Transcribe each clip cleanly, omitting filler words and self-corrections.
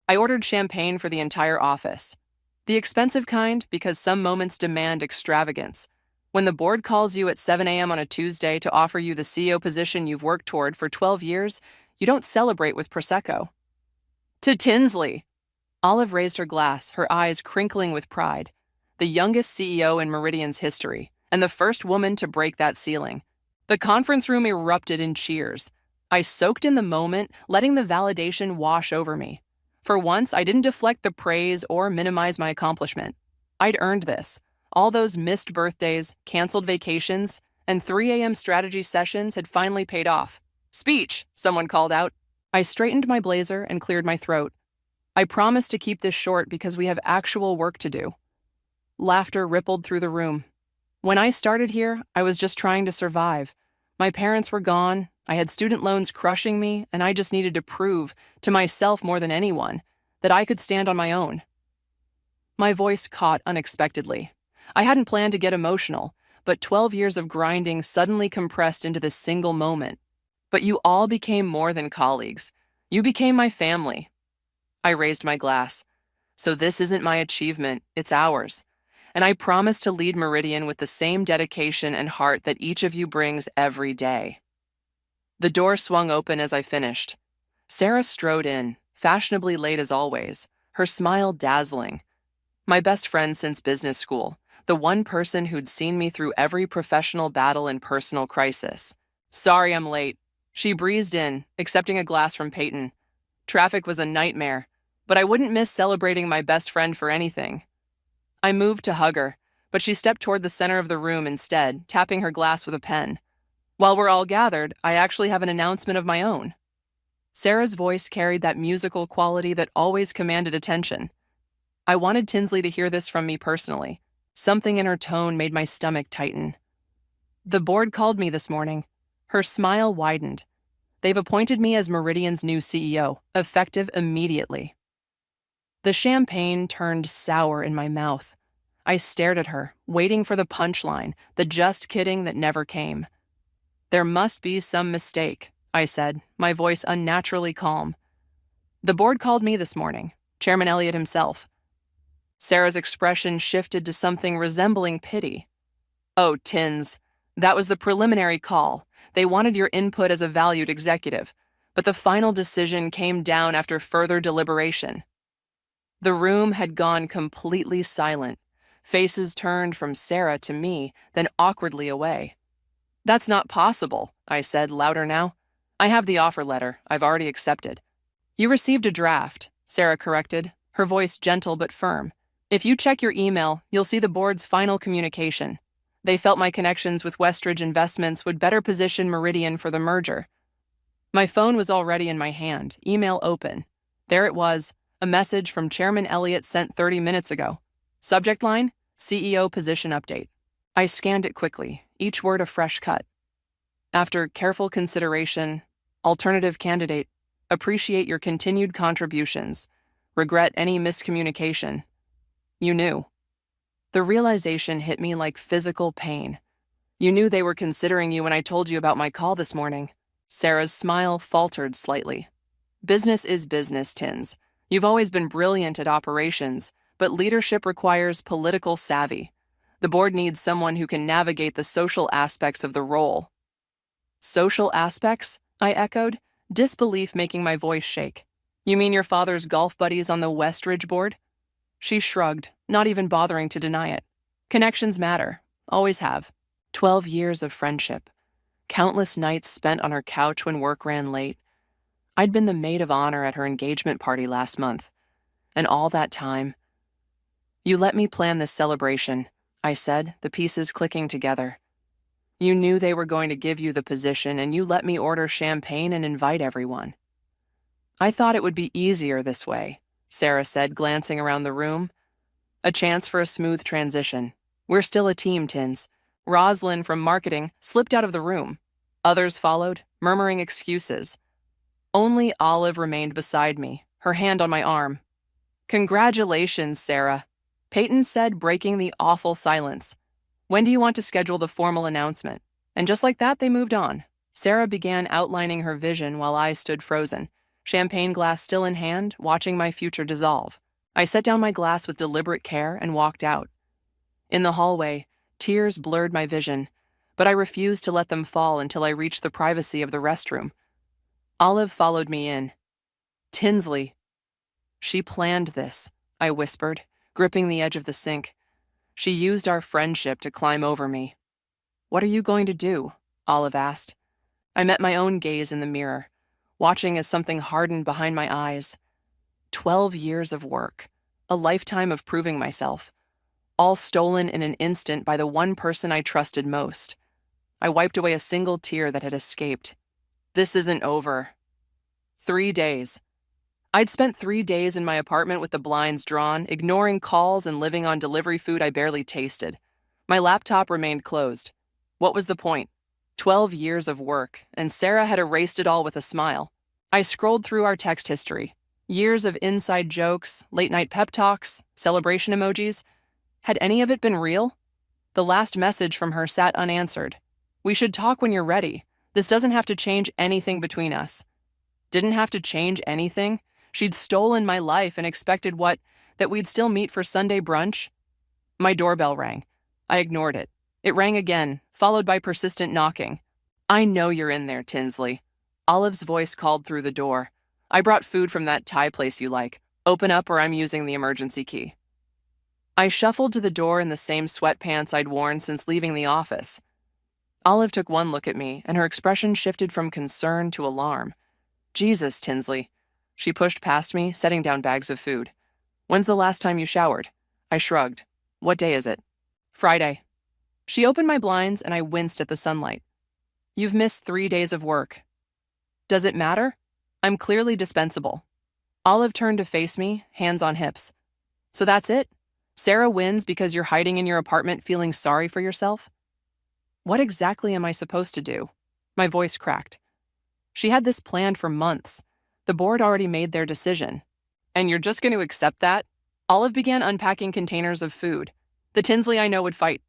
I ordered champagne for the entire office. The expensive kind because some moments demand extravagance. When the board calls you at 7 a.m. on a Tuesday to offer you the CEO position you've worked toward for 12 years, you don't celebrate with Prosecco. To Tinsley! Olive raised her glass, her eyes crinkling with pride. The youngest CEO in Meridian's history, and the first woman to break that ceiling. The conference room erupted in cheers. I soaked in the moment, letting the validation wash over me. For once, I didn't deflect the praise or minimize my accomplishment. I'd earned this. All those missed birthdays, canceled vacations, and 3 a.m. strategy sessions had finally paid off. Speech, someone called out. I straightened my blazer and cleared my throat. I promised to keep this short because we have actual work to do. Laughter rippled through the room. When I started here, I was just trying to survive. My parents were gone, I had student loans crushing me, and I just needed to prove, to myself more than anyone, that I could stand on my own. My voice caught unexpectedly. I hadn't planned to get emotional, but 12 years of grinding suddenly compressed into this single moment. But you all became more than colleagues. You became my family. I raised my glass. So this isn't my achievement, it's ours. And I promise to lead Meridian with the same dedication and heart that each of you brings every day. The door swung open as I finished. Sarah strode in, fashionably late as always, her smile dazzling. My best friend since business school, the one person who'd seen me through every professional battle and personal crisis. Sorry I'm late. She breezed in, accepting a glass from Peyton. Traffic was a nightmare, but I wouldn't miss celebrating my best friend for anything. I moved to hug her, but she stepped toward the center of the room instead, tapping her glass with a pen. While we're all gathered, I actually have an announcement of my own. Sarah's voice carried that musical quality that always commanded attention. I wanted Tinsley to hear this from me personally. Something in her tone made my stomach tighten. The board called me this morning. Her smile widened. They've appointed me as Meridian's new CEO, effective immediately. The champagne turned sour in my mouth. I stared at her, waiting for the punchline, the just kidding that never came. There must be some mistake, I said, my voice unnaturally calm. The board called me this morning, Chairman Elliott himself. Sarah's expression shifted to something resembling pity. Oh, Tins, that was the preliminary call. They wanted your input as a valued executive, but the final decision came down after further deliberation. The room had gone completely silent. Faces turned from Sarah to me, then awkwardly away. That's not possible, I said, louder now. I have the offer letter. I've already accepted. You received a draft, Sarah corrected, her voice gentle but firm. If you check your email, you'll see the board's final communication. They felt my connections with Westridge Investments would better position Meridian for the merger. My phone was already in my hand, email open. There it was, a message from Chairman Elliott sent 30 minutes ago. Subject line, CEO position update. I scanned it quickly, each word a fresh cut. After careful consideration, alternative candidate, appreciate your continued contributions, regret any miscommunication. You knew. The realization hit me like physical pain. You knew they were considering you when I told you about my call this morning. Sarah's smile faltered slightly. Business is business, Tins. You've always been brilliant at operations, but leadership requires political savvy. The board needs someone who can navigate the social aspects of the role. Social aspects? I echoed, disbelief making my voice shake. You mean your father's golf buddies on the Westridge board? She shrugged, not even bothering to deny it. Connections matter, always have. 12 years of friendship. Countless nights spent on her couch when work ran late. I'd been the maid of honor at her engagement party last month. And all that time. You let me plan this celebration, I said, the pieces clicking together. You knew they were going to give you the position, and you let me order champagne and invite everyone. I thought it would be easier this way, Sarah said, glancing around the room. A chance for a smooth transition. We're still a team, Tins. Roslyn from marketing slipped out of the room. Others followed, murmuring excuses. Only Olive remained beside me, her hand on my arm. Congratulations, Sarah, Peyton said, breaking the awful silence. When do you want to schedule the formal announcement? And just like that, they moved on. Sarah began outlining her vision while I stood frozen. champagne glass still in hand, watching my future dissolve. I set down my glass with deliberate care and walked out. In the hallway, tears blurred my vision, but I refused to let them fall until I reached the privacy of the restroom. Olive followed me in. Tinsley. She planned this, I whispered, gripping the edge of the sink. She used our friendship to climb over me. What are you going to do? Olive asked. I met my own gaze in the mirror, watching as something hardened behind my eyes. 12 years of work, a lifetime of proving myself, all stolen in an instant by the one person I trusted most. I wiped away a single tear that had escaped. This isn't over. 3 days. I'd spent 3 days in my apartment with the blinds drawn, ignoring calls and living on delivery food I barely tasted. My laptop remained closed. What was the point? 12 years of work, and Sarah had erased it all with a smile. I scrolled through our text history. Years of inside jokes, late-night pep talks, celebration emojis. Had any of it been real? The last message from her sat unanswered. We should talk when you're ready. This doesn't have to change anything between us. Didn't have to change anything? She'd stolen my life and expected what? That we'd still meet for Sunday brunch? My doorbell rang. I ignored it. It rang again, followed by persistent knocking. I know you're in there, Tinsley. Olive's voice called through the door. I brought food from that Thai place you like. Open up or I'm using the emergency key. I shuffled to the door in the same sweatpants I'd worn since leaving the office. Olive took one look at me, and her expression shifted from concern to alarm. Jesus, Tinsley. She pushed past me, setting down bags of food. When's the last time you showered? I shrugged. What day is it? Friday. She opened my blinds and I winced at the sunlight. You've missed 3 days of work. Does it matter? I'm clearly dispensable. Olive turned to face me, hands on hips. So that's it? Sarah wins because you're hiding in your apartment feeling sorry for yourself? What exactly am I supposed to do? My voice cracked. She had this planned for months. The board already made their decision. And you're just going to accept that? Olive began unpacking containers of food. The Tinsley I know would fight.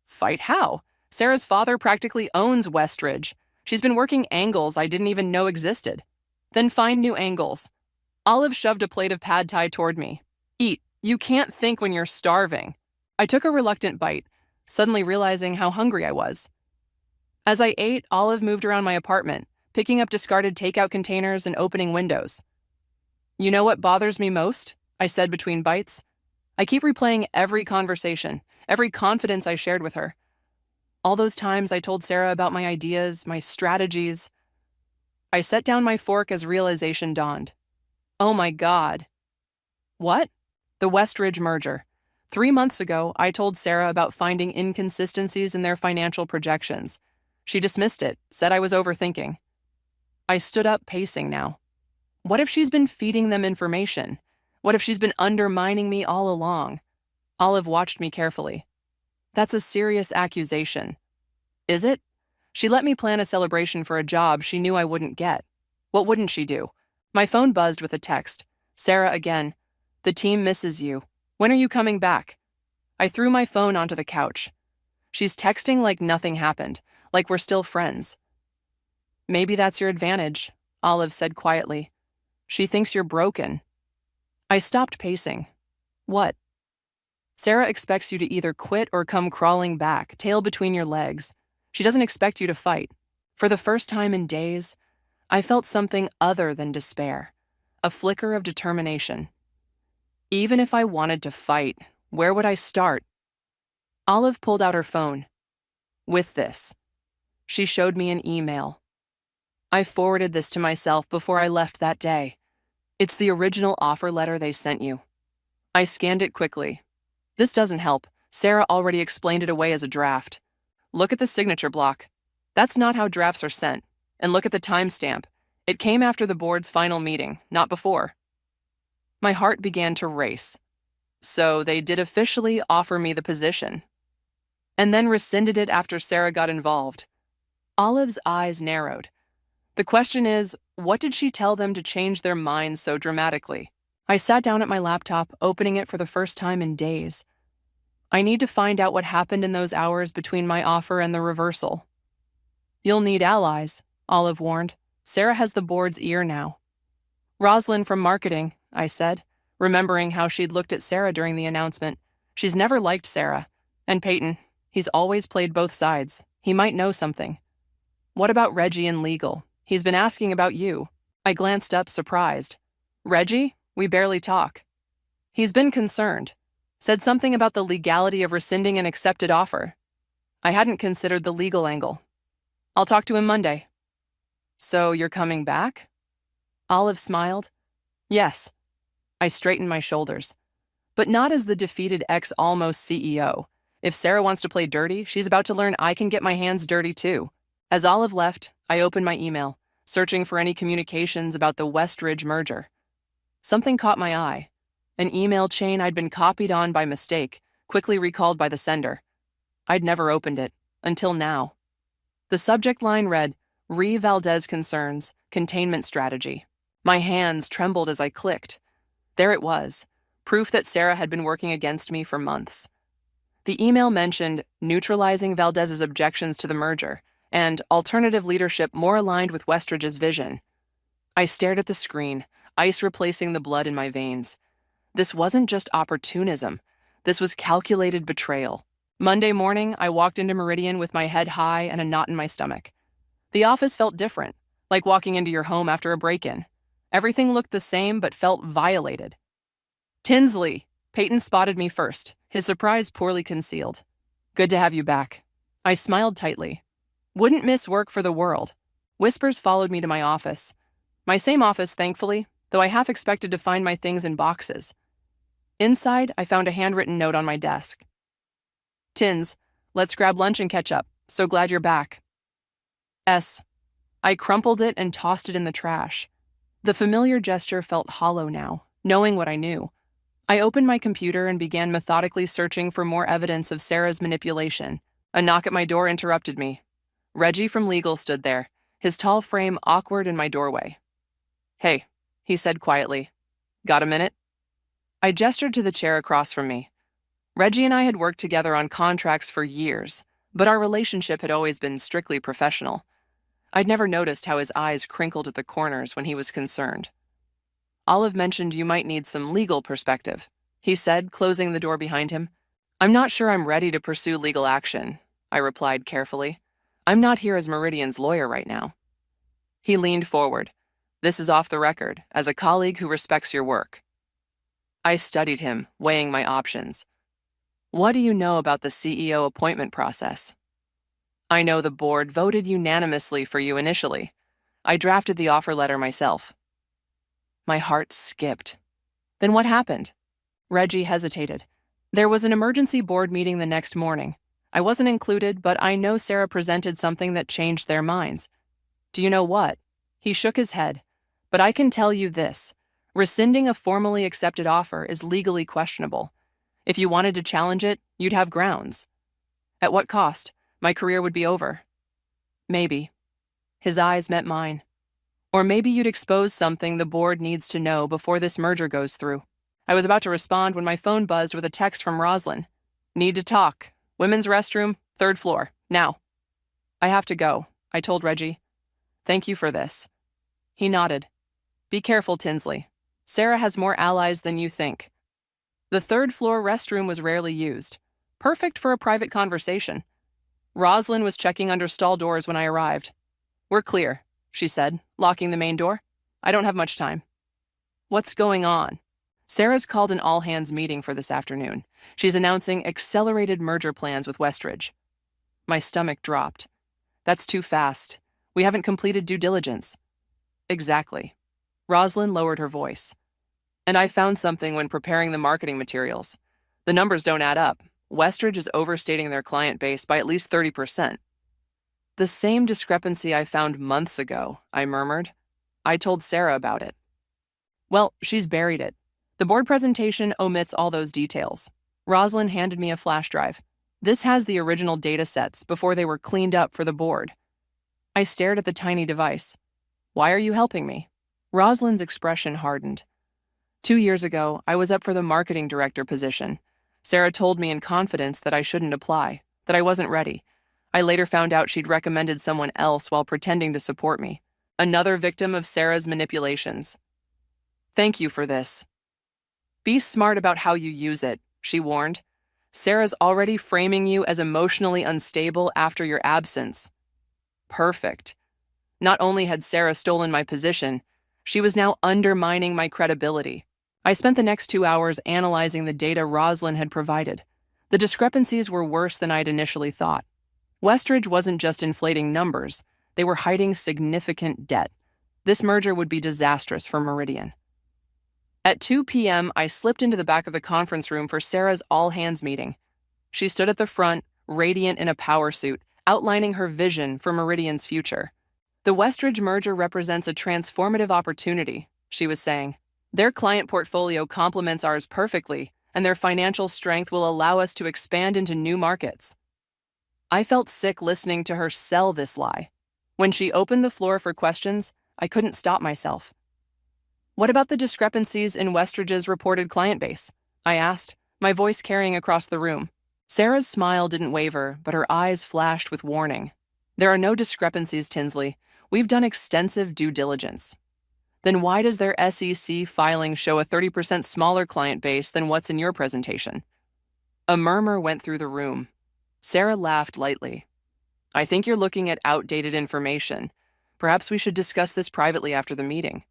Fight how? Sarah's father practically owns Westridge. She's been working angles I didn't even know existed. Then find new angles. Olive shoved a plate of pad thai toward me. Eat. You can't think when you're starving. I took a reluctant bite, suddenly realizing how hungry I was. As I ate, Olive moved around my apartment, picking up discarded takeout containers and opening windows. You know what bothers me most? I said between bites. I keep replaying every conversation, every confidence I shared with her. All those times I told Sarah about my ideas, my strategies. I set down my fork as realization dawned. Oh my God. What? The Westridge merger. 3 months ago, I told Sarah about finding inconsistencies in their financial projections. She dismissed it, said I was overthinking. I stood up, pacing now. What if she's been feeding them information? What if she's been undermining me all along? Olive watched me carefully. That's a serious accusation. Is it? She let me plan a celebration for a job she knew I wouldn't get. What wouldn't she do? My phone buzzed with a text. Sarah again. The team misses you. When are you coming back? I threw my phone onto the couch. She's texting like nothing happened, like we're still friends. Maybe that's your advantage, Olive said quietly. She thinks you're broken. I stopped pacing. What? Sarah expects you to either quit or come crawling back, tail between your legs. She doesn't expect you to fight. For the first time in days, I felt something other than despair, a flicker of determination. Even if I wanted to fight, where would I start? Olive pulled out her phone. With this. She showed me an email. I forwarded this to myself before I left that day. It's the original offer letter they sent you. I scanned it quickly. This doesn't help. Sarah already explained it away as a draft. Look at the signature block. That's not how drafts are sent. And look at the timestamp. It came after the board's final meeting, not before. My heart began to race. So they did officially offer me the position. And then rescinded it after Sarah got involved. Olive's eyes narrowed. The question is, what did she tell them to change their minds so dramatically? I sat down at my laptop, opening it for the first time in days. I need to find out what happened in those hours between my offer and the reversal. You'll need allies, Olive warned. Sarah has the board's ear now. Roslyn from marketing, I said, remembering how she'd looked at Sarah during the announcement. She's never liked Sarah. And Peyton, he's always played both sides. He might know something. What about Reggie in legal? He's been asking about you. I glanced up, surprised. Reggie? We barely talk. He's been concerned. Said something about the legality of rescinding an accepted offer. I hadn't considered the legal angle. I'll talk to him Monday. So you're coming back? Olive smiled. Yes. I straightened my shoulders. But not as the defeated ex-almost CEO. If Sarah wants to play dirty, she's about to learn I can get my hands dirty too. As Olive left, I opened my email, searching for any communications about the Westridge merger. Something caught my eye. An email chain I'd been copied on by mistake, quickly recalled by the sender. I'd never opened it, until now. The subject line read, Re Valdez Concerns, Containment Strategy. My hands trembled as I clicked. There it was, proof that Sarah had been working against me for months. The email mentioned neutralizing Valdez's objections to the merger and alternative leadership more aligned with Westridge's vision. I stared at the screen, ice replacing the blood in my veins. This wasn't just opportunism. This was calculated betrayal. Monday morning, I walked into Meridian with my head high and a knot in my stomach. The office felt different, like walking into your home after a break-in. Everything looked the same but felt violated. Tinsley! Peyton spotted me first, his surprise poorly concealed. Good to have you back. I smiled tightly. Wouldn't miss work for the world. Whispers followed me to my office. My same office, thankfully, though I half expected to find my things in boxes. Inside, I found a handwritten note on my desk. Tins, let's grab lunch and catch up. So glad you're back. S. I crumpled it and tossed it in the trash. The familiar gesture felt hollow now, knowing what I knew. I opened my computer and began methodically searching for more evidence of Sarah's manipulation. A knock at my door interrupted me. Reggie from legal stood there, his tall frame awkward in my doorway. Hey, he said quietly. Got a minute? I gestured to the chair across from me. Reggie and I had worked together on contracts for years, but our relationship had always been strictly professional. I'd never noticed how his eyes crinkled at the corners when he was concerned. Olive mentioned you might need some legal perspective, he said, closing the door behind him. I'm not sure I'm ready to pursue legal action, I replied carefully. I'm not here as Meridian's lawyer right now. He leaned forward. This is off the record, as a colleague who respects your work. I studied him, weighing my options. What do you know about the CEO appointment process? I know the board voted unanimously for you initially. I drafted the offer letter myself. My heart skipped. Then what happened? Reggie hesitated. There was an emergency board meeting the next morning. I wasn't included, but I know Sarah presented something that changed their minds. Do you know what? He shook his head. But I can tell you this. Rescinding a formally accepted offer is legally questionable. If you wanted to challenge it, you'd have grounds. At what cost? My career would be over. Maybe. His eyes met mine. Or maybe you'd expose something the board needs to know before this merger goes through. I was about to respond when my phone buzzed with a text from Roslyn. Need to talk. Women's restroom, 3rd floor, now. I have to go, I told Reggie. Thank you for this. He nodded. Be careful, Tinsley. Sarah has more allies than you think. The 3rd floor restroom was rarely used. Perfect for a private conversation. Roslyn was checking under stall doors when I arrived. We're clear, she said, locking the main door. I don't have much time. What's going on? Sarah's called an all-hands meeting for this afternoon. She's announcing accelerated merger plans with Westridge. My stomach dropped. That's too fast. We haven't completed due diligence. Exactly. Roslyn lowered her voice. And I found something when preparing the marketing materials. The numbers don't add up. Westridge is overstating their client base by at least 30%. The same discrepancy I found months ago, I murmured. I told Sarah about it. Well, she's buried it. The board presentation omits all those details. Roslyn handed me a flash drive. This has the original data sets before they were cleaned up for the board. I stared at the tiny device. Why are you helping me? Roslyn's expression hardened. 2 years ago, I was up for the marketing director position. Sarah told me in confidence that I shouldn't apply, that I wasn't ready. I later found out she'd recommended someone else while pretending to support me. Another victim of Sarah's manipulations. Thank you for this. Be smart about how you use it, she warned. Sarah's already framing you as emotionally unstable after your absence. Perfect. Not only had Sarah stolen my position, she was now undermining my credibility. I spent the next 2 hours analyzing the data Roslyn had provided. The discrepancies were worse than I'd initially thought. Westridge wasn't just inflating numbers, they were hiding significant debt. This merger would be disastrous for Meridian. At 2 p.m., I slipped into the back of the conference room for Sarah's all-hands meeting. She stood at the front, radiant in a power suit, outlining her vision for Meridian's future. The Westridge merger represents a transformative opportunity, she was saying. Their client portfolio complements ours perfectly, and their financial strength will allow us to expand into new markets. I felt sick listening to her sell this lie. When she opened the floor for questions, I couldn't stop myself. What about the discrepancies in Westridge's reported client base? I asked, my voice carrying across the room. Sarah's smile didn't waver, but her eyes flashed with warning. There are no discrepancies, Tinsley. We've done extensive due diligence. Then why does their SEC filing show a 30% smaller client base than what's in your presentation? A murmur went through the room. Sarah laughed lightly. I think you're looking at outdated information. Perhaps we should discuss this privately after the meeting.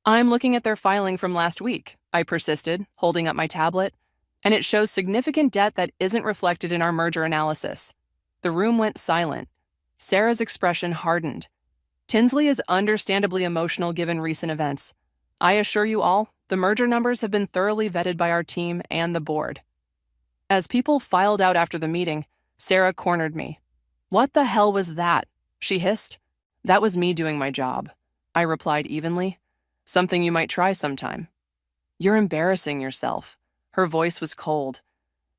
I'm looking at their filing from last week, I persisted, holding up my tablet, and it shows significant debt that isn't reflected in our merger analysis. The room went silent. Sarah's expression hardened. Tinsley is understandably emotional given recent events. I assure you all, the merger numbers have been thoroughly vetted by our team and the board. As people filed out after the meeting, Sarah cornered me. What the hell was that? She hissed. That was me doing my job, I replied evenly. Something you might try sometime. You're embarrassing yourself. Her voice was cold.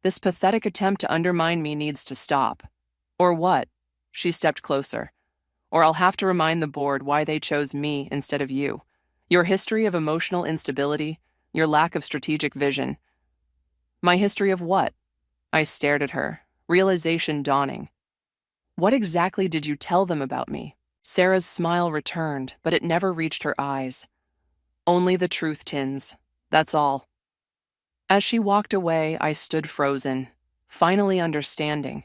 This pathetic attempt to undermine me needs to stop. Or what? She stepped closer. Or I'll have to remind the board why they chose me instead of you. Your history of emotional instability, your lack of strategic vision. My history of what? I stared at her, realization dawning. What exactly did you tell them about me? Sarah's smile returned, but it never reached her eyes. Only the truth, Tins. That's all. As she walked away, I stood frozen, finally understanding.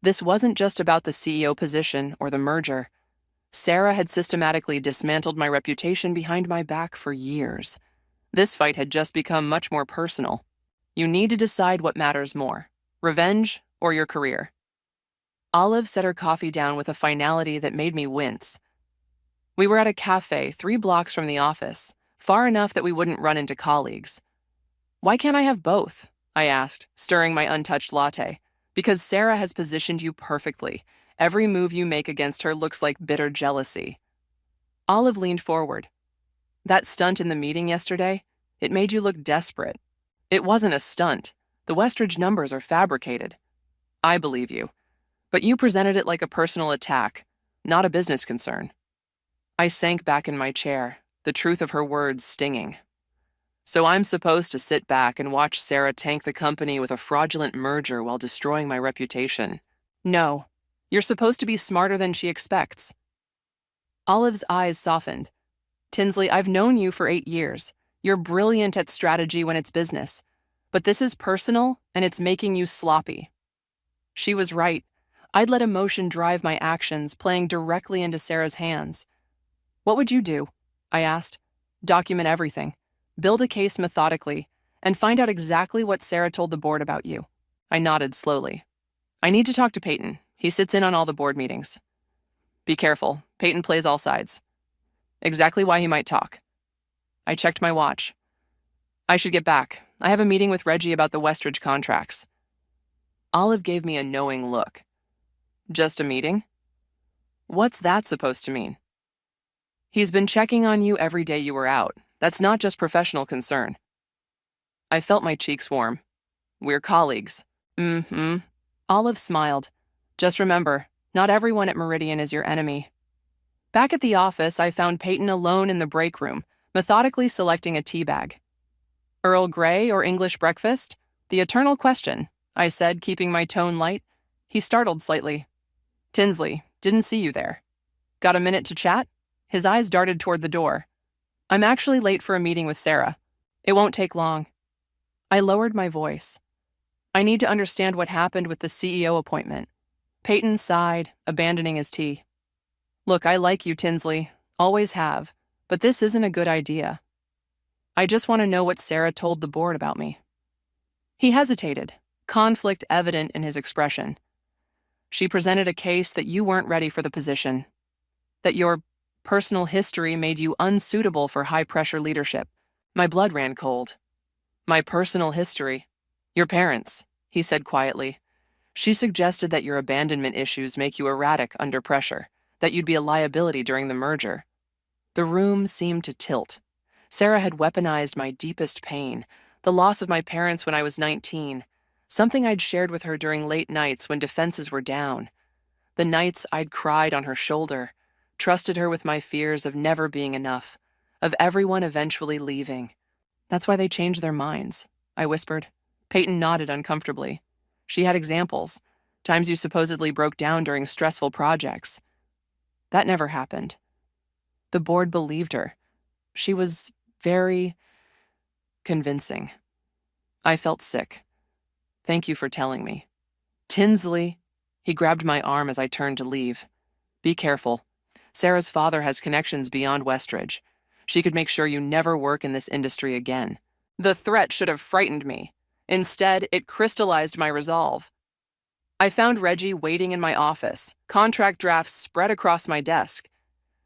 This wasn't just about the CEO position or the merger. Sarah had systematically dismantled my reputation behind my back for years. This fight had just become much more personal. You need to decide what matters more, revenge or your career. Olive set her coffee down with a finality that made me wince. We were at a cafe 3 blocks from the office, far enough that we wouldn't run into colleagues. Why can't I have both? I asked, stirring my untouched latte. Because Sarah has positioned you perfectly. Every move you make against her looks like bitter jealousy. Olive leaned forward. That stunt in the meeting yesterday, it made you look desperate. It wasn't a stunt. The Westridge numbers are fabricated. I believe you. But you presented it like a personal attack, not a business concern. I sank back in my chair, the truth of her words stinging. So I'm supposed to sit back and watch Sarah tank the company with a fraudulent merger while destroying my reputation? No. You're supposed to be smarter than she expects. Olive's eyes softened. Tinsley, I've known you for 8 years. You're brilliant at strategy when it's business. But this is personal, and it's making you sloppy. She was right. I'd let emotion drive my actions, playing directly into Sarah's hands. What would you do? I asked. Document everything. Build a case methodically, and find out exactly what Sarah told the board about you. I nodded slowly. I need to talk to Peyton. He sits in on all the board meetings. Be careful. Peyton plays all sides. Exactly why he might talk. I checked my watch. I should get back. I have a meeting with Reggie about the Westridge contracts. Olive gave me a knowing look. Just a meeting? What's that supposed to mean? He's been checking on you every day you were out. That's not just professional concern. I felt my cheeks warm. We're colleagues. Mm-hmm. Olive smiled. Just remember, not everyone at Meridian is your enemy. Back at the office, I found Peyton alone in the break room, methodically selecting a tea bag. Earl Grey or English breakfast? The eternal question, I said, keeping my tone light. He startled slightly. Tinsley, didn't see you there. Got a minute to chat? His eyes darted toward the door. I'm actually late for a meeting with Sarah. It won't take long. I lowered my voice. I need to understand what happened with the CEO appointment. Peyton sighed, abandoning his tea. Look, I like you, Tinsley. Always have. But this isn't a good idea. I just want to know what Sarah told the board about me. He hesitated, conflict evident in his expression. She presented a case that you weren't ready for the position, that your personal history made you unsuitable for high-pressure leadership. My blood ran cold. My personal history? Your parents, he said quietly. She suggested that your abandonment issues make you erratic under pressure, that you'd be a liability during the merger. The room seemed to tilt. Sarah had weaponized my deepest pain, the loss of my parents when I was 19, something I'd shared with her during late nights when defenses were down. The nights I'd cried on her shoulder, trusted her with my fears of never being enough, of everyone eventually leaving. That's why they changed their minds, I whispered. Peyton nodded uncomfortably. She had examples, times you supposedly broke down during stressful projects. That never happened. The board believed her. She was very convincing. I felt sick. Thank you for telling me. Tinsley, he grabbed my arm as I turned to leave. Be careful. Sarah's father has connections beyond Westridge. She could make sure you never work in this industry again. The threat should have frightened me. Instead, it crystallized my resolve. I found Reggie waiting in my office, contract drafts spread across my desk.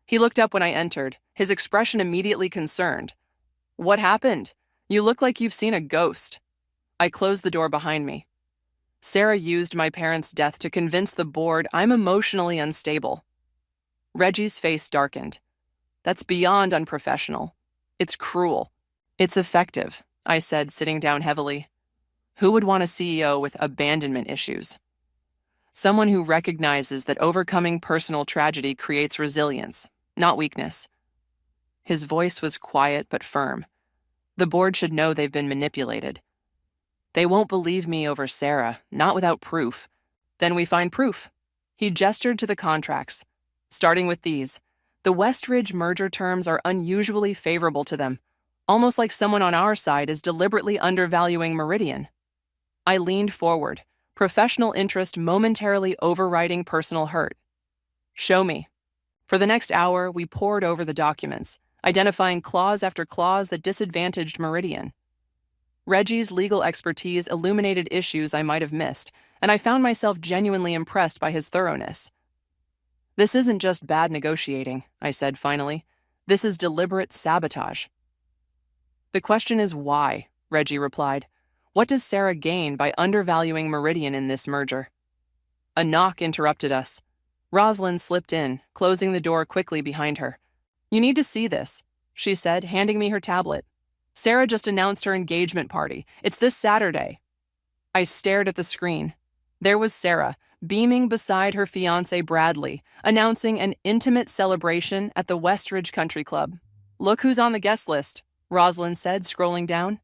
He looked up when I entered, his expression immediately concerned. What happened? You look like you've seen a ghost. I closed the door behind me. Sarah used my parents' death to convince the board I'm emotionally unstable. Reggie's face darkened. That's beyond unprofessional. It's cruel. It's effective, I said, sitting down heavily. Who would want a CEO with abandonment issues? Someone who recognizes that overcoming personal tragedy creates resilience, not weakness. His voice was quiet but firm. The board should know they've been manipulated. They won't believe me over Sarah, not without proof. Then we find proof. He gestured to the contracts. Starting with these, the Westridge merger terms are unusually favorable to them, almost like someone on our side is deliberately undervaluing Meridian. I leaned forward, professional interest momentarily overriding personal hurt. Show me. For the next hour, we pored over the documents, identifying clause after clause that disadvantaged Meridian. Reggie's legal expertise illuminated issues I might have missed, and I found myself genuinely impressed by his thoroughness. This isn't just bad negotiating, I said finally. This is deliberate sabotage. The question is why, Reggie replied. What does Sarah gain by undervaluing Meridian in this merger? A knock interrupted us. Rosalind slipped in, closing the door quickly behind her. You need to see this, she said, handing me her tablet. Sarah just announced her engagement party. It's this Saturday. I stared at the screen. There was Sarah, beaming beside her fiancé Bradley, announcing an intimate celebration at the Westridge Country Club. Look who's on the guest list, Rosalind said, scrolling down.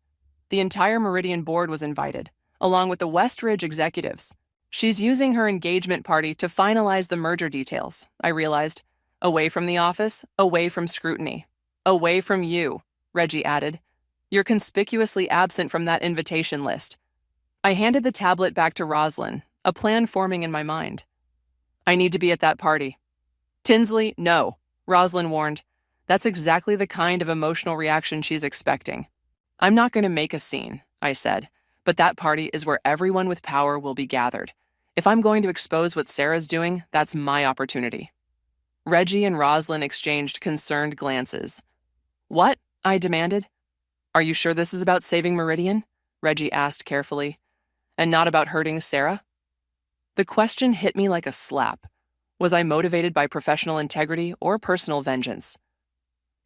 The entire Meridian board was invited, along with the Westridge executives. She's using her engagement party to finalize the merger details, I realized. Away from the office, away from scrutiny. Away from you, Reggie added. You're conspicuously absent from that invitation list. I handed the tablet back to Rosalind, a plan forming in my mind. I need to be at that party. Tinsley, no, Rosalind warned. That's exactly the kind of emotional reaction she's expecting. I'm not going to make a scene, I said, but that party is where everyone with power will be gathered. If I'm going to expose what Sarah's doing, that's my opportunity. Reggie and Rosalind exchanged concerned glances. What? I demanded. Are you sure this is about saving Meridian? Reggie asked carefully. And not about hurting Sarah? The question hit me like a slap. Was I motivated by professional integrity or personal vengeance?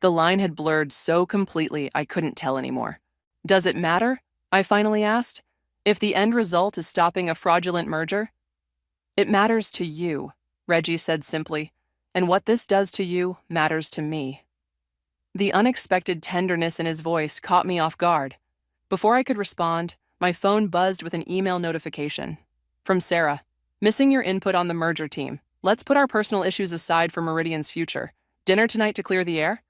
The line had blurred so completely I couldn't tell anymore. Does it matter? I finally asked. If the end result is stopping a fraudulent merger? It matters to you, Reggie said simply, and what this does to you matters to me. The unexpected tenderness in his voice caught me off guard. Before I could respond, my phone buzzed with an email notification. From Sarah. Missing your input on the merger team. Let's put our personal issues aside for Meridian's future. Dinner tonight to clear the air?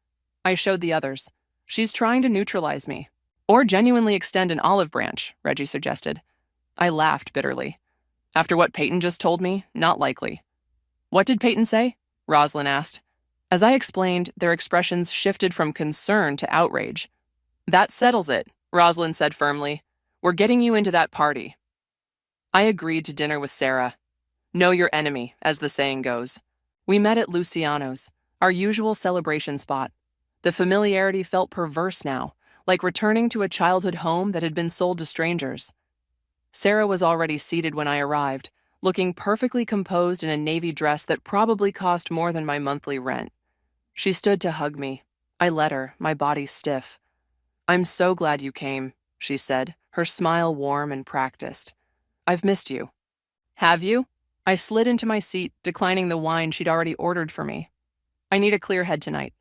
I showed the others. She's trying to neutralize me. Or genuinely extend an olive branch, Reggie suggested. I laughed bitterly. After what Peyton just told me, not likely. What did Peyton say? Rosalind asked. As I explained, their expressions shifted from concern to outrage. That settles it, Rosalind said firmly. We're getting you into that party. I agreed to dinner with Sarah. Know your enemy, as the saying goes. We met at Luciano's, our usual celebration spot. The familiarity felt perverse now, like returning to a childhood home that had been sold to strangers. Sarah was already seated when I arrived, looking perfectly composed in a navy dress that probably cost more than my monthly rent. She stood to hug me. I let her, my body stiff. I'm so glad you came, she said, her smile warm and practiced. I've missed you. Have you? I slid into my seat, declining the wine she'd already ordered for me. I need a clear head tonight.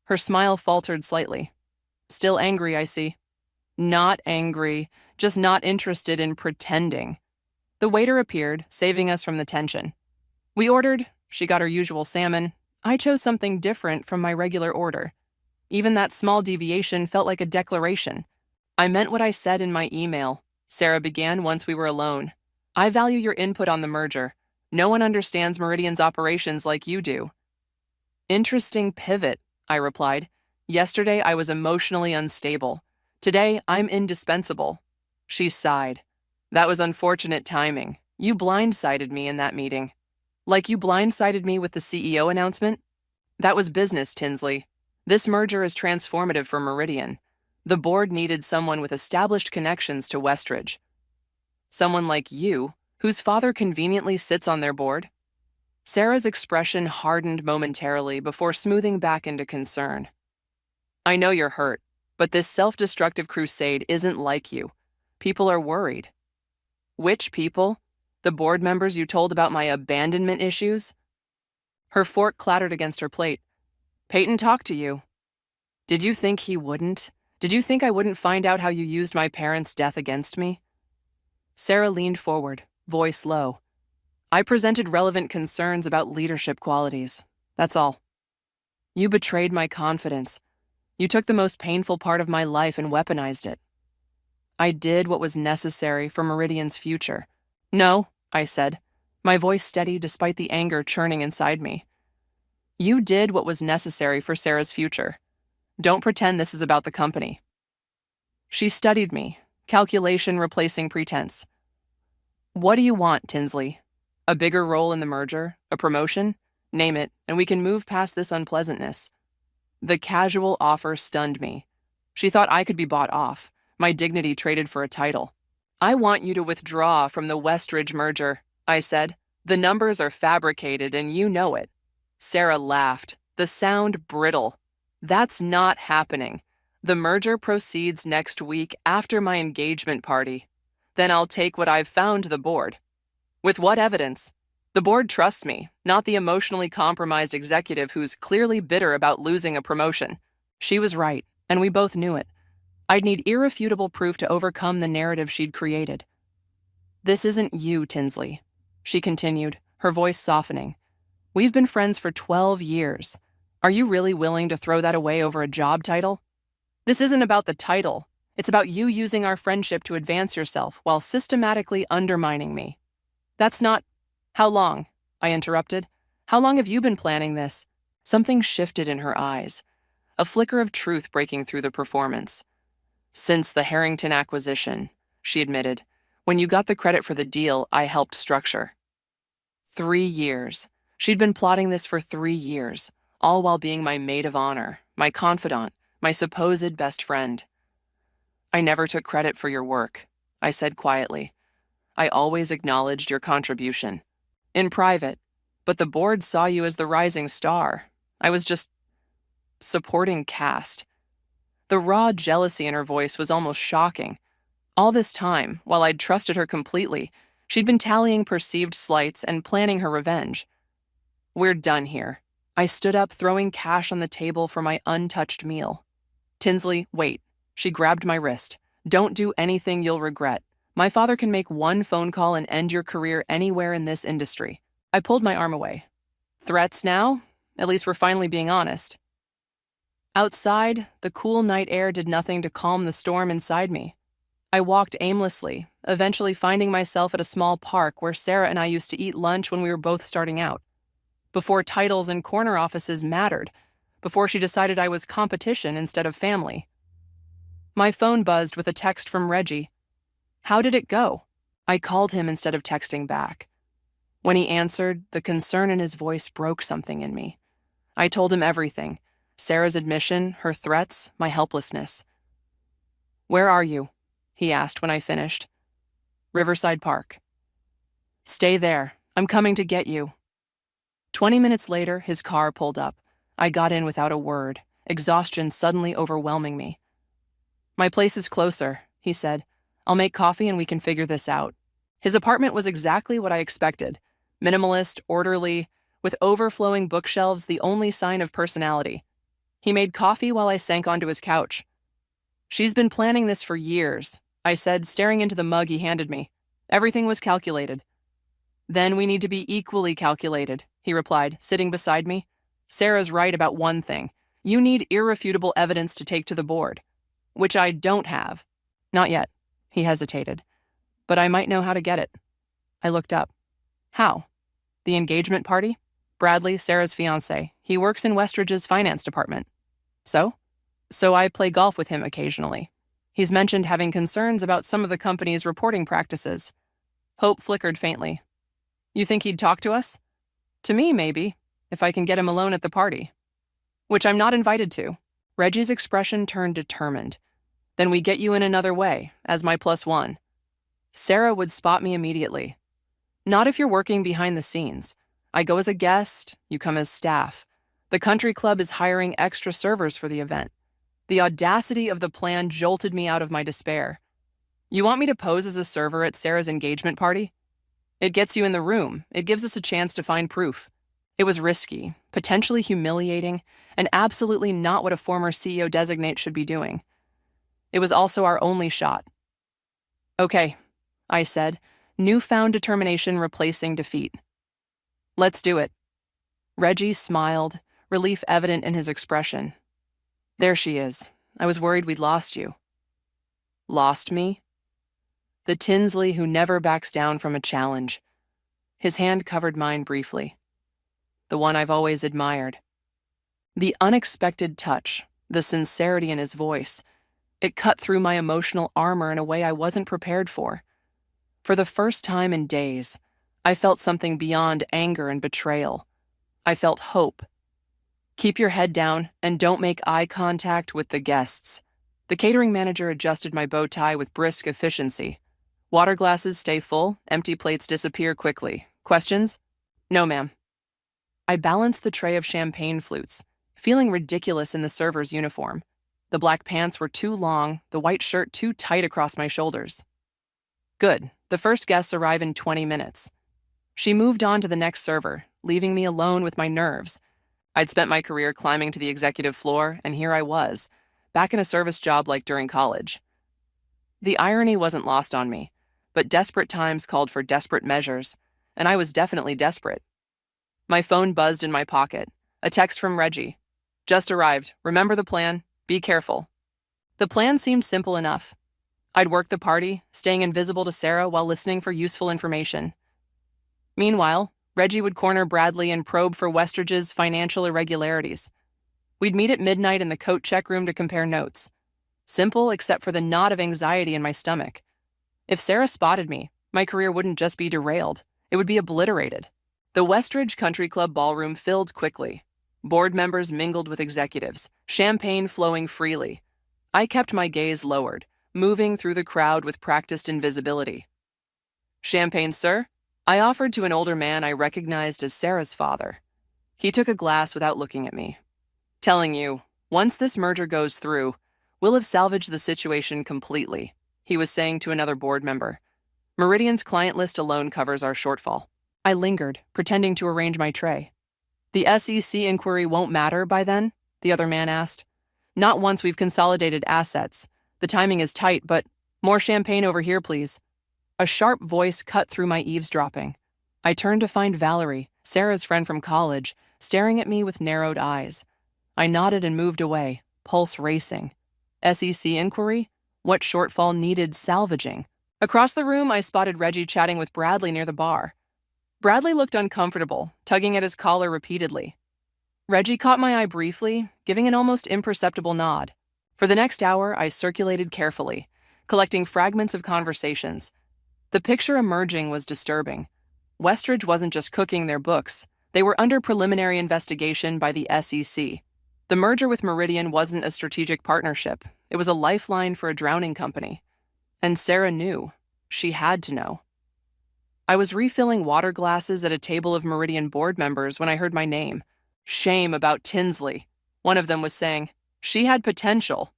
Her smile faltered slightly. Still angry, I see. Not angry, just not interested in pretending. The waiter appeared, saving us from the tension. We ordered, she got her usual salmon. I chose something different from my regular order. Even that small deviation felt like a declaration. I meant what I said in my email, Sarah began once we were alone. I value your input on the merger. No one understands Meridian's operations like you do. Interesting pivot, I replied. Yesterday I was emotionally unstable. Today I'm indispensable. She sighed. That was unfortunate timing. You blindsided me in that meeting. Like you blindsided me with the CEO announcement? That was business, Tinsley. This merger is transformative for Meridian. The board needed someone with established connections to Westridge. Someone like you, whose father conveniently sits on their board? Sarah's expression hardened momentarily before smoothing back into concern. I know you're hurt, but this self-destructive crusade isn't like you. People are worried. Which people? The board members you told about my abandonment issues? Her fork clattered against her plate. Peyton talked to you. Did you think he wouldn't? Did you think I wouldn't find out how you used my parents' death against me? Sarah leaned forward, voice low. I presented relevant concerns about leadership qualities. That's all. You betrayed my confidence. You took the most painful part of my life and weaponized it. I did what was necessary for Meridian's future. No, I said, my voice steady despite the anger churning inside me. You did what was necessary for Sarah's future. Don't pretend this is about the company. She studied me, calculation replacing pretense. What do you want, Tinsley? A bigger role in the merger? A promotion? Name it, and we can move past this unpleasantness. The casual offer stunned me. She thought I could be bought off, my dignity traded for a title. I want you to withdraw from the Westridge merger, I said. The numbers are fabricated and you know it. Sarah laughed, the sound brittle. That's not happening. The merger proceeds next week after my engagement party. Then I'll take what I've found to the board. With what evidence? The board trusts me, not the emotionally compromised executive who's clearly bitter about losing a promotion. She was right, and we both knew it. I'd need irrefutable proof to overcome the narrative she'd created. This isn't you, Tinsley, she continued, her voice softening. We've been friends for 12 years. Are you really willing to throw that away over a job title? This isn't about the title. It's about you using our friendship to advance yourself while systematically undermining me. That's not... How long? I interrupted. How long have you been planning this? Something shifted in her eyes, a flicker of truth breaking through the performance. Since the Harrington acquisition, she admitted. When you got the credit for the deal, I helped structure. 3 years. She'd been plotting this for 3 years, all while being my maid of honor, my confidant, my supposed best friend. I never took credit for your work, I said quietly. I always acknowledged your contribution. In private, but the board saw you as the rising star. I was just supporting cast. The raw jealousy in her voice was almost shocking. All this time, while I'd trusted her completely, she'd been tallying perceived slights and planning her revenge. We're done here. I stood up, throwing cash on the table for my untouched meal. Tinsley, wait. She grabbed my wrist. Don't do anything you'll regret. My father can make one phone call and end your career anywhere in this industry. I pulled my arm away. Threats now? At least we're finally being honest. Outside, the cool night air did nothing to calm the storm inside me. I walked aimlessly, eventually finding myself at a small park where Sarah and I used to eat lunch when we were both starting out. Before titles and corner offices mattered, before she decided I was competition instead of family. My phone buzzed with a text from Reggie. How did it go? I called him instead of texting back. When he answered, the concern in his voice broke something in me. I told him everything: Sarah's admission, her threats, my helplessness. Where are you? He asked when I finished. Riverside Park. Stay there. I'm coming to get you. 20 minutes later, his car pulled up. I got in without a word, exhaustion suddenly overwhelming me. My place is closer, he said. I'll make coffee and we can figure this out. His apartment was exactly what I expected. Minimalist, orderly, with overflowing bookshelves, the only sign of personality. He made coffee while I sank onto his couch. She's been planning this for years, I said, staring into the mug he handed me. Everything was calculated. Then we need to be equally calculated, he replied, sitting beside me. Sarah's right about one thing. You need irrefutable evidence to take to the board, which I don't have. Not yet, he hesitated, but I might know how to get it. I looked up. How? The engagement party? Bradley, Sarah's fiancé. He works in Westridge's finance department. So? So I play golf with him occasionally. He's mentioned having concerns about some of the company's reporting practices. Hope flickered faintly. You think he'd talk to us? To me, maybe, if I can get him alone at the party. Which I'm not invited to. Reggie's expression turned determined. Then we get you in another way, as my +1. Sarah would spot me immediately. Not if you're working behind the scenes. I go as a guest, you come as staff. The country club is hiring extra servers for the event. The audacity of the plan jolted me out of my despair. You want me to pose as a server at Sarah's engagement party? It gets you in the room. It gives us a chance to find proof. It was risky, potentially humiliating, and absolutely not what a former CEO designate should be doing. It was also our only shot. Okay, I said, newfound determination replacing defeat. Let's do it. Reggie smiled, relief evident in his expression. There she is. I was worried we'd lost you. Lost me? The Tinsley who never backs down from a challenge. His hand covered mine briefly. The one I've always admired. The unexpected touch, the sincerity in his voice, it cut through my emotional armor in a way I wasn't prepared for. For the first time in days, I felt something beyond anger and betrayal. I felt hope. Keep your head down and don't make eye contact with the guests. The catering manager adjusted my bow tie with brisk efficiency. Water glasses stay full, empty plates disappear quickly. Questions? No, ma'am. I balanced the tray of champagne flutes, feeling ridiculous in the server's uniform. The black pants were too long, the white shirt too tight across my shoulders. Good. The first guests arrive in 20 minutes. She moved on to the next server, leaving me alone with my nerves. I'd spent my career climbing to the executive floor, and here I was, back in a service job like during college. The irony wasn't lost on me, but desperate times called for desperate measures, and I was definitely desperate. My phone buzzed in my pocket. A text from Reggie. Just arrived. Remember the plan? Be careful. The plan seemed simple enough. I'd work the party, staying invisible to Sarah while listening for useful information. Meanwhile, Reggie would corner Bradley and probe for Westridge's financial irregularities. We'd meet at midnight in the coat check room to compare notes. Simple except for the knot of anxiety in my stomach. If Sarah spotted me, my career wouldn't just be derailed, it would be obliterated. The Westridge Country Club ballroom filled quickly. Board members mingled with executives, champagne flowing freely. I kept my gaze lowered, moving through the crowd with practiced invisibility. Champagne, sir? I offered to an older man I recognized as Sarah's father. He took a glass without looking at me. Telling you, once this merger goes through, we'll have salvaged the situation completely, he was saying to another board member. Meridian's client list alone covers our shortfall. I lingered, pretending to arrange my tray. The SEC inquiry won't matter by then? The other man asked. Not once we've consolidated assets. The timing is tight, but more champagne over here, please. A sharp voice cut through my eavesdropping. I turned to find Valerie, Sarah's friend from college, staring at me with narrowed eyes. I nodded and moved away, pulse racing. SEC inquiry? What shortfall needed salvaging? Across the room, I spotted Reggie chatting with Bradley near the bar. Bradley looked uncomfortable, tugging at his collar repeatedly. Reggie caught my eye briefly, giving an almost imperceptible nod. For the next hour, I circulated carefully, collecting fragments of conversations. The picture emerging was disturbing. Westridge wasn't just cooking their books. They were under preliminary investigation by the SEC. The merger with Meridian wasn't a strategic partnership. It was a lifeline for a drowning company. And Sarah knew. She had to know. I was refilling water glasses at a table of Meridian board members when I heard my name. Shame about Tinsley. One of them was saying, she had potential.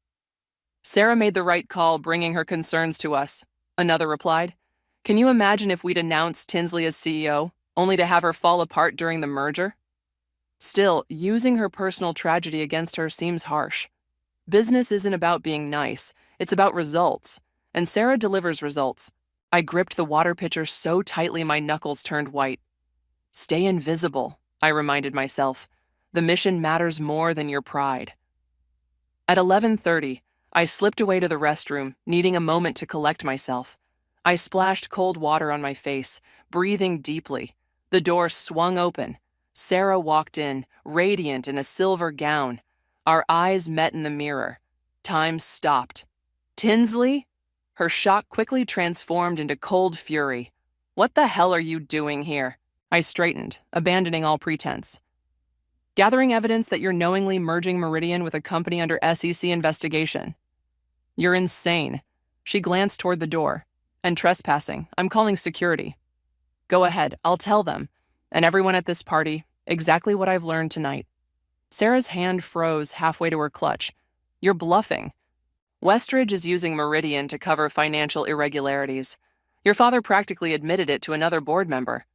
Sarah made the right call bringing her concerns to us, another replied. Can you imagine if we'd announced Tinsley as CEO, only to have her fall apart during the merger? Still, using her personal tragedy against her seems harsh. Business isn't about being nice, it's about results. And Sarah delivers results. I gripped the water pitcher so tightly my knuckles turned white. Stay invisible, I reminded myself. The mission matters more than your pride. At 11:30, I slipped away to the restroom, needing a moment to collect myself. I splashed cold water on my face, breathing deeply. The door swung open. Sarah walked in, radiant in a silver gown. Our eyes met in the mirror. Time stopped. Tinsley? Her shock quickly transformed into cold fury. What the hell are you doing here? I straightened, abandoning all pretense. Gathering evidence that you're knowingly merging Meridian with a company under SEC investigation. You're insane. She glanced toward the door. And trespassing. I'm calling security. Go ahead, I'll tell them, and everyone at this party, exactly what I've learned tonight. Sarah's hand froze halfway to her clutch. You're bluffing. Westridge is using Meridian to cover financial irregularities. Your father practically admitted it to another board member.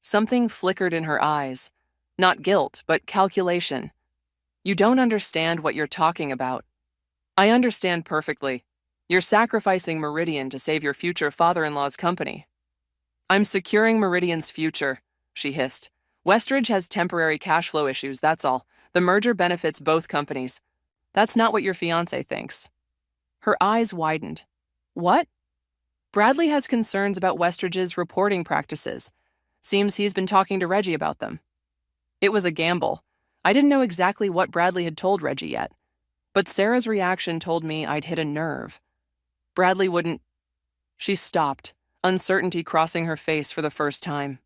Something flickered in her eyes. Not guilt, but calculation. You don't understand what you're talking about. I understand perfectly. You're sacrificing Meridian to save your future father-in-law's company. I'm securing Meridian's future, she hissed. Westridge has temporary cash flow issues, that's all. The merger benefits both companies. That's not what your fiancé thinks. Her eyes widened. What? Bradley has concerns about Westridge's reporting practices. Seems he's been talking to Reggie about them. It was a gamble. I didn't know exactly what Bradley had told Reggie yet. But Sarah's reaction told me I'd hit a nerve. Bradley wouldn't... She stopped, uncertainty crossing her face for the first time.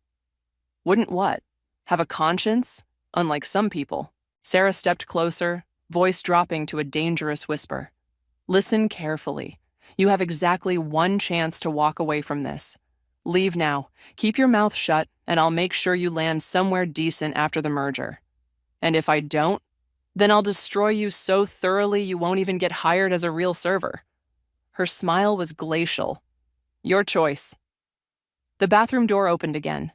Wouldn't what? Have a conscience? Unlike some people. Sarah stepped closer, voice dropping to a dangerous whisper. Listen carefully. You have exactly one chance to walk away from this. Leave now, keep your mouth shut, and I'll make sure you land somewhere decent after the merger. And if I don't, then I'll destroy you so thoroughly you won't even get hired as a real server. Her smile was glacial. Your choice. The bathroom door opened again.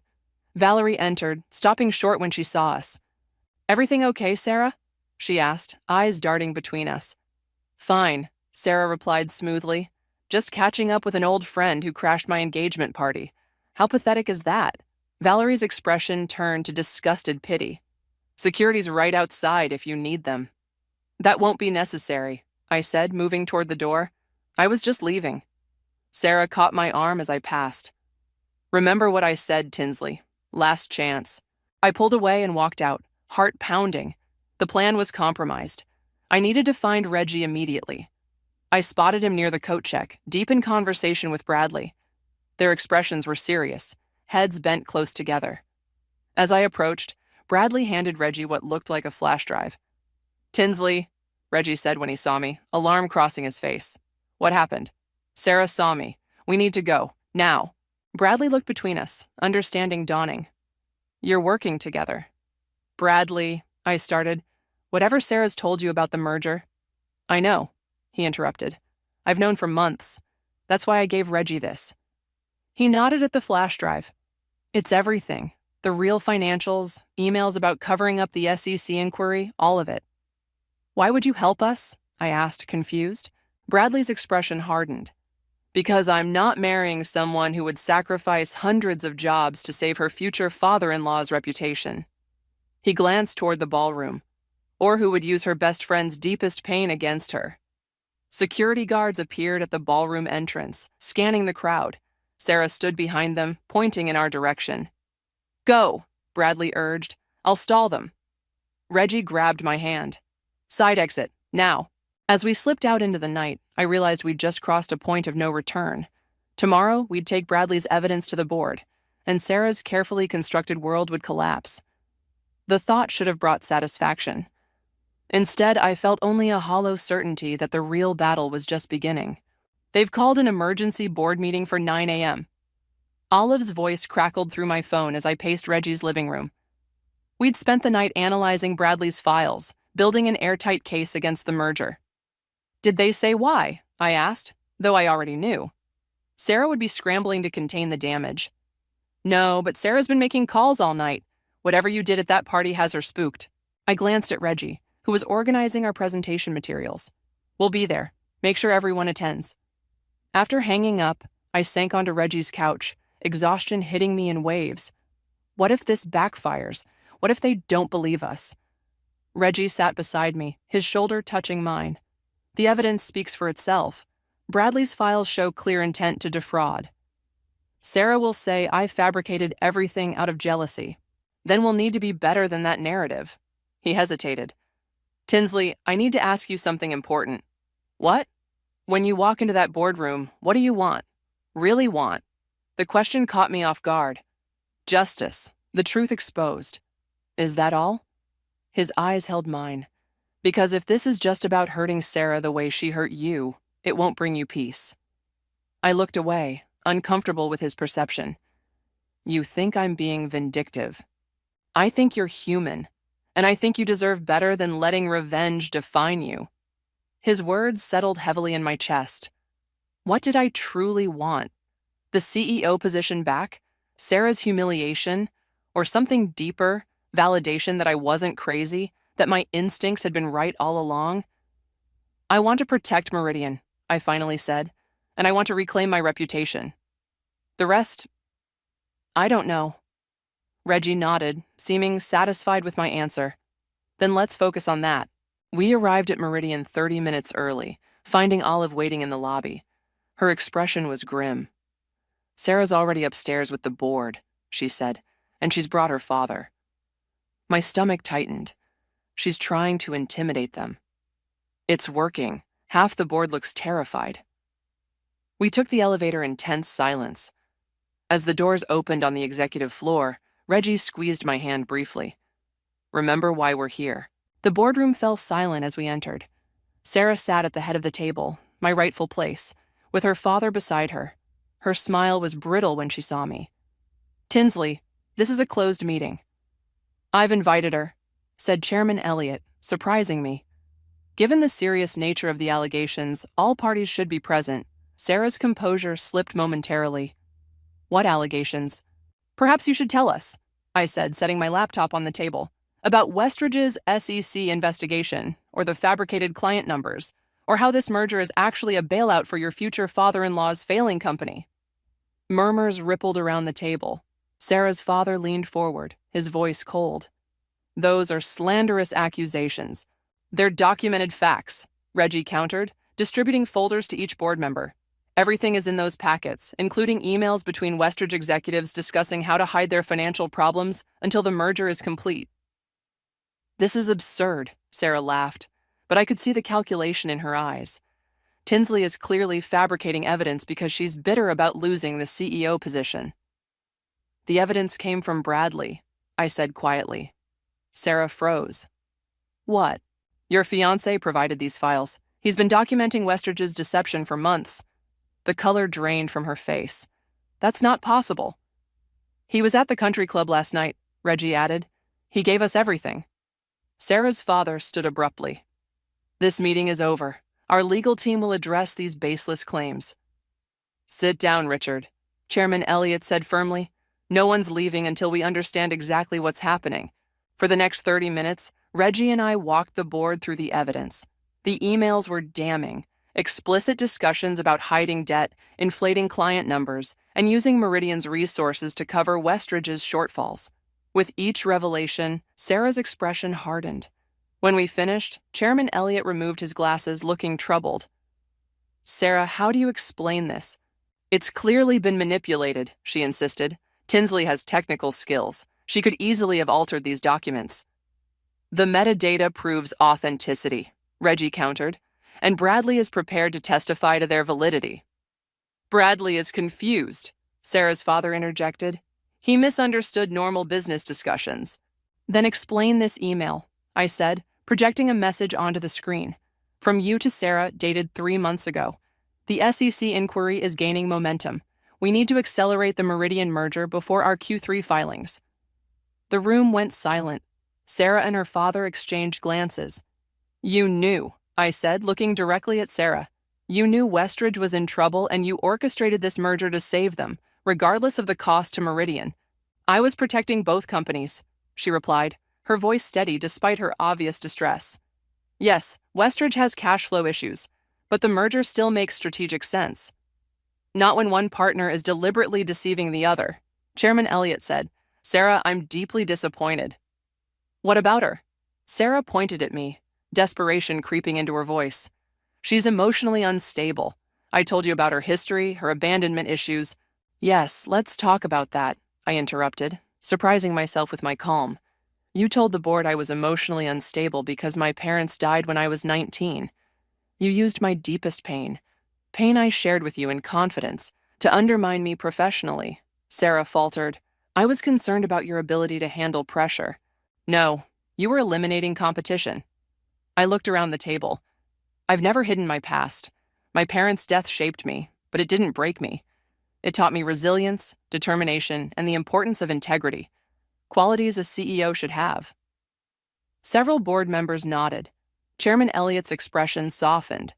Valerie entered, stopping short when she saw us. Everything okay, Sarah? She asked, eyes darting between us. Fine, Sarah replied smoothly. Just catching up with an old friend who crashed my engagement party. How pathetic is that? Valerie's expression turned to disgusted pity. Security's right outside if you need them. That won't be necessary, I said, moving toward the door. I was just leaving. Sarah caught my arm as I passed. Remember what I said, Tinsley. Last chance. I pulled away and walked out, heart pounding. The plan was compromised. I needed to find Reggie immediately. I spotted him near the coat check, deep in conversation with Bradley. Their expressions were serious, heads bent close together. As I approached, Bradley handed Reggie what looked like a flash drive. Tinsley, Reggie said when he saw me, alarm crossing his face. What happened? Sarah saw me. We need to go. Now. Bradley looked between us, understanding dawning. You're working together. Bradley, I started. Whatever Sarah's told you about the merger. I know, he interrupted. I've known for months. That's why I gave Reggie this. He nodded at the flash drive. It's everything. The real financials, emails about covering up the SEC inquiry, all of it. Why would you help us? I asked, confused. Bradley's expression hardened. Because I'm not marrying someone who would sacrifice hundreds of jobs to save her future father-in-law's reputation. He glanced toward the ballroom. or who would use her best friend's deepest pain against her. Security guards appeared at the ballroom entrance, scanning the crowd. Sarah stood behind them, pointing in our direction. "Go," Bradley urged. "I'll stall them." Reggie grabbed my hand. "Side exit, now." As we slipped out into the night, I realized we'd just crossed a point of no return. Tomorrow, we'd take Bradley's evidence to the board, and Sarah's carefully constructed world would collapse. The thought should have brought satisfaction. Instead, I felt only a hollow certainty that the real battle was just beginning. "They've called an emergency board meeting for 9 a.m. Olive's voice crackled through my phone as I paced Reggie's living room. We'd spent the night analyzing Bradley's files, building an airtight case against the merger. "Did they say why?" I asked, though I already knew. Sarah would be scrambling to contain the damage. "No, but Sarah's been making calls all night. Whatever you did at that party has her spooked." I glanced at Reggie, who was organizing our presentation materials. "We'll be there. Make sure everyone attends." After hanging up, I sank onto Reggie's couch, exhaustion hitting me in waves. What if this backfires? What if they don't believe us? Reggie sat beside me, his shoulder touching mine. The evidence speaks for itself. Bradley's files show clear intent to defraud. Sarah will say I fabricated everything out of jealousy. Then we'll need to be better than that narrative. He hesitated. "Tinsley, I need to ask you something important." "What?" "When you walk into that boardroom, what do you want? Really want?" The question caught me off guard. "Justice, the truth exposed." "Is that all?" His eyes held mine. "Because if this is just about hurting Sarah the way she hurt you, it won't bring you peace." I looked away, uncomfortable with his perception. "You think I'm being vindictive. I think you're human, and I think you deserve better than letting revenge define you." His words settled heavily in my chest. What did I truly want? The CEO position back? Sarah's humiliation? Or something deeper, validation that I wasn't crazy, that my instincts had been right all along? "I want to protect Meridian," I finally said, "and I want to reclaim my reputation. The rest, I don't know." Reggie nodded, seeming satisfied with my answer. "Then let's focus on that." We arrived at Meridian 30 minutes early, finding Olive waiting in the lobby. Her expression was grim. "Sarah's already upstairs with the board," she said, "and she's brought her father." My stomach tightened. She's trying to intimidate them. It's working. Half the board looks terrified. We took the elevator in tense silence. As the doors opened on the executive floor, Reggie squeezed my hand briefly. "Remember why we're here." The boardroom fell silent as we entered. Sarah sat at the head of the table, my rightful place, with her father beside her. Her smile was brittle when she saw me. "Tinsley, this is a closed meeting." "I've invited her," said Chairman Elliott, surprising me. Given the serious nature of the allegations, all parties should be present. Sarah's composure slipped momentarily. "What allegations?" "Perhaps you should tell us," I said, setting my laptop on the table. "About Westridge's SEC investigation, or the fabricated client numbers, or how this merger is actually a bailout for your future father-in-law's failing company." Murmurs rippled around the table. Sarah's father leaned forward, his voice cold. "Those are slanderous accusations. They're documented facts," Reggie countered, distributing folders to each board member. "Everything is in those packets, including emails between Westridge executives discussing how to hide their financial problems until the merger is complete." "This is absurd," Sarah laughed, but I could see the calculation in her eyes. Tinsley is clearly fabricating evidence because she's bitter about losing the CEO position. "The evidence came from Bradley," I said quietly. Sarah froze. "What?" "Your fiancé provided these files. He's been documenting Westridge's deception for months." The color drained from her face. "That's not possible." "He was at the country club last night," Reggie added. "He gave us everything." Sarah's father stood abruptly. "This meeting is over. Our legal team will address these baseless claims." "Sit down, Richard," Chairman Elliott said firmly. "No one's leaving until we understand exactly what's happening." For the next 30 minutes, Reggie and I walked the board through the evidence. The emails were damning. Explicit discussions about hiding debt, inflating client numbers, and using Meridian's resources to cover Westridge's shortfalls. With each revelation, Sarah's expression hardened. When we finished, Chairman Elliott removed his glasses, looking troubled. Sarah, how do you explain this? It's clearly been manipulated, she insisted. Tinsley has technical skills. She could easily have altered these documents. The metadata proves authenticity, Reggie countered, and Bradley is prepared to testify to their validity. Bradley is confused, Sarah's father interjected. He misunderstood normal business discussions. Then explain this email, I said, projecting a message onto the screen. From you to Sarah, dated 3 months ago. The SEC inquiry is gaining momentum. We need to accelerate the Meridian merger before our Q3 filings. The room went silent. Sarah and her father exchanged glances. You knew, I said, looking directly at Sarah. You knew Westridge was in trouble and you orchestrated this merger to save them, regardless of the cost to Meridian. I was protecting both companies, she replied, her voice steady despite her obvious distress. Yes, Westridge has cash flow issues, but the merger still makes strategic sense. Not when one partner is deliberately deceiving the other, Chairman Elliott said. Sarah, I'm deeply disappointed. What about her? Sarah pointed at me, desperation creeping into her voice. She's emotionally unstable. I told you about her history, her abandonment issues. Yes, let's talk about that, I interrupted, surprising myself with my calm. You told the board I was emotionally unstable because my parents died when I was 19. You used my deepest pain I shared with you in confidence, to undermine me professionally, Sarah faltered. I was concerned about your ability to handle pressure. No, you were eliminating competition. I looked around the table. I've never hidden my past. My parents' death shaped me, but it didn't break me. It taught me resilience, determination, and the importance of integrity, qualities a CEO should have. Several board members nodded. Chairman Elliott's expression softened.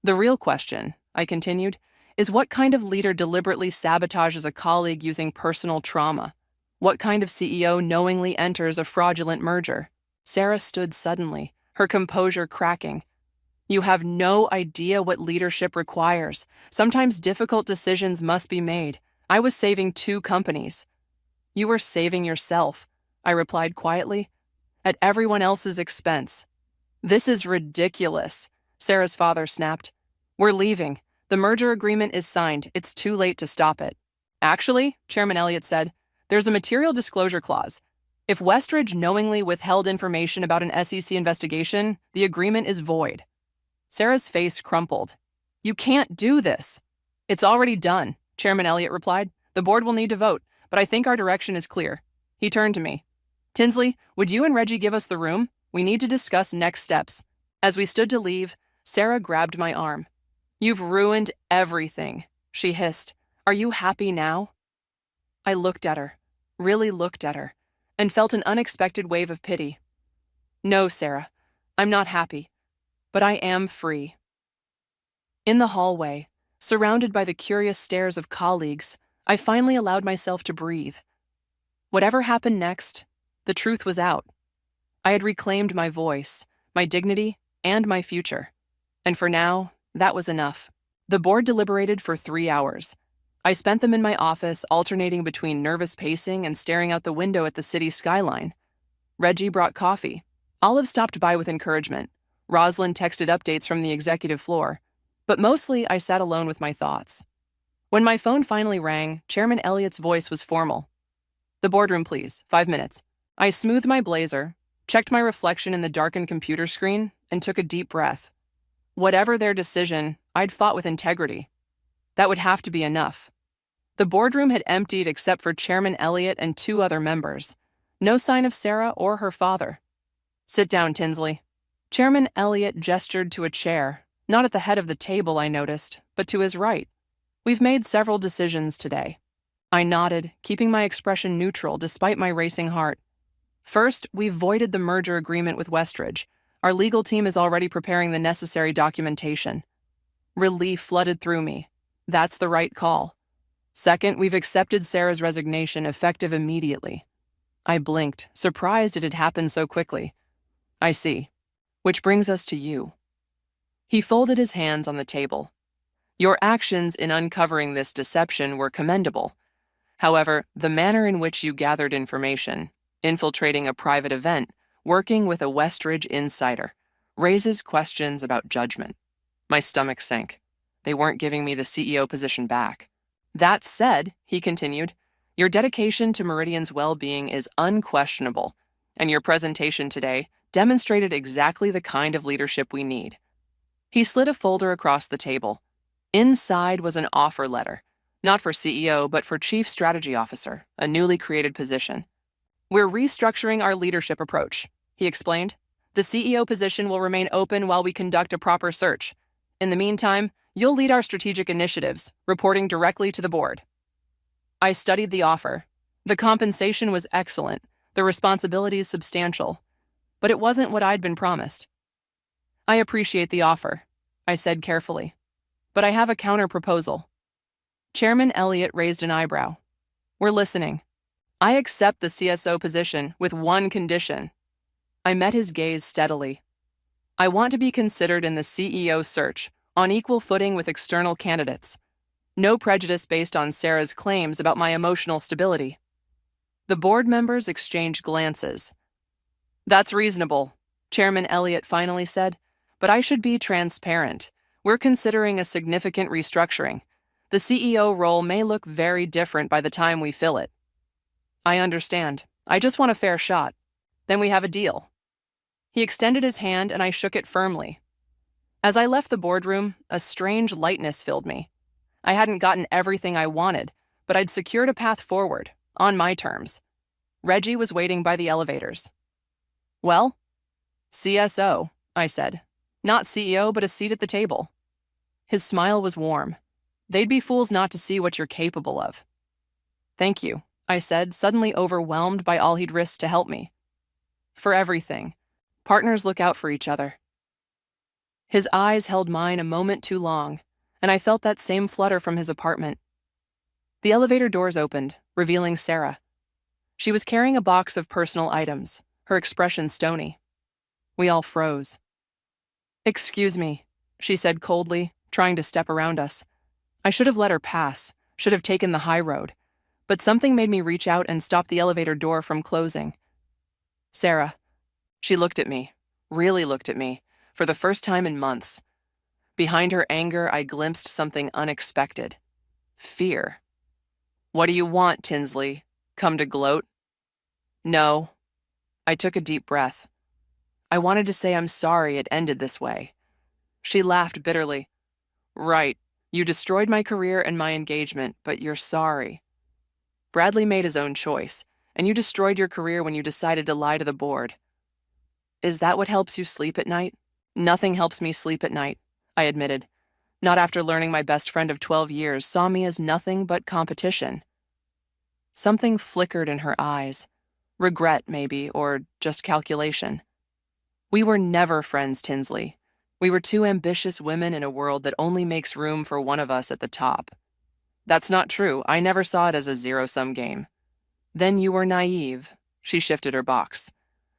The real question, I continued, is what kind of leader deliberately sabotages a colleague using personal trauma? What kind of CEO knowingly enters a fraudulent merger? Sarah stood suddenly, her composure cracking. You have no idea what leadership requires. Sometimes difficult decisions must be made. I was saving 2 companies. You were saving yourself, I replied quietly, at everyone else's expense. This is ridiculous, Sarah's father snapped. We're leaving. The merger agreement is signed. It's too late to stop it. Actually, Chairman Elliott said, there's a material disclosure clause. If Westridge knowingly withheld information about an SEC investigation, the agreement is void. Sarah's face crumpled. You can't do this. It's already done, Chairman Elliott replied. The board will need to vote, but I think our direction is clear. He turned to me. Tinsley, would you and Reggie give us the room? We need to discuss next steps. As we stood to leave, Sarah grabbed my arm. You've ruined everything, she hissed. Are you happy now? I looked at her, really looked at her, and felt an unexpected wave of pity. No, Sarah, I'm not happy, but I am free. In the hallway, surrounded by the curious stares of colleagues, I finally allowed myself to breathe. Whatever happened next, the truth was out. I had reclaimed my voice, my dignity, and my future. And for now, that was enough. The board deliberated for 3 hours. I spent them in my office, alternating between nervous pacing and staring out the window at the city skyline. Reggie brought coffee. Olive stopped by with encouragement. Rosalind texted updates from the executive floor. But mostly, I sat alone with my thoughts. When my phone finally rang, Chairman Elliott's voice was formal. The boardroom, please. 5 minutes. I smoothed my blazer, checked my reflection in the darkened computer screen, and took a deep breath. Whatever their decision, I'd fought with integrity. That would have to be enough. The boardroom had emptied except for Chairman Elliott and 2 other members. No sign of Sarah or her father. Sit down, Tinsley. Chairman Elliott gestured to a chair, not at the head of the table, I noticed, but to his right. We've made several decisions today. I nodded, keeping my expression neutral despite my racing heart. First, we've voided the merger agreement with Westridge. Our legal team is already preparing the necessary documentation. Relief flooded through me. That's the right call. Second, we've accepted Sarah's resignation effective immediately. I blinked, surprised it had happened so quickly. I see. Which brings us to you. He folded his hands on the table. Your actions in uncovering this deception were commendable. However, the manner in which you gathered information, infiltrating a private event, working with a Westridge insider, raises questions about judgment. My stomach sank. They weren't giving me the CEO position back. That said, he continued, your dedication to Meridian's well-being is unquestionable, and your presentation today demonstrated exactly the kind of leadership we need. He slid a folder across the table. Inside was an offer letter, not for CEO, but for Chief Strategy Officer, a newly created position. We're restructuring our leadership approach, he explained. The CEO position will remain open while we conduct a proper search. In the meantime, you'll lead our strategic initiatives, reporting directly to the board. I studied the offer. The compensation was excellent, the responsibilities substantial, but it wasn't what I'd been promised. I appreciate the offer, I said carefully, but I have a counter-proposal. Chairman Elliott raised an eyebrow. We're listening. I accept the CSO position with one condition. I met his gaze steadily. I want to be considered in the CEO search on equal footing with external candidates. No prejudice based on Sarah's claims about my emotional stability. The board members exchanged glances. That's reasonable, Chairman Elliott finally said, but I should be transparent. We're considering a significant restructuring. The CEO role may look very different by the time we fill it. I understand. I just want a fair shot. Then we have a deal. He extended his hand and I shook it firmly. As I left the boardroom, a strange lightness filled me. I hadn't gotten everything I wanted, but I'd secured a path forward, on my terms. Reggie was waiting by the elevators. Well? CSO, I said. Not CEO, but a seat at the table. His smile was warm. They'd be fools not to see what you're capable of. Thank you, I said, suddenly overwhelmed by all he'd risked to help me. For everything. Partners look out for each other. His eyes held mine a moment too long, and I felt that same flutter from his apartment. The elevator doors opened, revealing Sarah. She was carrying a box of personal items, her expression stony. We all froze. Excuse me, she said coldly, trying to step around us. I should have let her pass, should have taken the high road, but something made me reach out and stop the elevator door from closing. Sarah. She looked at me, really looked at me, for the first time in months. Behind her anger, I glimpsed something unexpected. Fear. What do you want, Tinsley? Come to gloat? No. I took a deep breath. I wanted to say I'm sorry it ended this way. She laughed bitterly. Right, you destroyed my career and my engagement, but you're sorry. Bradley made his own choice, and you destroyed your career when you decided to lie to the board. Is that what helps you sleep at night? Nothing helps me sleep at night, I admitted. Not after learning my best friend of 12 years saw me as nothing but competition. Something flickered in her eyes. Regret, maybe, or just calculation. We were never friends, Tinsley. We were two ambitious women in a world that only makes room for one of us at the top. That's not true. I never saw it as a zero-sum game. Then you were naive. She shifted her box.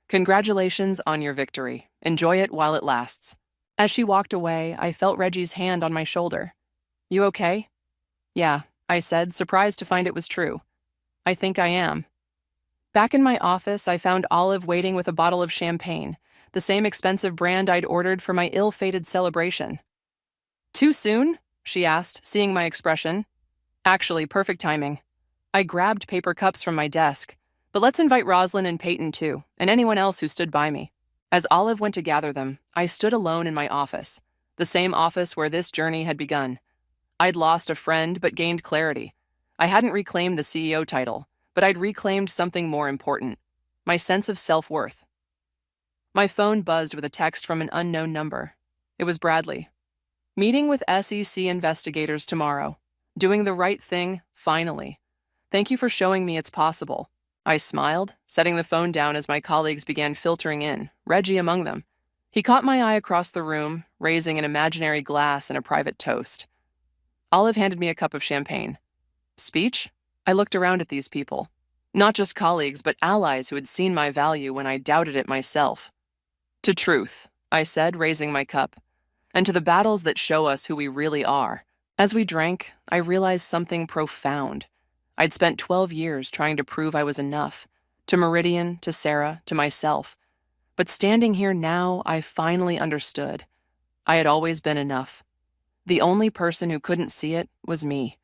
Congratulations on your victory. Enjoy it while it lasts. As she walked away, I felt Reggie's hand on my shoulder. You okay? Yeah, I said, surprised to find it was true. I think I am. Back in my office, I found Olive waiting with a bottle of champagne, the same expensive brand I'd ordered for my ill-fated celebration. Too soon? She asked, seeing my expression. Actually, perfect timing. I grabbed paper cups from my desk. But let's invite Roslyn and Peyton too, and anyone else who stood by me. As Olive went to gather them, I stood alone in my office, the same office where this journey had begun. I'd lost a friend but gained clarity. I hadn't reclaimed the CEO title, but I'd reclaimed something more important, my sense of self-worth. My phone buzzed with a text from an unknown number. It was Bradley. Meeting with SEC investigators tomorrow. Doing the right thing, finally. Thank you for showing me it's possible. I smiled, setting the phone down as my colleagues began filtering in, Reggie among them. He caught my eye across the room, raising an imaginary glass and a private toast. Olive handed me a cup of champagne. Speech? I looked around at these people. Not just colleagues, but allies who had seen my value when I doubted it myself. To truth, I said, raising my cup, and to the battles that show us who we really are. As we drank, I realized something profound. I'd spent 12 years trying to prove I was enough, to Meridian, to Sarah, to myself. But standing here now, I finally understood. I had always been enough. The only person who couldn't see it was me.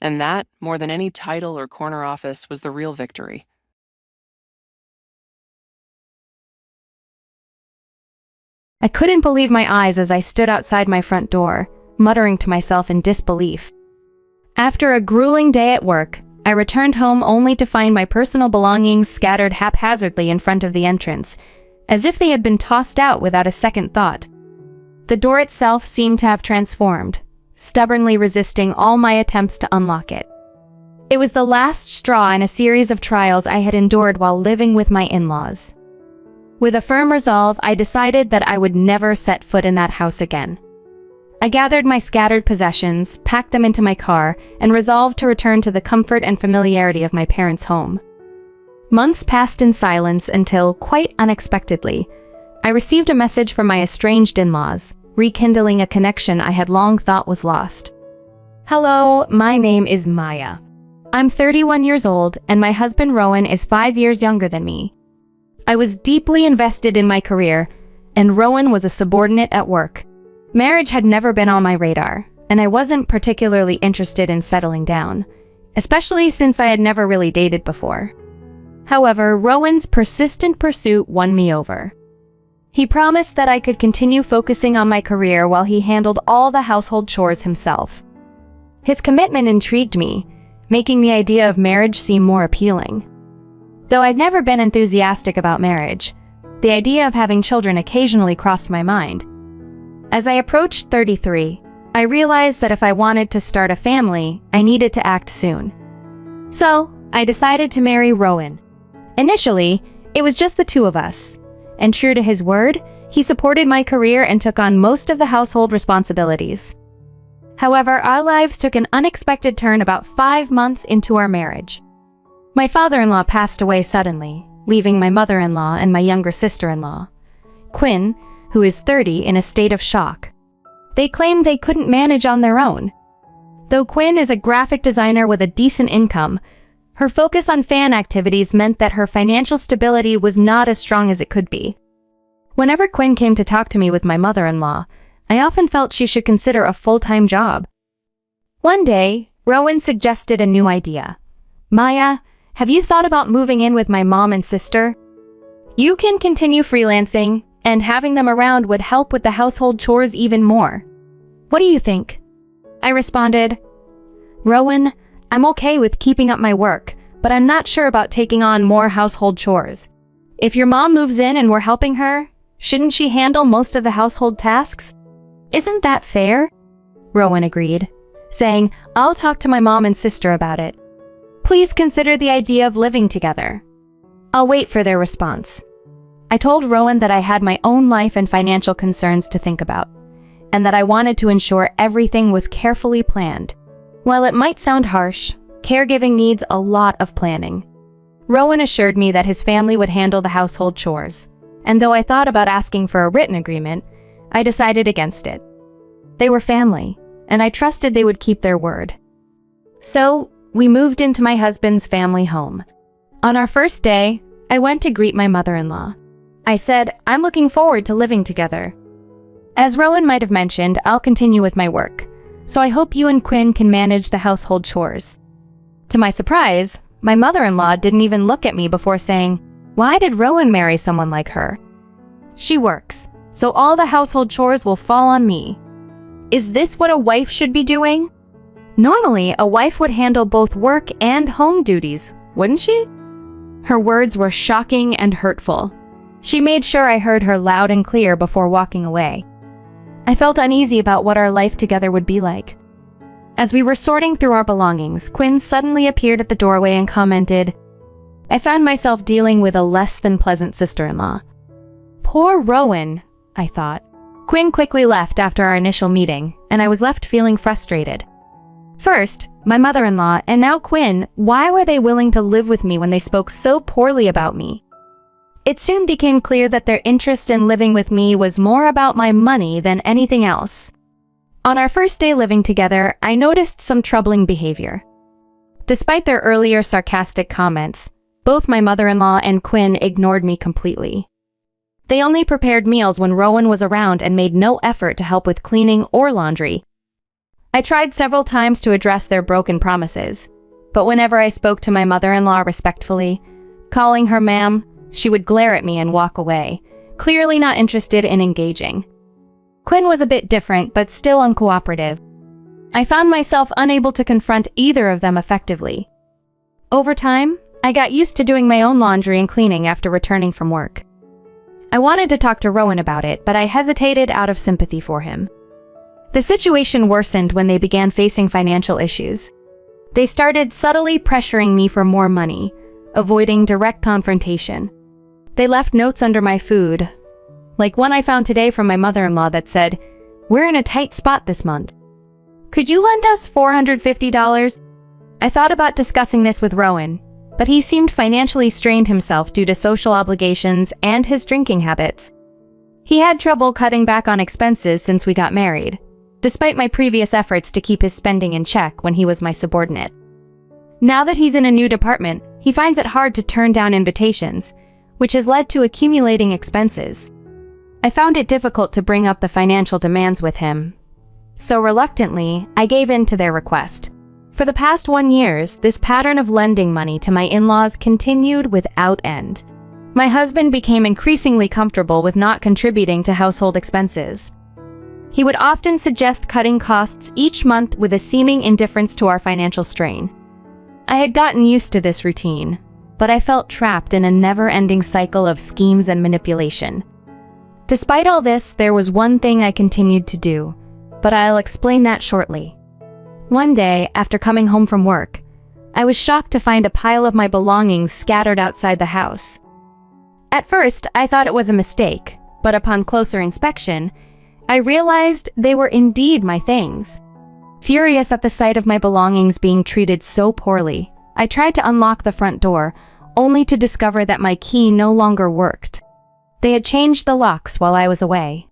And that, more than any title or corner office, was the real victory. I couldn't believe my eyes as I stood outside my front door, muttering to myself in disbelief. After a grueling day at work, I returned home only to find my personal belongings scattered haphazardly in front of the entrance, as if they had been tossed out without a second thought. The door itself seemed to have transformed, stubbornly resisting all my attempts to unlock it. It was the last straw in a series of trials I had endured while living with my in-laws. With a firm resolve, I decided that I would never set foot in that house again. I gathered my scattered possessions, packed them into my car, and resolved to return to the comfort and familiarity of my parents' home. Months passed in silence until, quite unexpectedly, I received a message from my estranged in-laws, rekindling a connection I had long thought was lost. Hello, my name is Maya. I'm 31 years old, and my husband Rowan is 5 years younger than me. I was deeply invested in my career, and Rowan was a subordinate at work. Marriage had never been on my radar, and I wasn't particularly interested in settling down, especially since I had never really dated before. However, Rowan's persistent pursuit won me over. He promised that I could continue focusing on my career while he handled all the household chores himself. His commitment intrigued me, making the idea of marriage seem more appealing. Though I'd never been enthusiastic about marriage, the idea of having children occasionally crossed my mind. As I approached 33, I realized that if I wanted to start a family, I needed to act soon. So, I decided to marry Rowan. Initially, it was just the two of us, and true to his word, he supported my career and took on most of the household responsibilities. However, our lives took an unexpected turn about 5 months into our marriage. My father-in-law passed away suddenly, leaving my mother-in-law and my younger sister-in-law, Quinn, who is 30, in a state of shock. They claimed they couldn't manage on their own. Though Quinn is a graphic designer with a decent income, her focus on fan activities meant that her financial stability was not as strong as it could be. Whenever Quinn came to talk to me with my mother-in-law, I often felt she should consider a full-time job. One day, Rowan suggested a new idea. Maya, have you thought about moving in with my mom and sister? You can continue freelancing, and having them around would help with the household chores even more. What do you think? I responded, Rowan, I'm okay with keeping up my work, but I'm not sure about taking on more household chores. If your mom moves in and we're helping her, shouldn't she handle most of the household tasks? Isn't that fair? Rowan agreed, saying, I'll talk to my mom and sister about it. Please consider the idea of living together. I'll wait for their response. I told Rowan that I had my own life and financial concerns to think about, and that I wanted to ensure everything was carefully planned. While it might sound harsh, caregiving needs a lot of planning. Rowan assured me that his family would handle the household chores, and though I thought about asking for a written agreement, I decided against it. They were family, and I trusted they would keep their word. So, we moved into my husband's family home. On our first day, I went to greet my mother-in-law. I said, I'm looking forward to living together. As Rowan might have mentioned, I'll continue with my work, so I hope you and Quinn can manage the household chores. To my surprise, my mother-in-law didn't even look at me before saying, why did Rowan marry someone like her? She works, so all the household chores will fall on me. Is this what a wife should be doing? Normally, a wife would handle both work and home duties, wouldn't she? Her words were shocking and hurtful. She made sure I heard her loud and clear before walking away. I felt uneasy about what our life together would be like. As we were sorting through our belongings, Quinn suddenly appeared at the doorway and commented, I found myself dealing with a less than pleasant sister-in-law. Poor Rowan, I thought. Quinn quickly left after our initial meeting, and I was left feeling frustrated. First, my mother-in-law, and now Quinn, why were they willing to live with me when they spoke so poorly about me? It soon became clear that their interest in living with me was more about my money than anything else. On our first day living together, I noticed some troubling behavior. Despite their earlier sarcastic comments, both my mother-in-law and Quinn ignored me completely. They only prepared meals when Rowan was around and made no effort to help with cleaning or laundry. I tried several times to address their broken promises, but whenever I spoke to my mother-in-law respectfully, calling her ma'am, she would glare at me and walk away, clearly not interested in engaging. Quinn was a bit different, but still uncooperative. I found myself unable to confront either of them effectively. Over time, I got used to doing my own laundry and cleaning after returning from work. I wanted to talk to Rowan about it, but I hesitated out of sympathy for him. The situation worsened when they began facing financial issues. They started subtly pressuring me for more money, avoiding direct confrontation. They left notes under my food, like one I found today from my mother-in-law that said, "We're in a tight spot this month. Could you lend us $450? I thought about discussing this with Rowan, but he seemed financially strained himself due to social obligations and his drinking habits. He had trouble cutting back on expenses since we got married, despite my previous efforts to keep his spending in check when he was my subordinate. Now that he's in a new department, he finds it hard to turn down invitations, which has led to accumulating expenses. I found it difficult to bring up the financial demands with him, so reluctantly, I gave in to their request. For the past 1 year, this pattern of lending money to my in-laws continued without end. My husband became increasingly comfortable with not contributing to household expenses. He would often suggest cutting costs each month with a seeming indifference to our financial strain. I had gotten used to this routine, but I felt trapped in a never-ending cycle of schemes and manipulation. Despite all this, there was one thing I continued to do, but I'll explain that shortly. One day, after coming home from work, I was shocked to find a pile of my belongings scattered outside the house. At first, I thought it was a mistake, but upon closer inspection, I realized they were indeed my things. Furious at the sight of my belongings being treated so poorly, I tried to unlock the front door, only to discover that my key no longer worked. They had changed the locks while I was away.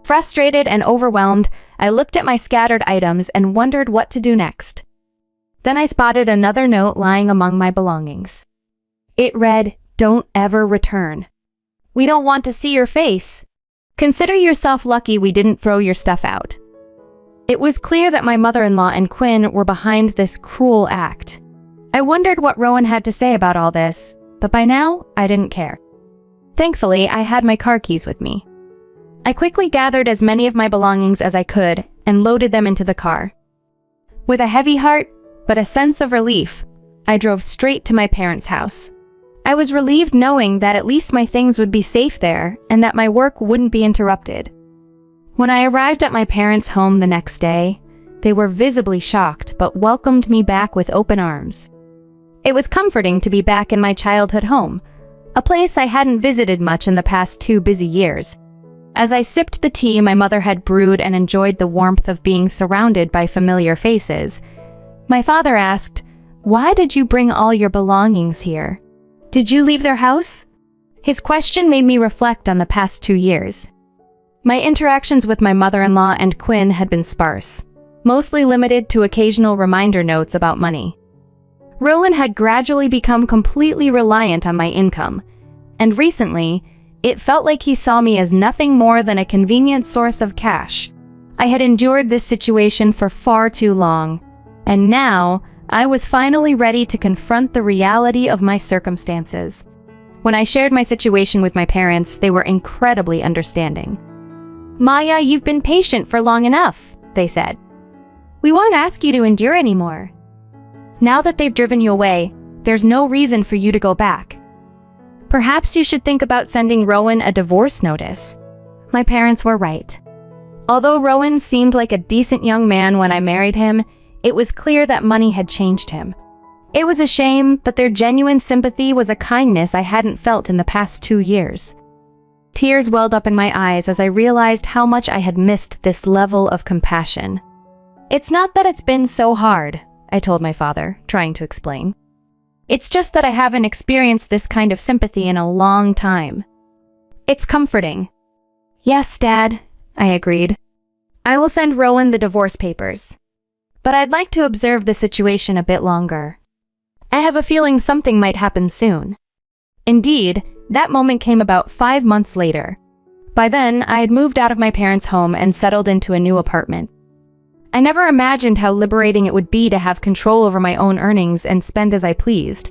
Frustrated and overwhelmed, I looked at my scattered items and wondered what to do next. Then I spotted another note lying among my belongings. It read, "Don't ever return. We don't want to see your face. Consider yourself lucky we didn't throw your stuff out." It was clear that my mother-in-law and Quinn were behind this cruel act. I wondered what Rowan had to say about all this, but by now, I didn't care. Thankfully, I had my car keys with me. I quickly gathered as many of my belongings as I could and loaded them into the car. With a heavy heart, but a sense of relief, I drove straight to my parents' house. I was relieved knowing that at least my things would be safe there and that my work wouldn't be interrupted. When I arrived at my parents' home the next day, they were visibly shocked but welcomed me back with open arms. It was comforting to be back in my childhood home, a place I hadn't visited much in the past 2 busy years. As I sipped the tea my mother had brewed and enjoyed the warmth of being surrounded by familiar faces, my father asked, "Why did you bring all your belongings here? Did you leave their house?" His question made me reflect on the past 2 years. My interactions with my mother-in-law and Quinn had been sparse, mostly limited to occasional reminder notes about money. Rowan had gradually become completely reliant on my income, and recently, it felt like he saw me as nothing more than a convenient source of cash. I had endured this situation for far too long, and now I was finally ready to confront the reality of my circumstances. When I shared my situation with my parents, they were incredibly understanding. "Maya, you've been patient for long enough," they said. "We won't ask you to endure anymore. Now that they've driven you away, there's no reason for you to go back. Perhaps you should think about sending Rowan a divorce notice." My parents were right. Although Rowan seemed like a decent young man when I married him, it was clear that money had changed him. It was a shame, but their genuine sympathy was a kindness I hadn't felt in the past 2 years. Tears welled up in my eyes as I realized how much I had missed this level of compassion. "It's not that it's been so hard," I told my father, trying to explain. "It's just that I haven't experienced this kind of sympathy in a long time. It's comforting." "Yes, Dad," I agreed. "I will send Rowan the divorce papers. But I'd like to observe the situation a bit longer. I have a feeling something might happen soon." Indeed, that moment came about 5 months later, By then, I had moved out of my parents' home and settled into a new apartment. I never imagined how liberating it would be to have control over my own earnings and spend as I pleased.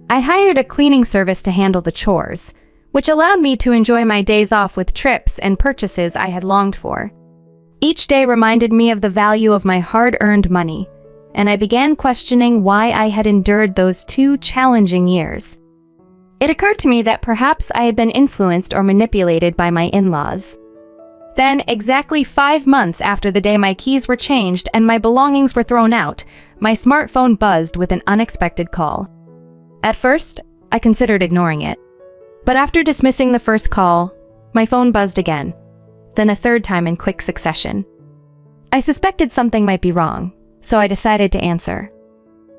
I hired a cleaning service to handle the chores, which allowed me to enjoy my days off with trips and purchases I had longed for. Each day reminded me of the value of my hard-earned money, and I began questioning why I had endured those 2 challenging years. It occurred to me that perhaps I had been influenced or manipulated by my in-laws. Then, exactly 5 months after the day my keys were changed and my belongings were thrown out, my smartphone buzzed with an unexpected call. At first, I considered ignoring it. But after dismissing the first call, my phone buzzed again, then a third time in quick succession. I suspected something might be wrong, so I decided to answer.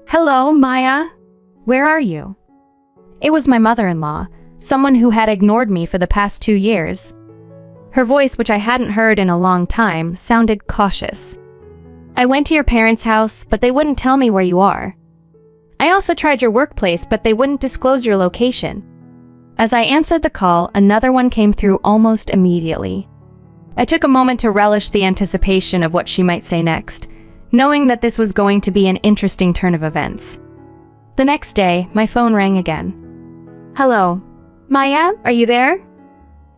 "Hello, Maya. Where are you?" It was my mother-in-law, someone who had ignored me for the past 2 years. Her voice, which I hadn't heard in a long time, sounded cautious. "I went to your parents' house, but they wouldn't tell me where you are. I also tried your workplace, but they wouldn't disclose your location." As I answered the call, another one came through almost immediately. I took a moment to relish the anticipation of what she might say next, knowing that this was going to be an interesting turn of events. The next day, my phone rang again. "Hello. Maya, are you there?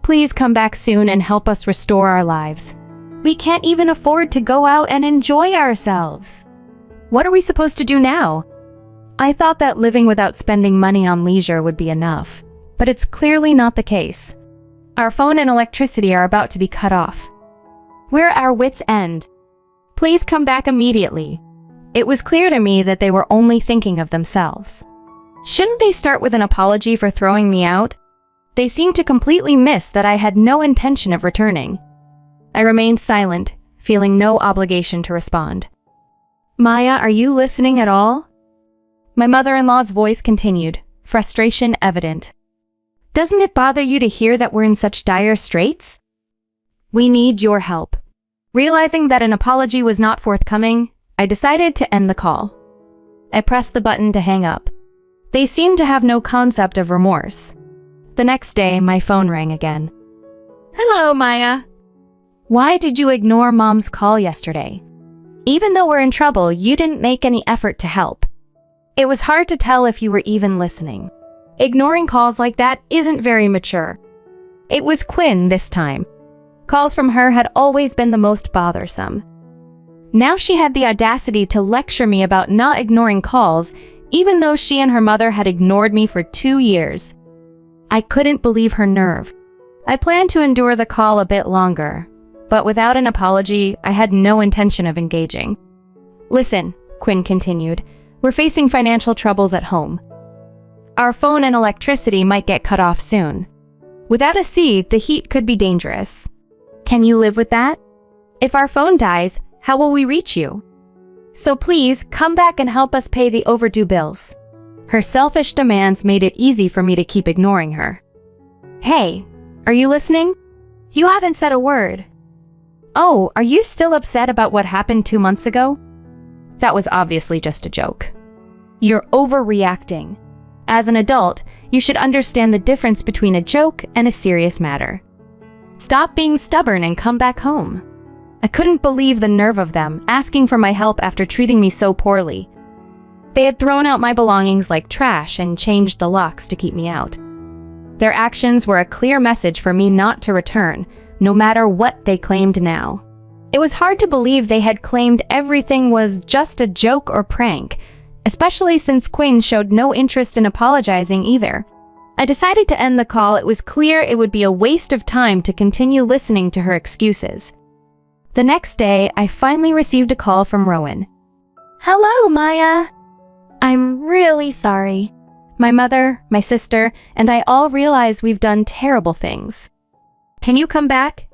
Please come back soon and help us restore our lives. We can't even afford to go out and enjoy ourselves. What are we supposed to do now?" I thought that living without spending money on leisure would be enough, but it's clearly not the case. Our phone and electricity are about to be cut off. We're at our wits' end. Please come back immediately. It was clear to me that they were only thinking of themselves. Shouldn't they start with an apology for throwing me out? They seemed to completely miss that I had no intention of returning. I remained silent, feeling no obligation to respond. "Maya, are you listening at all?" My mother-in-law's voice continued, frustration evident. "Doesn't it bother you to hear that we're in such dire straits? We need your help." Realizing that an apology was not forthcoming, I decided to end the call. I pressed the button to hang up. They seemed to have no concept of remorse. The next day, my phone rang again. "Hello, Maya. Why did you ignore Mom's call yesterday? Even though we're in trouble, you didn't make any effort to help. It was hard to tell if you were even listening. Ignoring calls like that isn't very mature." It was Quinn this time. Calls from her had always been the most bothersome. Now she had the audacity to lecture me about not ignoring calls, even though she and her mother had ignored me for 2 years. I couldn't believe her nerve. I planned to endure the call a bit longer, but without an apology, I had no intention of engaging. "Listen," Quinn continued, "we're facing financial troubles at home. Our phone and electricity might get cut off soon. Without a seed, the heat could be dangerous. Can you live with that? If our phone dies, how will we reach you? So please, come back and help us pay the overdue bills." Her selfish demands made it easy for me to keep ignoring her. "Hey, are you listening? You haven't said a word. Oh, are you still upset about what happened 2 months ago? That was obviously just a joke. You're overreacting. As an adult, you should understand the difference between a joke and a serious matter. Stop being stubborn and come back home." I couldn't believe the nerve of them, asking for my help after treating me so poorly. They had thrown out my belongings like trash and changed the locks to keep me out. Their actions were a clear message for me not to return, no matter what they claimed now. It was hard to believe they had claimed everything was just a joke or prank, especially since Quinn showed no interest in apologizing either. I decided to end the call. It was clear it would be a waste of time to continue listening to her excuses. The next day, I finally received a call from Rowan. "Hello, Maya. I'm really sorry. My mother, my sister, and I all realize we've done terrible things. Can you come back?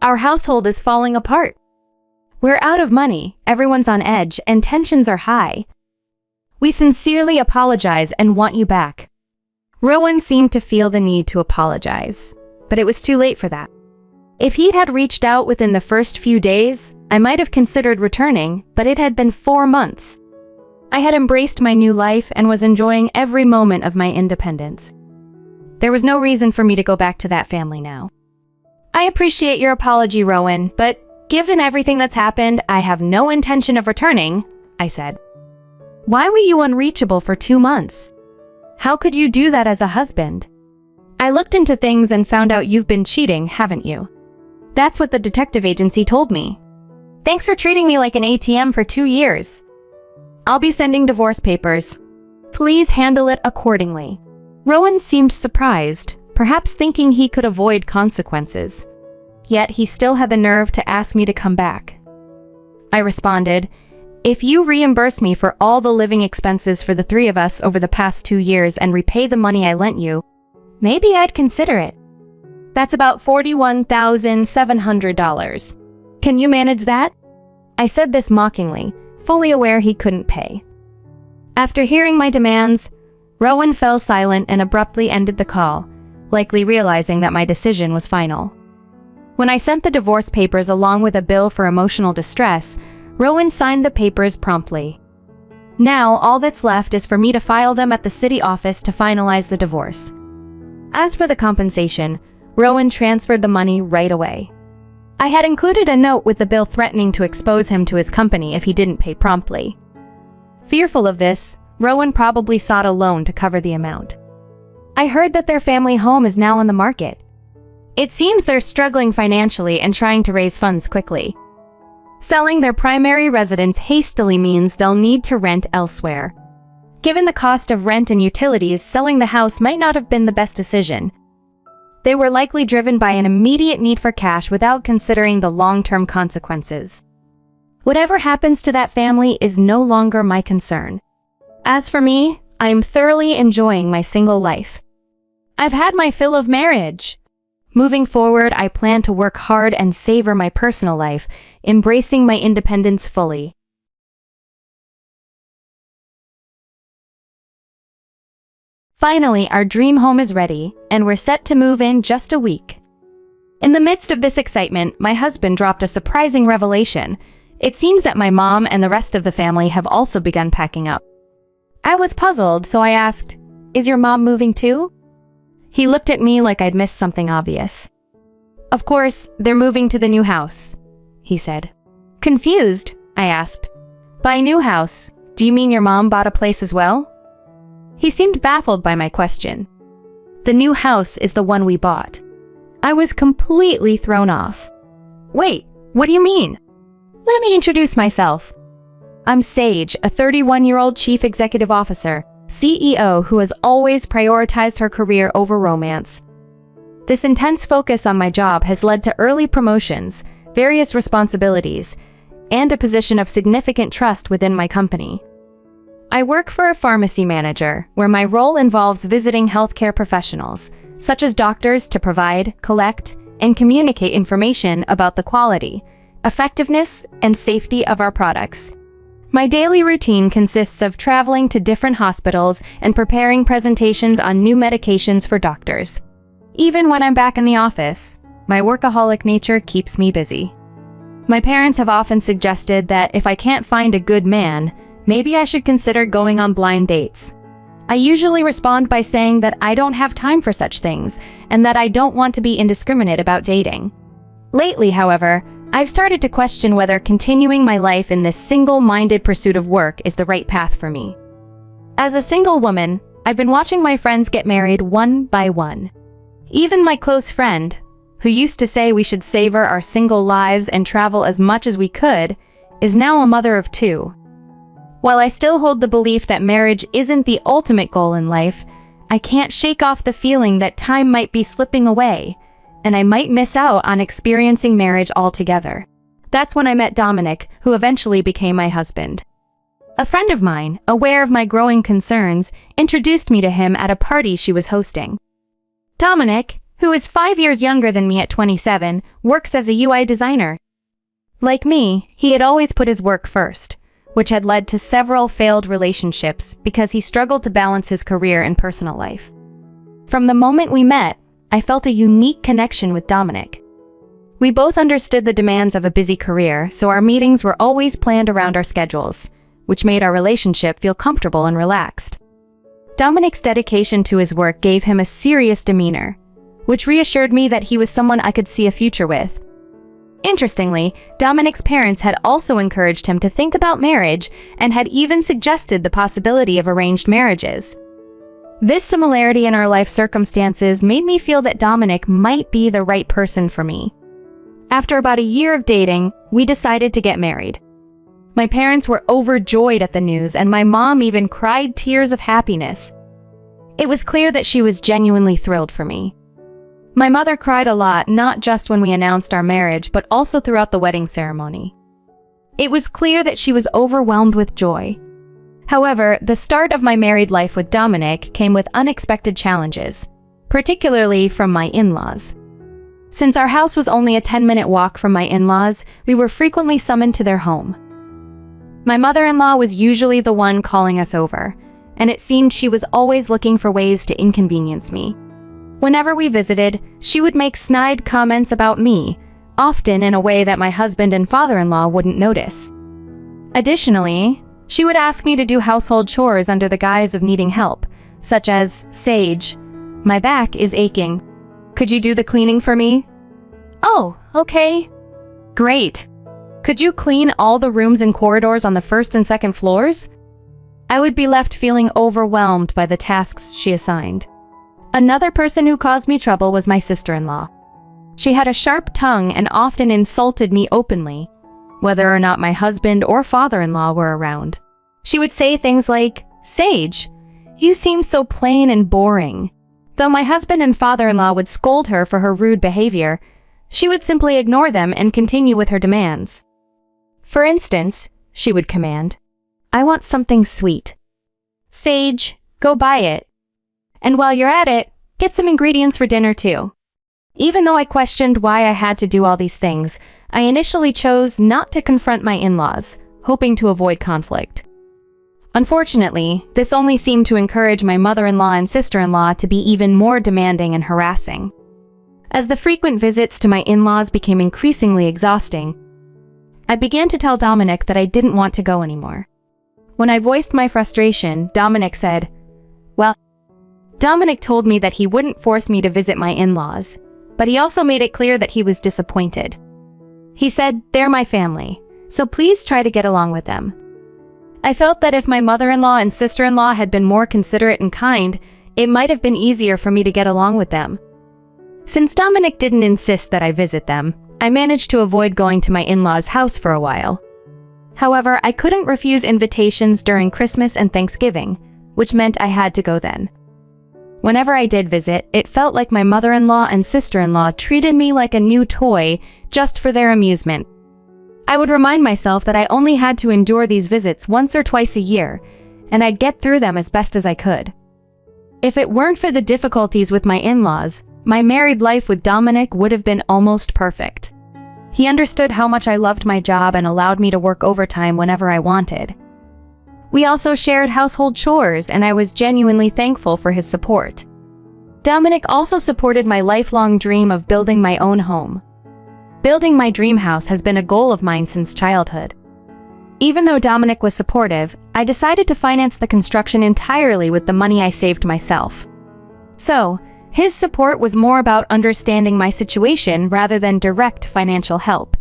Our household is falling apart. We're out of money, everyone's on edge, and tensions are high. We sincerely apologize and want you back." Rowan seemed to feel the need to apologize, but it was too late for that. If he had reached out within the first few days, I might have considered returning, but it had been 4 months. I had embraced my new life and was enjoying every moment of my independence. There was no reason for me to go back to that family now. I appreciate your apology, Rowan, but given everything that's happened, I have no intention of returning, I said. Why were you unreachable for 2 months? How could you do that as a husband? I looked into things and found out you've been cheating, haven't you? That's what the detective agency told me. Thanks for treating me like an ATM for 2 years. I'll be sending divorce papers. Please handle it accordingly. Rowan seemed surprised, perhaps thinking he could avoid consequences. Yet he still had the nerve to ask me to come back. I responded, if you reimburse me for all the living expenses for the 3 of us over the past 2 years and repay the money I lent you, maybe I'd consider it. That's about $41,700. Can you manage that? I said this mockingly, fully aware he couldn't pay. After hearing my demands, Rowan fell silent and abruptly ended the call, likely realizing that my decision was final. When I sent the divorce papers along with a bill for emotional distress, Rowan signed the papers promptly. Now, all that's left is for me to file them at the city office to finalize the divorce. As for the compensation, Rowan transferred the money right away. I had included a note with the bill threatening to expose him to his company if he didn't pay promptly. Fearful of this, Rowan probably sought a loan to cover the amount. I heard that their family home is now on the market. It seems they're struggling financially and trying to raise funds quickly. Selling their primary residence hastily means they'll need to rent elsewhere. Given the cost of rent and utilities, selling the house might not have been the best decision. They were likely driven by an immediate need for cash without considering the long-term consequences. Whatever happens to that family is no longer my concern. As for me, I am thoroughly enjoying my single life. I've had my fill of marriage. Moving forward, I plan to work hard and savor my personal life, embracing my independence fully. Finally, our dream home is ready, and we're set to move in just a week. In the midst of this excitement, my husband dropped a surprising revelation. It seems that my mom and the rest of the family have also begun packing up. I was puzzled, so I asked, "Is your mom moving too?" He looked at me like I'd missed something obvious. "Of course, they're moving to the new house," he said. Confused, I asked, "By new house, do you mean your mom bought a place as well?" He seemed baffled by my question. "The new house is the one we bought." I was completely thrown off. "Wait, what do you mean?" "Let me introduce myself. I'm Sage, a 31-year-old chief executive officer, CEO who has always prioritized her career over romance. This intense focus on my job has led to early promotions, various responsibilities, and a position of significant trust within my company. I work for a pharmacy manager, where my role involves visiting healthcare professionals, such as doctors, to provide, collect, and communicate information about the quality, effectiveness, and safety of our products. My daily routine consists of traveling to different hospitals and preparing presentations on new medications for doctors. Even when I'm back in the office, my workaholic nature keeps me busy. My parents have often suggested that if I can't find a good man, maybe I should consider going on blind dates. I usually respond by saying that I don't have time for such things and that I don't want to be indiscriminate about dating. Lately, however, I've started to question whether continuing my life in this single-minded pursuit of work is the right path for me. As a single woman, I've been watching my friends get married one by one. Even my close friend, who used to say we should savor our single lives and travel as much as we could, is now a mother of 2. While I still hold the belief that marriage isn't the ultimate goal in life, I can't shake off the feeling that time might be slipping away, and I might miss out on experiencing marriage altogether. That's when I met Dominic, who eventually became my husband. A friend of mine, aware of my growing concerns, introduced me to him at a party she was hosting. Dominic, who is 5 years younger than me at 27, works as a UI designer. Like me, he had always put his work first, which had led to several failed relationships because he struggled to balance his career and personal life. From the moment we met, I felt a unique connection with Dominic. We both understood the demands of a busy career, so our meetings were always planned around our schedules, which made our relationship feel comfortable and relaxed. Dominic's dedication to his work gave him a serious demeanor, which reassured me that he was someone I could see a future with. Interestingly, Dominic's parents had also encouraged him to think about marriage and had even suggested the possibility of arranged marriages. This similarity in our life circumstances made me feel that Dominic might be the right person for me. After about a year of dating, we decided to get married. My parents were overjoyed at the news, and my mom even cried tears of happiness. It was clear that she was genuinely thrilled for me. My mother cried a lot, not just when we announced our marriage, but also throughout the wedding ceremony. It was clear that she was overwhelmed with joy. However, the start of my married life with Dominic came with unexpected challenges, particularly from my in-laws. Since our house was only a 10-minute walk from my in-laws, we were frequently summoned to their home. My mother-in-law was usually the one calling us over, and it seemed she was always looking for ways to inconvenience me. Whenever we visited, she would make snide comments about me, often in a way that my husband and father-in-law wouldn't notice. Additionally, she would ask me to do household chores under the guise of needing help, such as, "Sage, my back is aching. Could you do the cleaning for me?" "Oh, okay. Great. Could you clean all the rooms and corridors on the first and second floors?" I would be left feeling overwhelmed by the tasks she assigned. Another person who caused me trouble was my sister-in-law. She had a sharp tongue and often insulted me openly, whether or not my husband or father-in-law were around. She would say things like, "Sage, you seem so plain and boring." Though my husband and father-in-law would scold her for her rude behavior, she would simply ignore them and continue with her demands. For instance, she would command, "I want something sweet. Sage, go buy it. And while you're at it, get some ingredients for dinner too." Even though I questioned why I had to do all these things, I initially chose not to confront my in-laws, hoping to avoid conflict. Unfortunately, this only seemed to encourage my mother-in-law and sister-in-law to be even more demanding and harassing. As the frequent visits to my in-laws became increasingly exhausting, I began to tell Dominic that I didn't want to go anymore. When I voiced my frustration, Dominic said, "Well, Dominic told me that he wouldn't force me to visit my in-laws, but he also made it clear that he was disappointed. He said, 'They're my family, so please try to get along with them.' I felt that if my mother-in-law and sister-in-law had been more considerate and kind, it might have been easier for me to get along with them. Since Dominic didn't insist that I visit them, I managed to avoid going to my in-laws' house for a while. However, I couldn't refuse invitations during Christmas and Thanksgiving, which meant I had to go then. Whenever I did visit, it felt like my mother-in-law and sister-in-law treated me like a new toy just for their amusement. I would remind myself that I only had to endure these visits once or twice a year, and I'd get through them as best as I could. If it weren't for the difficulties with my in-laws, my married life with Dominic would have been almost perfect. He understood how much I loved my job and allowed me to work overtime whenever I wanted. We also shared household chores, and I was genuinely thankful for his support. Dominic also supported my lifelong dream of building my own home. Building my dream house has been a goal of mine since childhood. Even though Dominic was supportive, I decided to finance the construction entirely with the money I saved myself. So, his support was more about understanding my situation rather than direct financial help.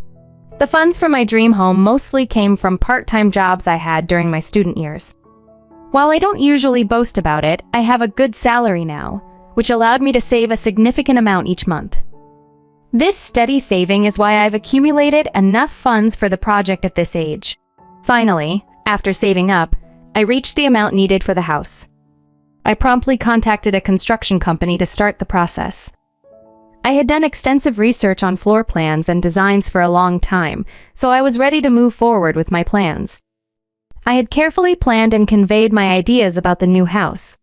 The funds for my dream home mostly came from part-time jobs I had during my student years. While I don't usually boast about it, I have a good salary now, which allowed me to save a significant amount each month. This steady saving is why I've accumulated enough funds for the project at this age. Finally, after saving up, I reached the amount needed for the house. I promptly contacted a construction company to start the process. I had done extensive research on floor plans and designs for a long time, so I was ready to move forward with my plans. I had carefully planned and conveyed my ideas about the new house.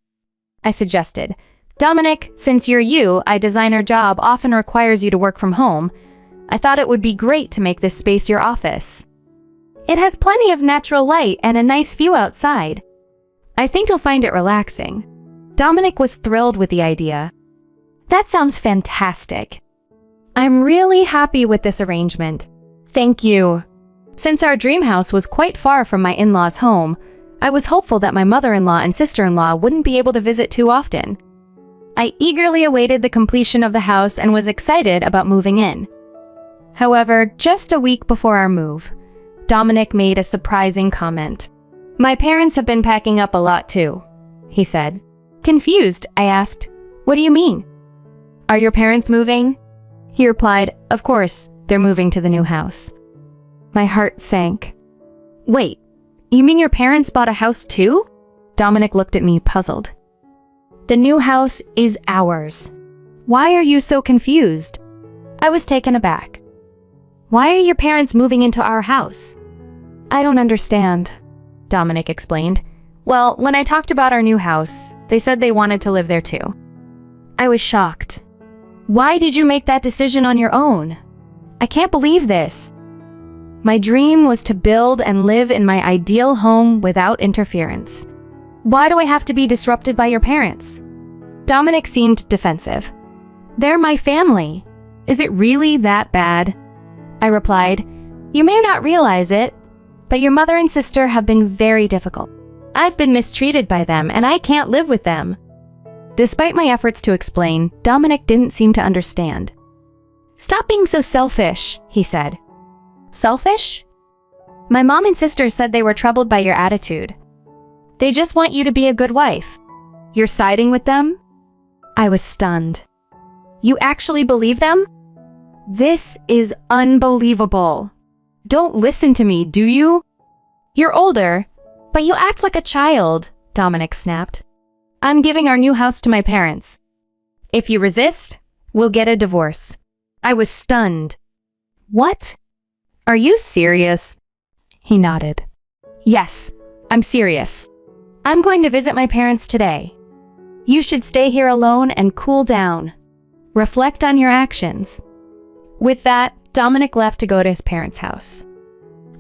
I suggested, "Dominic, since you're you, a designer job often requires you to work from home. I thought it would be great to make this space your office. It has plenty of natural light and a nice view outside. I think you'll find it relaxing." Dominic was thrilled with the idea. "That sounds fantastic. I'm really happy with this arrangement. Thank you." Since our dream house was quite far from my in-laws' home, I was hopeful that my mother-in-law and sister-in-law wouldn't be able to visit too often. I eagerly awaited the completion of the house and was excited about moving in. However, just a week before our move, Dominic made a surprising comment. "My parents have been packing up a lot too," he said. Confused, I asked, "What do you mean? Are your parents moving?" He replied, "Of course, they're moving to the new house." My heart sank. "Wait, you mean your parents bought a house too?" Dominic looked at me, puzzled. "The new house is ours. Why are you so confused?" I was taken aback. "Why are your parents moving into our house?" "I don't understand," Dominic explained. "Well, when I talked about our new house, they said they wanted to live there too." I was shocked. "Why did you make that decision on your own? I can't believe this. My dream was to build and live in my ideal home without interference. Why do I have to be disrupted by your parents?" Dominic seemed defensive. "They're my family. Is it really that bad?" I replied, "You may not realize it, but your mother and sister have been very difficult. I've been mistreated by them and I can't live with them." Despite my efforts to explain, Dominic didn't seem to understand. "Stop being so selfish," he said. "Selfish? My mom and sister said they were troubled by your attitude. They just want you to be a good wife. You're siding with them?" I was stunned. "You actually believe them? This is unbelievable. Don't listen to me, do you? You're older, but you act like a child," Dominic snapped. "I'm giving our new house to my parents. If you resist, we'll get a divorce." I was stunned. "What? Are you serious?" He nodded. "Yes, I'm serious. I'm going to visit my parents today. You should stay here alone and cool down. Reflect on your actions." With that, Dominic left to go to his parents' house.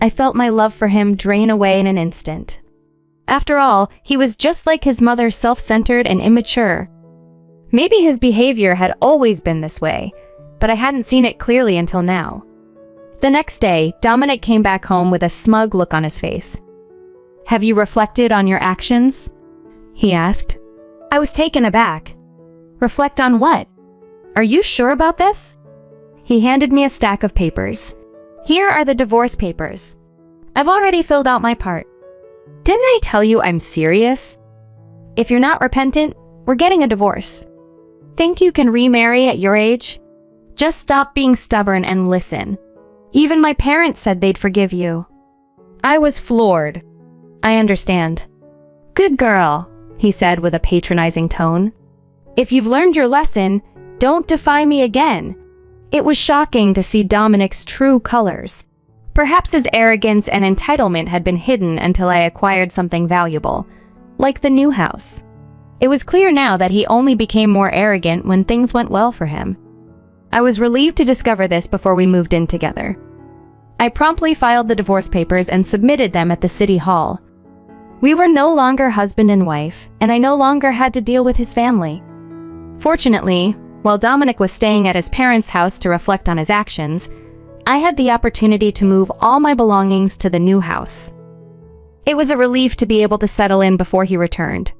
I felt my love for him drain away in an instant. After all, he was just like his mother, self-centered and immature. Maybe his behavior had always been this way, but I hadn't seen it clearly until now. The next day, Dominic came back home with a smug look on his face. "Have you reflected on your actions?" he asked. I was taken aback. "Reflect on what? Are you sure about this?" He handed me a stack of papers. "Here are the divorce papers. I've already filled out my part. Didn't I tell you I'm serious? If you're not repentant, we're getting a divorce. Think you can remarry at your age? Just stop being stubborn and listen. Even my parents said they'd forgive you." I was floored. "I understand." "Good girl," he said with a patronizing tone. "If you've learned your lesson, don't defy me again." It was shocking to see Dominic's true colors. Perhaps his arrogance and entitlement had been hidden until I acquired something valuable, like the new house. It was clear now that he only became more arrogant when things went well for him. I was relieved to discover this before we moved in together. I promptly filed the divorce papers and submitted them at the city hall. We were no longer husband and wife, and I no longer had to deal with his family. Fortunately, while Dominic was staying at his parents' house to reflect on his actions, I had the opportunity to move all my belongings to the new house. It was a relief to be able to settle in before he returned.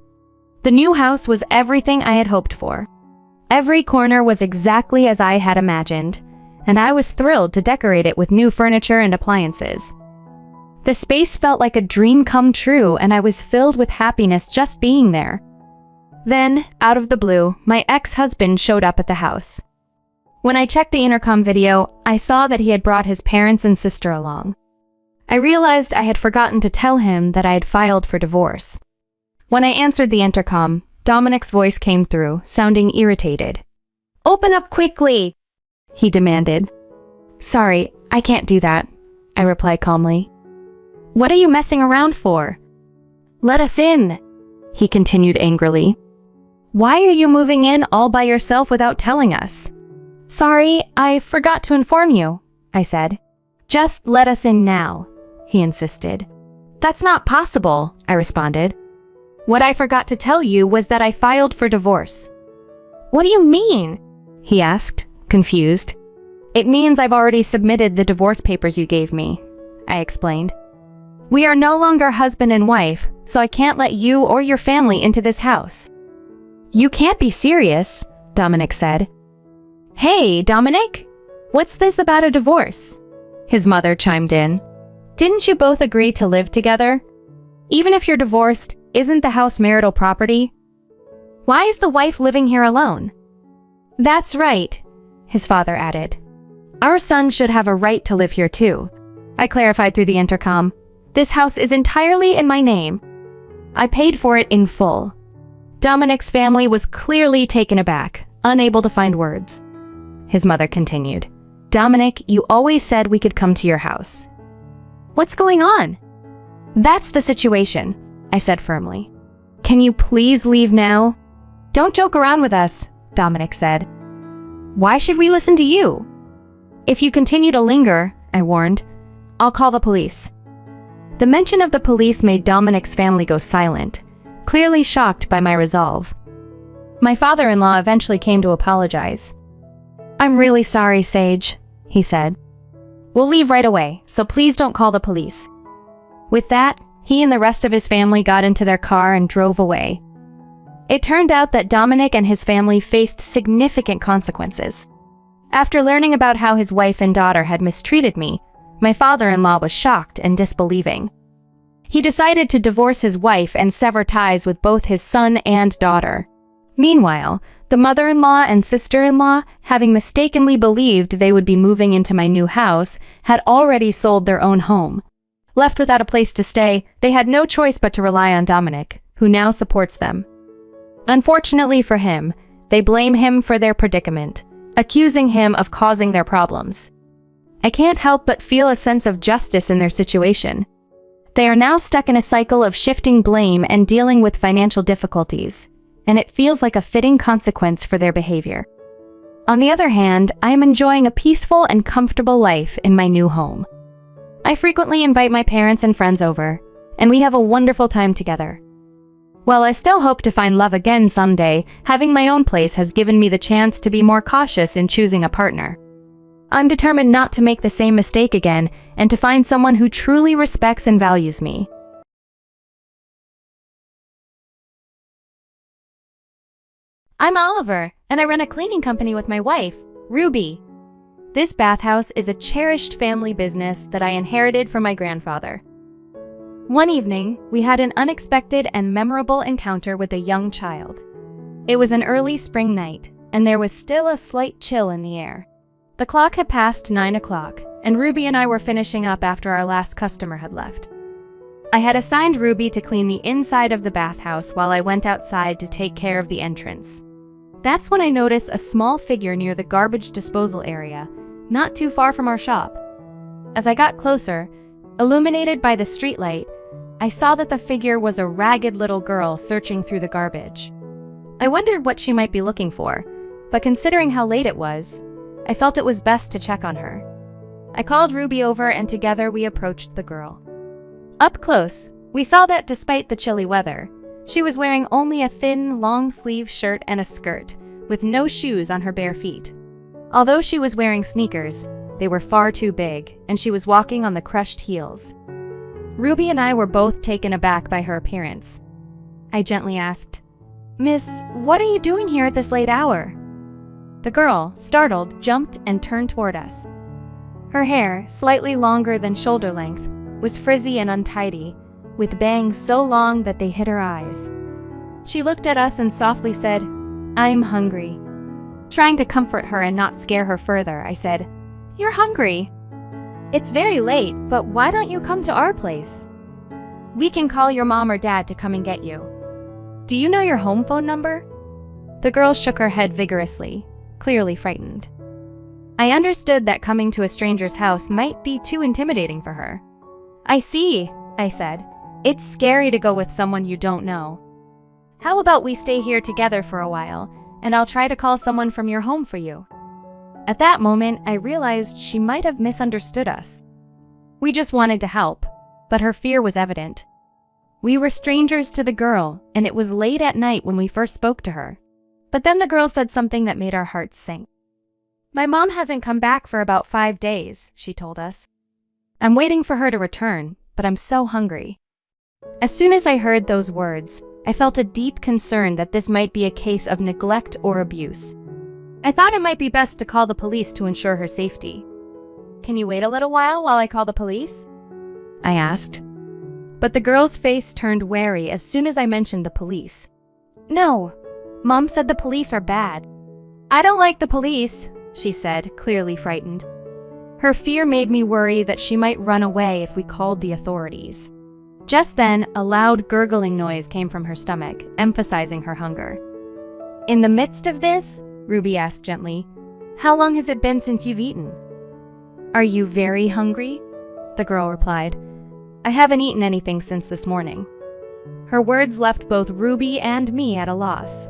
The new house was everything I had hoped for. Every corner was exactly as I had imagined, and I was thrilled to decorate it with new furniture and appliances. The space felt like a dream come true, and I was filled with happiness just being there. Then, out of the blue, my ex-husband showed up at the house. When I checked the intercom video, I saw that he had brought his parents and sister along. I realized I had forgotten to tell him that I had filed for divorce. When I answered the intercom, Dominic's voice came through, sounding irritated. "Open up quickly!" he demanded. "Sorry, I can't do that," I replied calmly. "What are you messing around for?" "Let us in," he continued angrily. "Why are you moving in all by yourself without telling us?" "Sorry, I forgot to inform you," I said. "Just let us in now," he insisted. "That's not possible," I responded. "What I forgot to tell you was that I filed for divorce." "What do you mean?" he asked, confused. "It means I've already submitted the divorce papers you gave me," I explained. "We are no longer husband and wife, so I can't let you or your family into this house." You can't be serious, Dominic said. Hey, Dominic, what's this about a divorce? His mother chimed in. Didn't you both agree to live together? Even if you're divorced, isn't the house marital property? Why is the wife living here alone? That's right, his father added. Our son should have a right to live here too. I clarified through the intercom. This house is entirely in my name. I paid for it in full. Dominic's family was clearly taken aback, unable to find words. His mother continued. Dominic, you always said we could come to your house. What's going on? That's the situation, I said firmly. Can you please leave now? Don't joke around with us, Dominic said. Why should we listen to you? If you continue to linger, I warned, I'll call the police. The mention of the police made Dominic's family go silent, clearly shocked by my resolve. My father-in-law eventually came to apologize. I'm really sorry, Sage, he said. We'll leave right away, so please don't call the police. With that, he and the rest of his family got into their car and drove away. It turned out that Dominic and his family faced significant consequences. After learning about how his wife and daughter had mistreated me, my father-in-law was shocked and disbelieving. He decided to divorce his wife and sever ties with both his son and daughter. Meanwhile, the mother-in-law and sister-in-law, having mistakenly believed they would be moving into my new house, had already sold their own home. Left without a place to stay, they had no choice but to rely on Dominic, who now supports them. Unfortunately for him, they blame him for their predicament, accusing him of causing their problems. I can't help but feel a sense of justice in their situation. They are now stuck in a cycle of shifting blame and dealing with financial difficulties, and it feels like a fitting consequence for their behavior. On the other hand, I am enjoying a peaceful and comfortable life in my new home. I frequently invite my parents and friends over, and we have a wonderful time together. While I still hope to find love again someday, having my own place has given me the chance to be more cautious in choosing a partner. I'm determined not to make the same mistake again and to find someone who truly respects and values me. I'm Oliver, and I run a cleaning company with my wife, Ruby. This bathhouse is a cherished family business that I inherited from my grandfather. One evening, we had an unexpected and memorable encounter with a young child. It was an early spring night, and there was still a slight chill in the air. The clock had passed 9 o'clock, and Ruby and I were finishing up after our last customer had left. I had assigned Ruby to clean the inside of the bathhouse while I went outside to take care of the entrance. That's when I noticed a small figure near the garbage disposal area, not too far from our shop. As I got closer, illuminated by the streetlight, I saw that the figure was a ragged little girl searching through the garbage. I wondered what she might be looking for, but considering how late it was, I felt it was best to check on her. I called Ruby over and together we approached the girl. Up close, we saw that despite the chilly weather, she was wearing only a thin, long-sleeve shirt and a skirt, with no shoes on her bare feet. Although she was wearing sneakers, they were far too big, and she was walking on the crushed heels. Ruby and I were both taken aback by her appearance. I gently asked, "Miss, what are you doing here at this late hour?" The girl, startled, jumped and turned toward us. Her hair, slightly longer than shoulder length, was frizzy and untidy, with bangs so long that they hid her eyes. She looked at us and softly said, "I'm hungry." Trying to comfort her and not scare her further, I said, "You're hungry? It's very late, but why don't you come to our place? We can call your mom or dad to come and get you. Do you know your home phone number?" The girl shook her head vigorously, clearly frightened. I understood that coming to a stranger's house might be too intimidating for her. "I see," I said. "It's scary to go with someone you don't know. How about we stay here together for a while, and I'll try to call someone from your home for you." At that moment, I realized she might have misunderstood us. We just wanted to help, but her fear was evident. We were strangers to the girl, and it was late at night when we first spoke to her. But then the girl said something that made our hearts sink. "My mom hasn't come back for about 5 days, she told us. I'm waiting for her to return, but I'm so hungry." As soon as I heard those words, I felt a deep concern that this might be a case of neglect or abuse. I thought it might be best to call the police to ensure her safety. "Can you wait a little while I call the police?" I asked. But the girl's face turned wary as soon as I mentioned the police. "No, Mom said the police are bad." "I don't like the police," she said, clearly frightened. Her fear made me worry that she might run away if we called the authorities. Just then, a loud gurgling noise came from her stomach, emphasizing her hunger. "In the midst of this," Ruby asked gently, "how long has it been since you've eaten?" "Are you very hungry?" the girl replied. "I haven't eaten anything since this morning." Her words left both Ruby and me at a loss.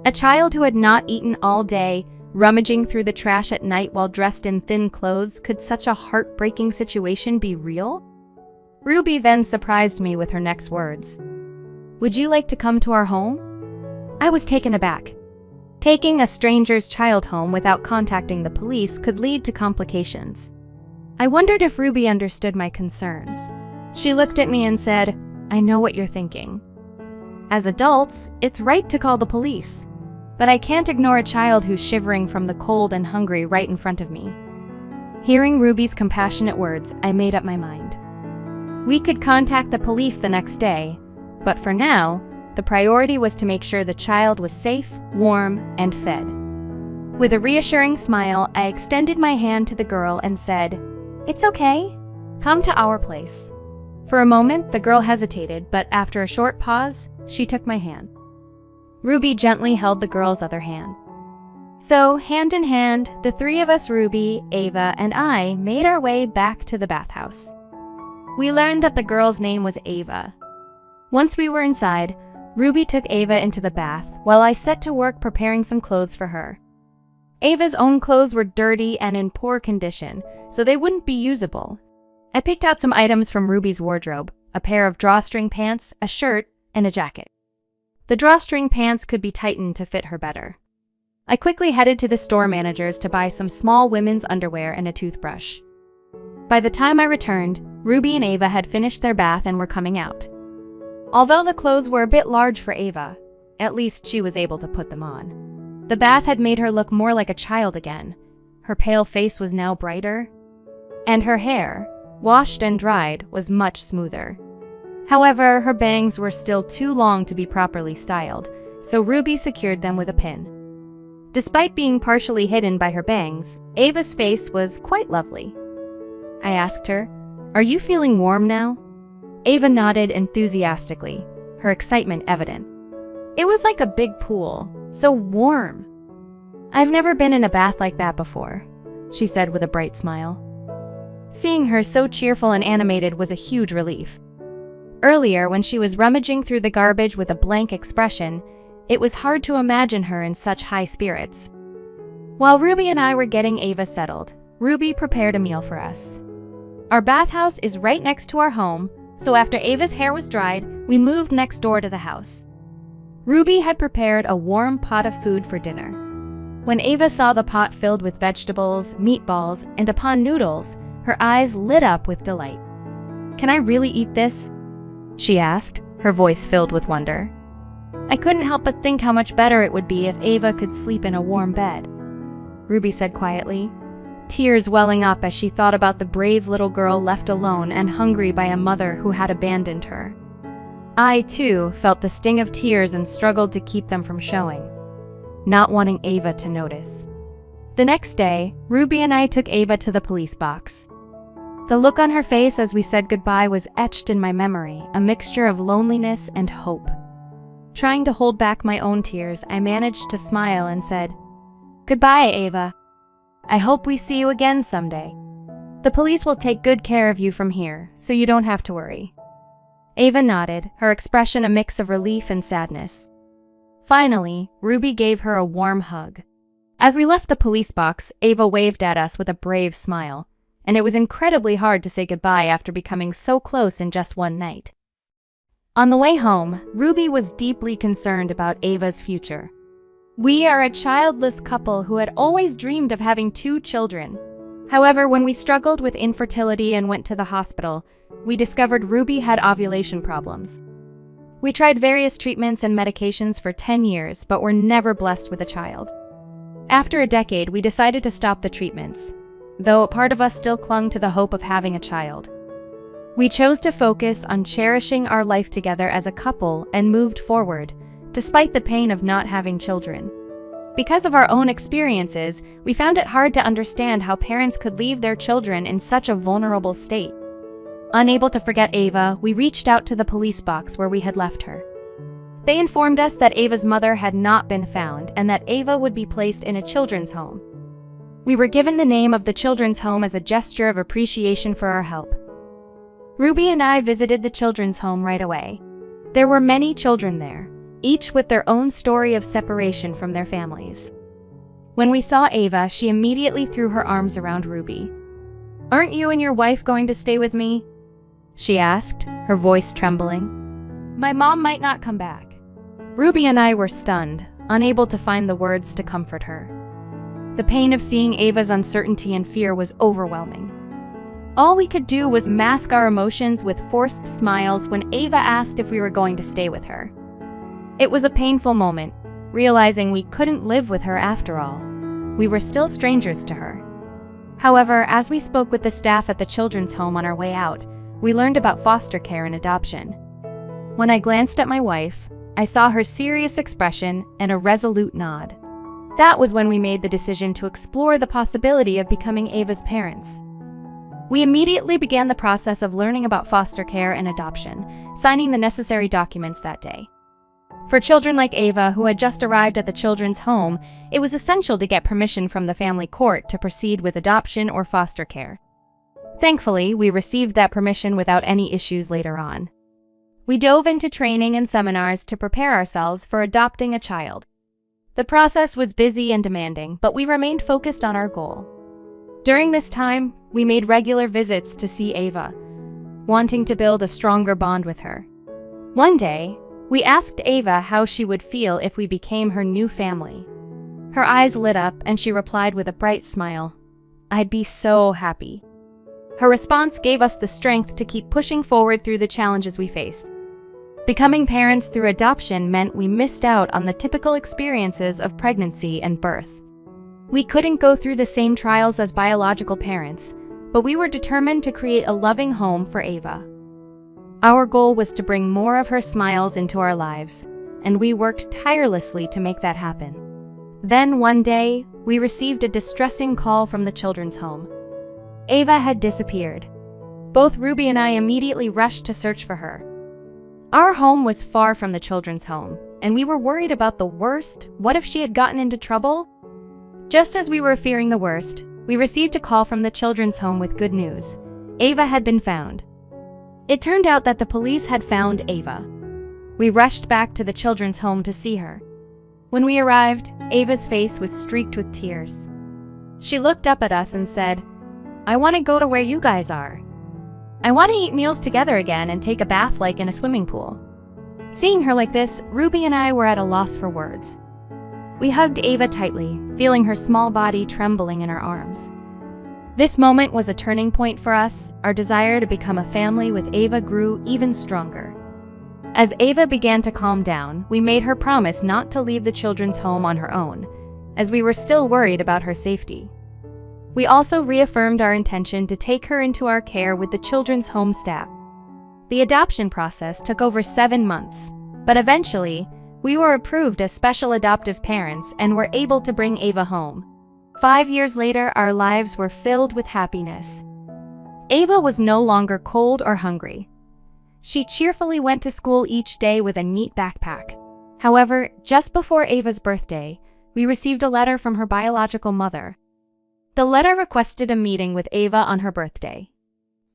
A child who had not eaten all day, rummaging through the trash at night while dressed in thin clothes, could such a heartbreaking situation be real? Ruby then surprised me with her next words. "Would you like to come to our home?" I was taken aback. Taking a stranger's child home without contacting the police could lead to complications. I wondered if Ruby understood my concerns. She looked at me and said, "I know what you're thinking. As adults, it's right to call the police. But I can't ignore a child who's shivering from the cold and hungry right in front of me." Hearing Ruby's compassionate words, I made up my mind. We could contact the police the next day, but for now, the priority was to make sure the child was safe, warm, and fed. With a reassuring smile, I extended my hand to the girl and said, "It's okay. Come to our place." For a moment, the girl hesitated, but after a short pause, she took my hand. Ruby gently held the girl's other hand. So, hand in hand, the three of us, Ruby, Ava, and I, made our way back to the bathhouse. We learned that the girl's name was Ava. Once we were inside, Ruby took Ava into the bath, while I set to work preparing some clothes for her. Ava's own clothes were dirty and in poor condition, so they wouldn't be usable. I picked out some items from Ruby's wardrobe, a pair of drawstring pants, a shirt, and a jacket. The drawstring pants could be tightened to fit her better. I quickly headed to the store manager's to buy some small women's underwear and a toothbrush. By the time I returned, Ruby and Ava had finished their bath and were coming out. Although the clothes were a bit large for Ava, at least she was able to put them on. The bath had made her look more like a child again. Her pale face was now brighter, and her hair, washed and dried, was much smoother. However, her bangs were still too long to be properly styled, so Ruby secured them with a pin. Despite being partially hidden by her bangs, Ava's face was quite lovely. I asked her, "Are you feeling warm now?" Ava nodded enthusiastically, her excitement evident. "It was like a big pool, so warm." "I've never been in a bath like that before," she said with a bright smile. Seeing her so cheerful and animated was a huge relief. Earlier, when she was rummaging through the garbage with a blank expression, it was hard to imagine her in such high spirits. While Ruby and I were getting Ava settled, Ruby prepared a meal for us. Our bathhouse is right next to our home, so after Ava's hair was dried, we moved next door to the house. Ruby had prepared a warm pot of food for dinner. When Ava saw the pot filled with vegetables, meatballs, and upon noodles, her eyes lit up with delight. "Can I really eat this?" she asked, her voice filled with wonder. I couldn't help but think how much better it would be if Ava could sleep in a warm bed. Ruby said quietly, tears welling up as she thought about the brave little girl left alone and hungry by a mother who had abandoned her. I, too, felt the sting of tears and struggled to keep them from showing, not wanting Ava to notice. The next day, Ruby and I took Ava to the police box. The look on her face as we said goodbye was etched in my memory, a mixture of loneliness and hope. Trying to hold back my own tears, I managed to smile and said, "Goodbye, Ava. I hope we see you again someday. The police will take good care of you from here, so you don't have to worry." Ava nodded, her expression a mix of relief and sadness. Finally, Ruby gave her a warm hug. As we left the police box, Ava waved at us with a brave smile, and it was incredibly hard to say goodbye after becoming so close in just one night. On the way home, Ruby was deeply concerned about Ava's future. We are a childless couple who had always dreamed of having 2 children. However, when we struggled with infertility and went to the hospital, we discovered Ruby had ovulation problems. We tried various treatments and medications for 10 years, but were never blessed with a child. After a decade, we decided to stop the treatments, though a part of us still clung to the hope of having a child. We chose to focus on cherishing our life together as a couple and moved forward, despite the pain of not having children. Because of our own experiences, we found it hard to understand how parents could leave their children in such a vulnerable state. Unable to forget Ava, we reached out to the police box where we had left her. They informed us that Ava's mother had not been found and that Ava would be placed in a children's home. We were given the name of the children's home as a gesture of appreciation for our help. Ruby and I visited the children's home right away. There were many children there, each with their own story of separation from their families. When we saw Ava, she immediately threw her arms around Ruby. "Aren't you and your wife going to stay with me?" she asked, her voice trembling. "My mom might not come back." Ruby and I were stunned, unable to find the words to comfort her. The pain of seeing Ava's uncertainty and fear was overwhelming. All we could do was mask our emotions with forced smiles when Ava asked if we were going to stay with her. It was a painful moment, realizing we couldn't live with her after all. We were still strangers to her. However, as we spoke with the staff at the children's home on our way out, we learned about foster care and adoption. When I glanced at my wife, I saw her serious expression and a resolute nod. That was when we made the decision to explore the possibility of becoming Ava's parents. We immediately began the process of learning about foster care and adoption, signing the necessary documents that day. For children like Ava, who had just arrived at the children's home, it was essential to get permission from the family court to proceed with adoption or foster care. Thankfully, we received that permission without any issues later on. We dove into training and seminars to prepare ourselves for adopting a child. The process was busy and demanding, but we remained focused on our goal. During this time, we made regular visits to see Ava, wanting to build a stronger bond with her. One day, we asked Ava how she would feel if we became her new family. Her eyes lit up and she replied with a bright smile, "I'd be so happy." Her response gave us the strength to keep pushing forward through the challenges we faced. Becoming parents through adoption meant we missed out on the typical experiences of pregnancy and birth. We couldn't go through the same trials as biological parents, but we were determined to create a loving home for Ava. Our goal was to bring more of her smiles into our lives, and we worked tirelessly to make that happen. Then one day, we received a distressing call from the children's home. Ava had disappeared. Both Ruby and I immediately rushed to search for her. Our home was far from the children's home, and we were worried about the worst. What if she had gotten into trouble? Just as we were fearing the worst, we received a call from the children's home with good news. Ava had been found. It turned out that the police had found Ava. We rushed back to the children's home to see her. When we arrived, Ava's face was streaked with tears. She looked up at us and said, "I want to go to where you guys are. I want to eat meals together again and take a bath like in a swimming pool." Seeing her like this, Ruby and I were at a loss for words. We hugged Ava tightly, feeling her small body trembling in our arms. This moment was a turning point for us. Our desire to become a family with Ava grew even stronger. As Ava began to calm down, we made her promise not to leave the children's home on her own, as we were still worried about her safety. We also reaffirmed our intention to take her into our care with the children's home staff. The adoption process took over 7 months, but eventually, we were approved as special adoptive parents and were able to bring Ava home. 5 years later, our lives were filled with happiness. Ava was no longer cold or hungry. She cheerfully went to school each day with a neat backpack. However, just before Ava's birthday, we received a letter from her biological mother. The letter requested a meeting with Ava on her birthday.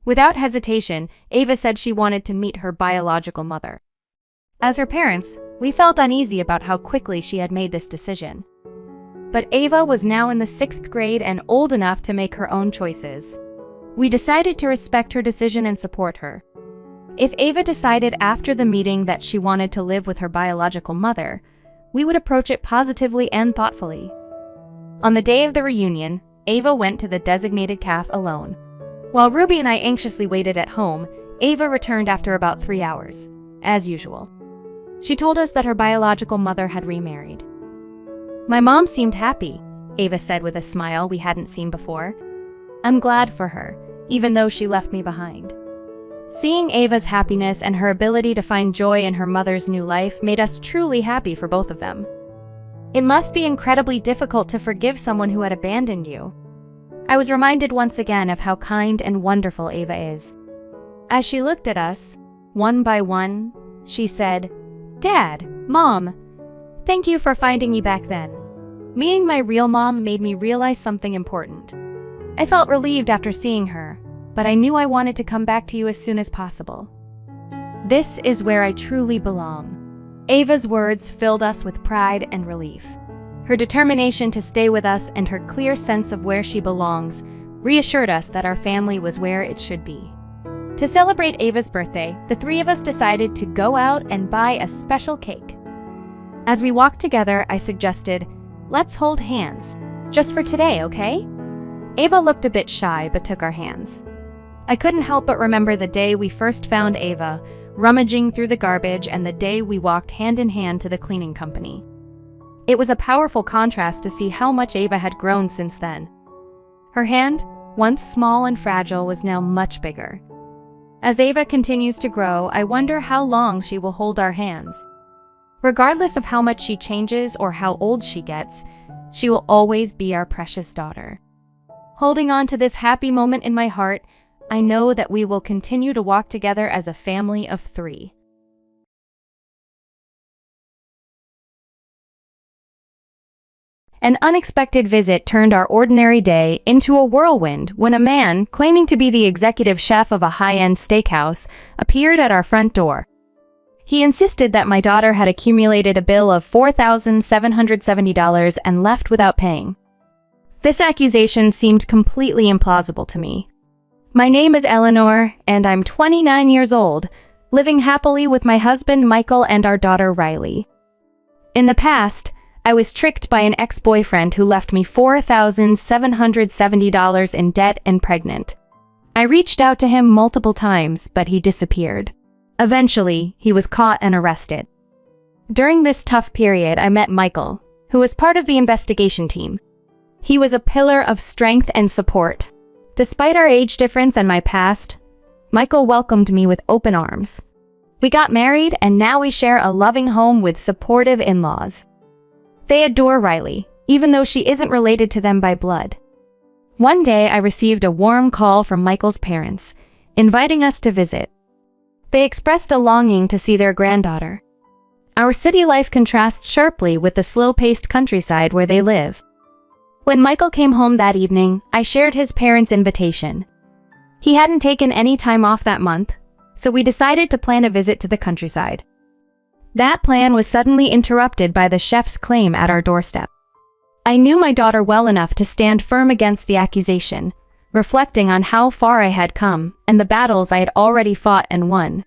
Without hesitation, Ava said she wanted to meet her biological mother. As her parents, we felt uneasy about how quickly she had made this decision. But Ava was now in the 6th grade and old enough to make her own choices. We decided to respect her decision and support her. If Ava decided after the meeting that she wanted to live with her biological mother, we would approach it positively and thoughtfully. On the day of the reunion, Ava went to the designated cafe alone. While Ruby and I anxiously waited at home, Ava returned after about 3 hours, as usual. She told us that her biological mother had remarried. My mom seemed happy, Ava said with a smile we hadn't seen before. I'm glad for her, even though she left me behind. Seeing Ava's happiness and her ability to find joy in her mother's new life made us truly happy for both of them. It must be incredibly difficult to forgive someone who had abandoned you. I was reminded once again of how kind and wonderful Ava is. As she looked at us, one by one, she said, "Dad, Mom, thank you for finding me back then." Meeting my real mom made me realize something important. I felt relieved after seeing her, but I knew I wanted to come back to you as soon as possible. This is where I truly belong. Ava's words filled us with pride and relief. Her determination to stay with us and her clear sense of where she belongs reassured us that our family was where it should be. To celebrate Ava's birthday, the three of us decided to go out and buy a special cake. As we walked together, I suggested, "Let's hold hands, just for today, okay?" Ava looked a bit shy but took our hands. I couldn't help but remember the day we first found Ava, rummaging through the garbage, and the day we walked hand in hand to the cleaning company. It was a powerful contrast to see how much Ava had grown since then. Her hand, once small and fragile, was now much bigger. As Ava continues to grow, I wonder how long she will hold our hands. Regardless of how much she changes or how old she gets, she will always be our precious daughter. Holding on to this happy moment in my heart, I know that we will continue to walk together as a family of three. An unexpected visit turned our ordinary day into a whirlwind when a man, claiming to be the executive chef of a high-end steakhouse, appeared at our front door. He insisted that my daughter had accumulated a bill of $4,770 and left without paying. This accusation seemed completely implausible to me. My name is Eleanor, and I'm 29 years old, living happily with my husband Michael and our daughter Riley. In the past, I was tricked by an ex-boyfriend who left me $4,770 in debt and pregnant. I reached out to him multiple times, but he disappeared. Eventually, he was caught and arrested. During this tough period, I met Michael, who was part of the investigation team. He was a pillar of strength and support. Despite our age difference and my past, Michael welcomed me with open arms. We got married, and now we share a loving home with supportive in-laws. They adore Riley, even though she isn't related to them by blood. One day, I received a warm call from Michael's parents, inviting us to visit. They expressed a longing to see their granddaughter. Our city life contrasts sharply with the slow-paced countryside where they live. When Michael came home that evening, I shared his parents' invitation. He hadn't taken any time off that month, so we decided to plan a visit to the countryside. That plan was suddenly interrupted by the chef's claim at our doorstep. I knew my daughter well enough to stand firm against the accusation, reflecting on how far I had come and the battles I had already fought and won.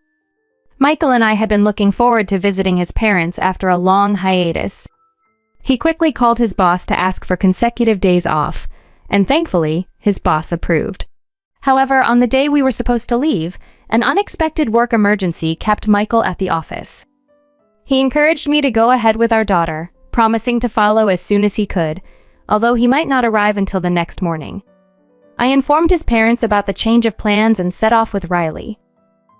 Michael and I had been looking forward to visiting his parents after a long hiatus. He quickly called his boss to ask for consecutive days off, and thankfully, his boss approved. However, on the day we were supposed to leave, an unexpected work emergency kept Michael at the office. He encouraged me to go ahead with our daughter, promising to follow as soon as he could, although he might not arrive until the next morning. I informed his parents about the change of plans and set off with Riley.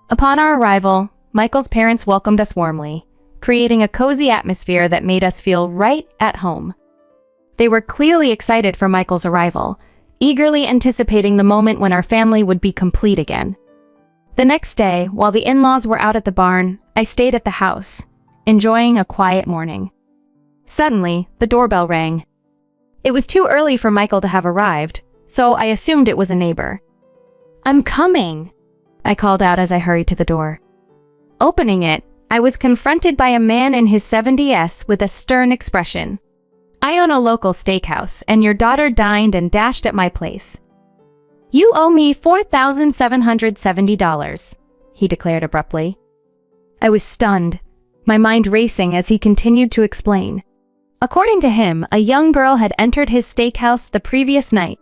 Upon our arrival, Michael's parents welcomed us warmly, creating a cozy atmosphere that made us feel right at home. They were clearly excited for Michael's arrival, eagerly anticipating the moment when our family would be complete again. The next day, while the in-laws were out at the barn, I stayed at the house, enjoying a quiet morning. Suddenly, the doorbell rang. It was too early for Michael to have arrived, so I assumed it was a neighbor. "I'm coming," I called out as I hurried to the door. Opening it, I was confronted by a man in his 70s with a stern expression. "I own a local steakhouse, and your daughter dined and dashed at my place. You owe me $4,770, he declared abruptly. I was stunned, my mind racing as he continued to explain. According to him, a young girl had entered his steakhouse the previous night.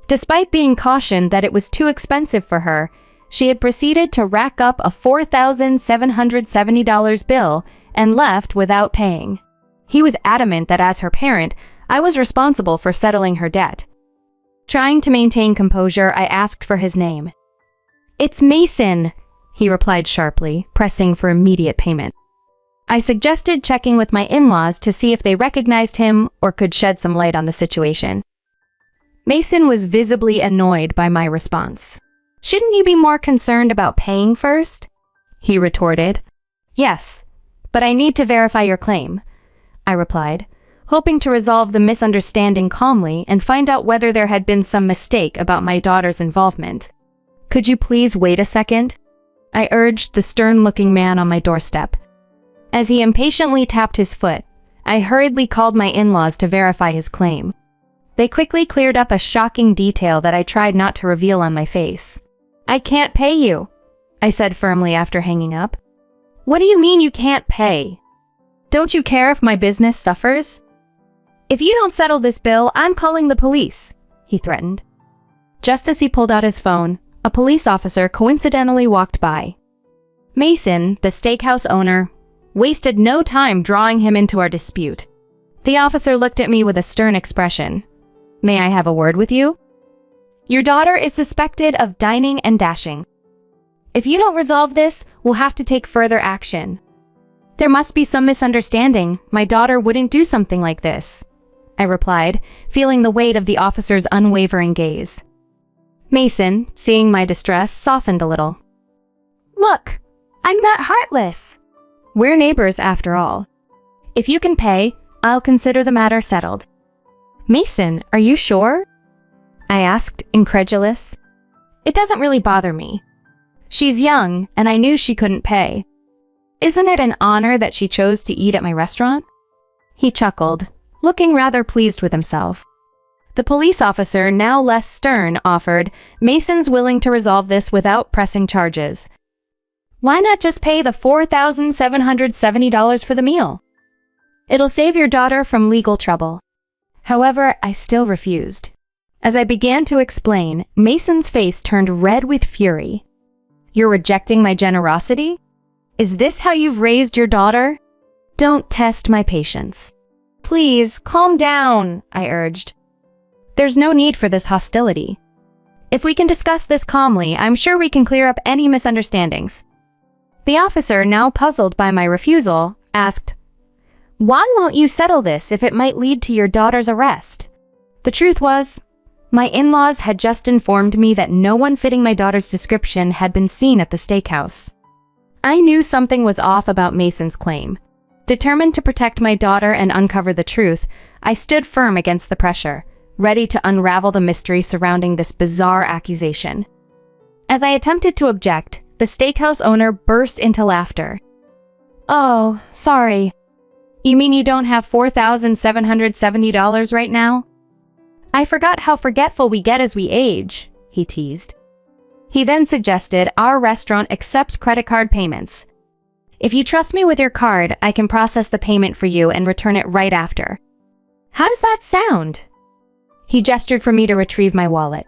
Despite being cautioned that it was too expensive for her, she had proceeded to rack up a $4,770 bill and left without paying. He was adamant that as her parent, I was responsible for settling her debt. Trying to maintain composure, I asked for his name. "It's Mason," he replied sharply, pressing for immediate payment. I suggested checking with my in-laws to see if they recognized him or could shed some light on the situation. Mason was visibly annoyed by my response. "Shouldn't you be more concerned about paying first?" he retorted. "Yes, but I need to verify your claim," I replied, hoping to resolve the misunderstanding calmly and find out whether there had been some mistake about my daughter's involvement. "Could you please wait a second?" I urged the stern-looking man on my doorstep. As he impatiently tapped his foot, I hurriedly called my in-laws to verify his claim. They quickly cleared up a shocking detail that I tried not to reveal on my face. "I can't pay you," I said firmly after hanging up. "What do you mean you can't pay? Don't you care if my business suffers? If you don't settle this bill, I'm calling the police," he threatened. Just as he pulled out his phone, a police officer coincidentally walked by. Mason, the steakhouse owner, wasted no time drawing him into our dispute. The officer looked at me with a stern expression. "May I have a word with you? Your daughter is suspected of dining and dashing. If you don't resolve this, we'll have to take further action." "There must be some misunderstanding. My daughter wouldn't do something like this," I replied, feeling the weight of the officer's unwavering gaze. Mason, seeing my distress, softened a little. "Look, I'm not heartless. We're neighbors after all. If you can pay, I'll consider the matter settled." "Mason, are you sure?" I asked, incredulous. "It doesn't really bother me. She's young, and I knew she couldn't pay. Isn't it an honor that she chose to eat at my restaurant?" He chuckled, looking rather pleased with himself. The police officer, now less stern, offered, "Mason's willing to resolve this without pressing charges. Why not just pay the $4,770 for the meal? It'll save your daughter from legal trouble." However, I still refused. As I began to explain, Mason's face turned red with fury. "You're rejecting my generosity? Is this how you've raised your daughter? Don't test my patience. Please, calm down," I urged. "There's no need for this hostility. If we can discuss this calmly, I'm sure we can clear up any misunderstandings." The officer, now puzzled by my refusal, asked, "Why won't you settle this if it might lead to your daughter's arrest?" The truth was, my in-laws had just informed me that no one fitting my daughter's description had been seen at the steakhouse. I knew something was off about Mason's claim. Determined to protect my daughter and uncover the truth, I stood firm against the pressure, ready to unravel the mystery surrounding this bizarre accusation. As I attempted to object, the steakhouse owner burst into laughter. "Oh, sorry. You mean you don't have $4,770 right now? I forgot how forgetful we get as we age," he teased. He then suggested our restaurant accepts credit card payments. "If you trust me with your card, I can process the payment for you and return it right after." "How does that sound?" He gestured for me to retrieve my wallet.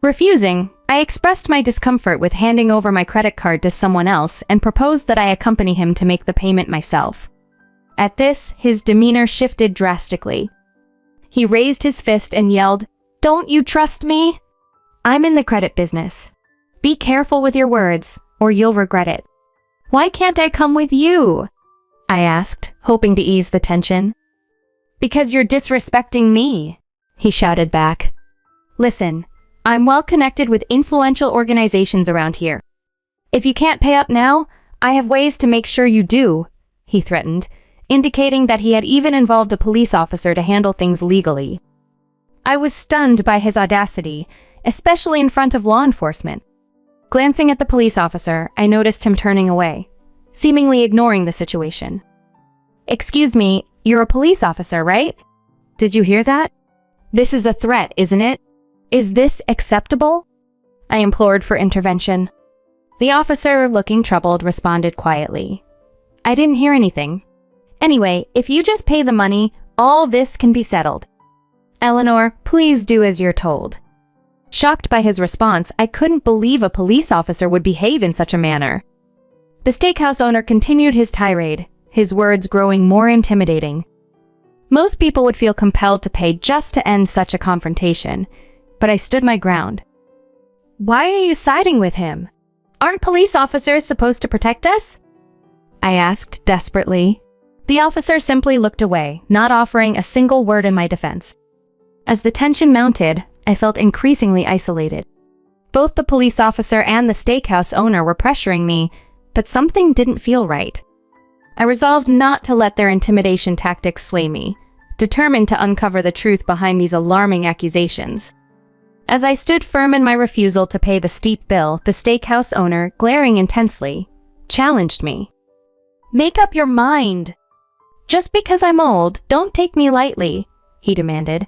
Refusing, I expressed my discomfort with handing over my credit card to someone else and proposed that I accompany him to make the payment myself. At this, his demeanor shifted drastically. He raised his fist and yelled, "Don't you trust me? I'm in the credit business. Be careful with your words, or you'll regret it." "Why can't I come with you?" I asked, hoping to ease the tension. "Because you're disrespecting me," he shouted back. "Listen, I'm well connected with influential organizations around here. If you can't pay up now, I have ways to make sure you do," he threatened, indicating that he had even involved a police officer to handle things legally. I was stunned by his audacity, especially in front of law enforcement. Glancing at the police officer, I noticed him turning away, seemingly ignoring the situation. "Excuse me, you're a police officer, right? Did you hear that? This is a threat, isn't it? Is this acceptable?" I implored for intervention. The officer, looking troubled, responded quietly. "I didn't hear anything. Anyway, if you just pay the money, all this can be settled. Eleanor, please do as you're told." Shocked by his response, I couldn't believe a police officer would behave in such a manner. The steakhouse owner continued his tirade, his words growing more intimidating. Most people would feel compelled to pay just to end such a confrontation, but I stood my ground. Why are you siding with him? Aren't police officers supposed to protect us? I asked desperately. The officer simply looked away, not offering a single word in my defense. As the tension mounted, I felt increasingly isolated. Both the police officer and the steakhouse owner were pressuring me, but something didn't feel right. I resolved not to let their intimidation tactics sway me, determined to uncover the truth behind these alarming accusations. As I stood firm in my refusal to pay the steep bill, the steakhouse owner, glaring intensely, challenged me. Make up your mind. Just because I'm old, don't take me lightly, he demanded.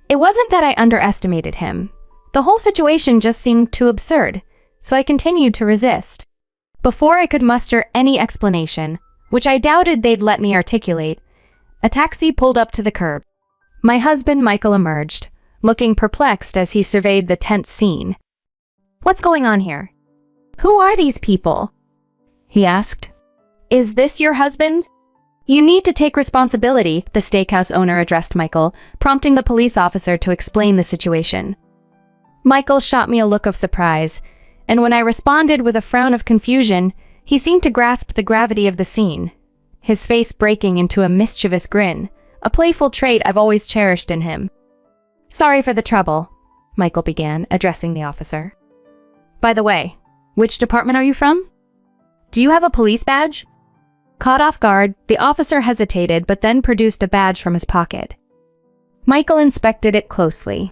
It wasn't that I underestimated him. The whole situation just seemed too absurd, so I continued to resist. Before I could muster any explanation, which I doubted they'd let me articulate, a taxi pulled up to the curb. My husband, Michael, emerged, looking perplexed as he surveyed the tense scene. What's going on here? Who are these people? He asked. Is this your husband? You need to take responsibility, the steakhouse owner addressed Michael, prompting the police officer to explain the situation. Michael shot me a look of surprise, and when I responded with a frown of confusion, he seemed to grasp the gravity of the scene, his face breaking into a mischievous grin, a playful trait I've always cherished in him. Sorry for the trouble, Michael began, addressing the officer. By the way, which department are you from? Do you have a police badge? Caught off guard, the officer hesitated but then produced a badge from his pocket. Michael inspected it closely.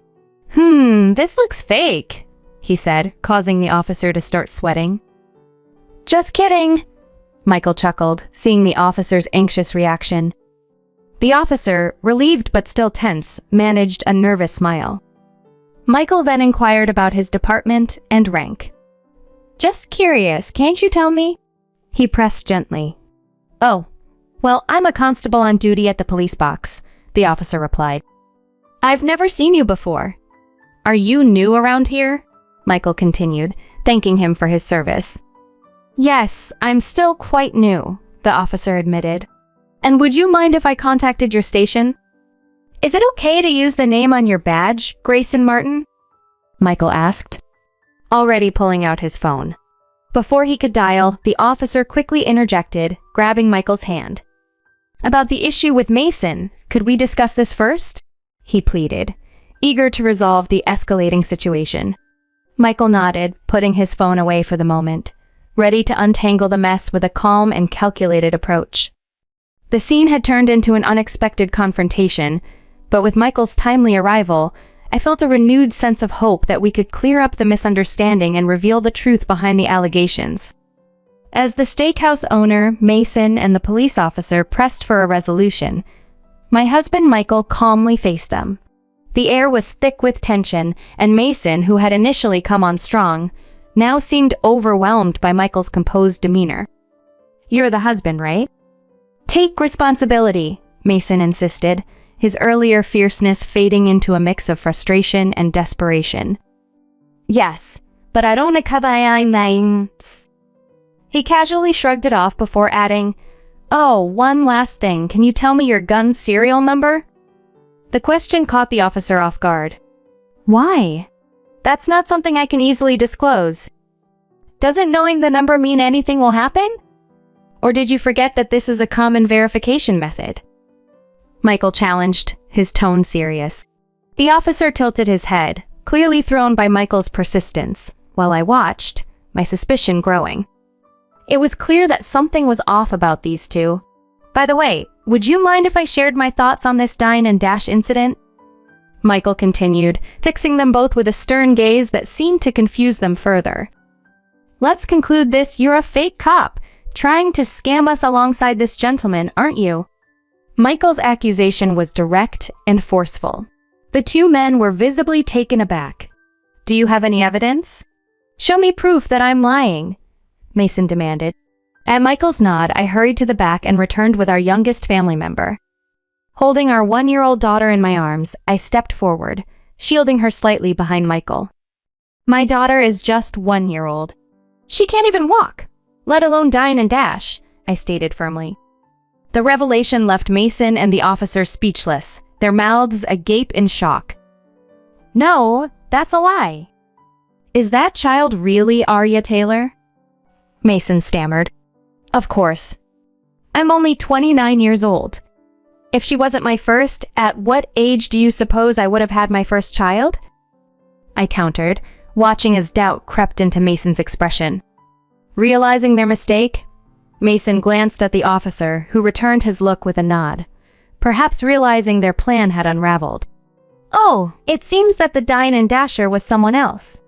This looks fake, he said, causing the officer to start sweating. Just kidding, Michael chuckled, seeing the officer's anxious reaction. The officer, relieved but still tense, managed a nervous smile. Michael then inquired about his department and rank. Just curious, can't you tell me? He pressed gently. Oh, well, I'm a constable on duty at the police box, the officer replied. I've never seen you before. Are you new around here? Michael continued, thanking him for his service. Yes, I'm still quite new, the officer admitted. And would you mind if I contacted your station? Is it okay to use the name on your badge, Grayson Martin? Michael asked, already pulling out his phone. Before he could dial, the officer quickly interjected, grabbing Michael's hand. About the issue with Mason, could we discuss this first? He pleaded, eager to resolve the escalating situation. Michael nodded, putting his phone away for the moment, ready to untangle the mess with a calm and calculated approach. The scene had turned into an unexpected confrontation, but with Michael's timely arrival, I felt a renewed sense of hope that we could clear up the misunderstanding and reveal the truth behind the allegations. As the steakhouse owner, Mason, and the police officer pressed for a resolution, my husband Michael calmly faced them. The air was thick with tension, and Mason, who had initially come on strong, now seemed overwhelmed by Michael's composed demeanor. You're the husband, right? Take responsibility, Mason insisted, his earlier fierceness fading into a mix of frustration and desperation. Yes, but I don't know. He casually shrugged it off before adding, Oh, one last thing, can you tell me your gun's serial number? The question caught the officer off guard. Why? That's not something I can easily disclose. Doesn't knowing the number mean anything will happen? Or did you forget that this is a common verification method? Michael challenged, his tone serious. The officer tilted his head, clearly thrown by Michael's persistence, while I watched, my suspicion growing. It was clear that something was off about these two. By the way, would you mind if I shared my thoughts on this dine and dash incident? Michael continued, fixing them both with a stern gaze that seemed to confuse them further. Let's conclude this, you're a fake cop, trying to scam us alongside this gentleman, aren't you? Michael's accusation was direct and forceful. The two men were visibly taken aback. Do you have any evidence? Show me proof that I'm lying, Mason demanded. At Michael's nod, I hurried to the back and returned with our youngest family member. Holding our 1-year-old daughter in my arms, I stepped forward, shielding her slightly behind Michael. My daughter is just 1 year old. She can't even walk, let alone dine and dash, I stated firmly. The revelation left Mason and the officer speechless, their mouths agape in shock. "No, that's a lie. Is that child really Arya Taylor?" Mason stammered. "Of course. I'm only 29 years old. If she wasn't my first, at what age do you suppose I would have had my first child?" I countered, watching as doubt crept into Mason's expression. Realizing their mistake, Mason glanced at the officer, who returned his look with a nod, perhaps realizing their plan had unraveled. "Oh, it seems that the dine and dasher was someone else."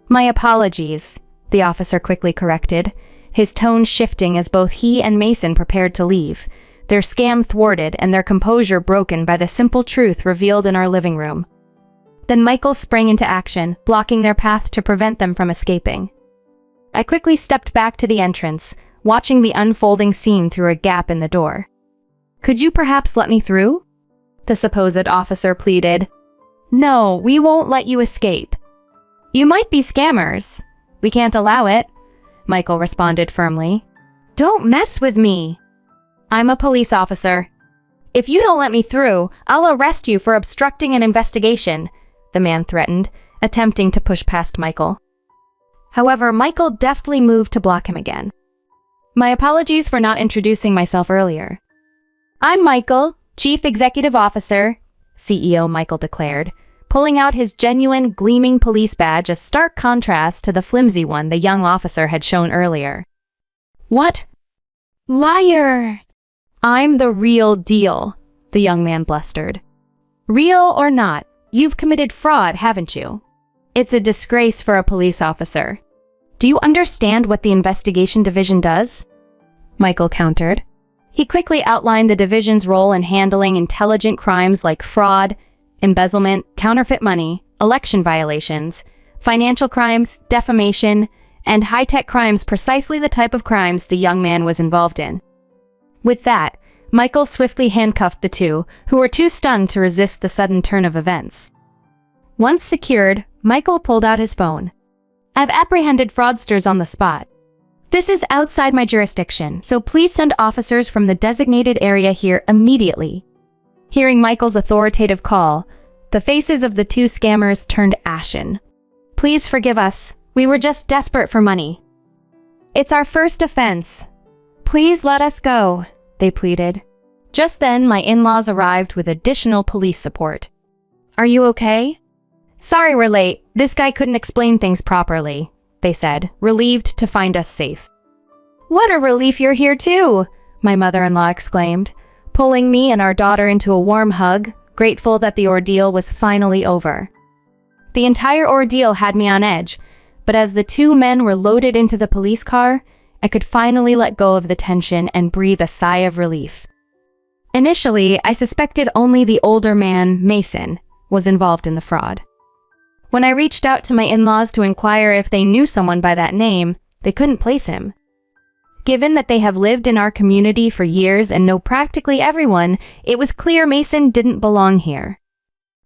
"My apologies," the officer quickly corrected, his tone shifting as both he and Mason prepared to leave, their scam thwarted and their composure broken by the simple truth revealed in our living room. Then Michael sprang into action, blocking their path to prevent them from escaping. I quickly stepped back to the entrance, watching the unfolding scene through a gap in the door. "Could you perhaps let me through?" the supposed officer pleaded. "No, we won't let you escape. You might be scammers. We can't allow it," Michael responded firmly. "Don't mess with me. I'm a police officer. If you don't let me through, I'll arrest you for obstructing an investigation," the man threatened, attempting to push past Michael. However, Michael deftly moved to block him again. "My apologies for not introducing myself earlier. I'm Michael, Chief Executive Officer," CEO Michael declared, pulling out his genuine, gleaming police badge, a stark contrast to the flimsy one the young officer had shown earlier. "What? Liar! I'm the real deal," the young man blustered. "Real or not, you've committed fraud, haven't you? It's a disgrace for a police officer. Do you understand what the investigation division does?" Michael countered. He quickly outlined the division's role in handling intelligent crimes like fraud, embezzlement, counterfeit money, election violations, financial crimes, defamation, and high-tech crimes, precisely the type of crimes the young man was involved in. With that, Michael swiftly handcuffed the two, who were too stunned to resist the sudden turn of events. Once secured, Michael pulled out his phone. "I've apprehended fraudsters on the spot. This is outside my jurisdiction, so please send officers from the designated area here immediately." Hearing Michael's authoritative call, the faces of the two scammers turned ashen. "Please forgive us. We were just desperate for money. It's our first offense. Please let us go," they pleaded. Just then, my in-laws arrived with additional police support. "Are you okay?" "Sorry we're late. This guy couldn't explain things properly," they said, relieved to find us safe. "What a relief you're here too," my mother-in-law exclaimed, pulling me and our daughter into a warm hug, grateful that the ordeal was finally over. The entire ordeal had me on edge, but as the two men were loaded into the police car, I could finally let go of the tension and breathe a sigh of relief. Initially, I suspected only the older man, Mason, was involved in the fraud. When I reached out to my in-laws to inquire if they knew someone by that name, they couldn't place him. Given that they have lived in our community for years and know practically everyone, it was clear Mason didn't belong here.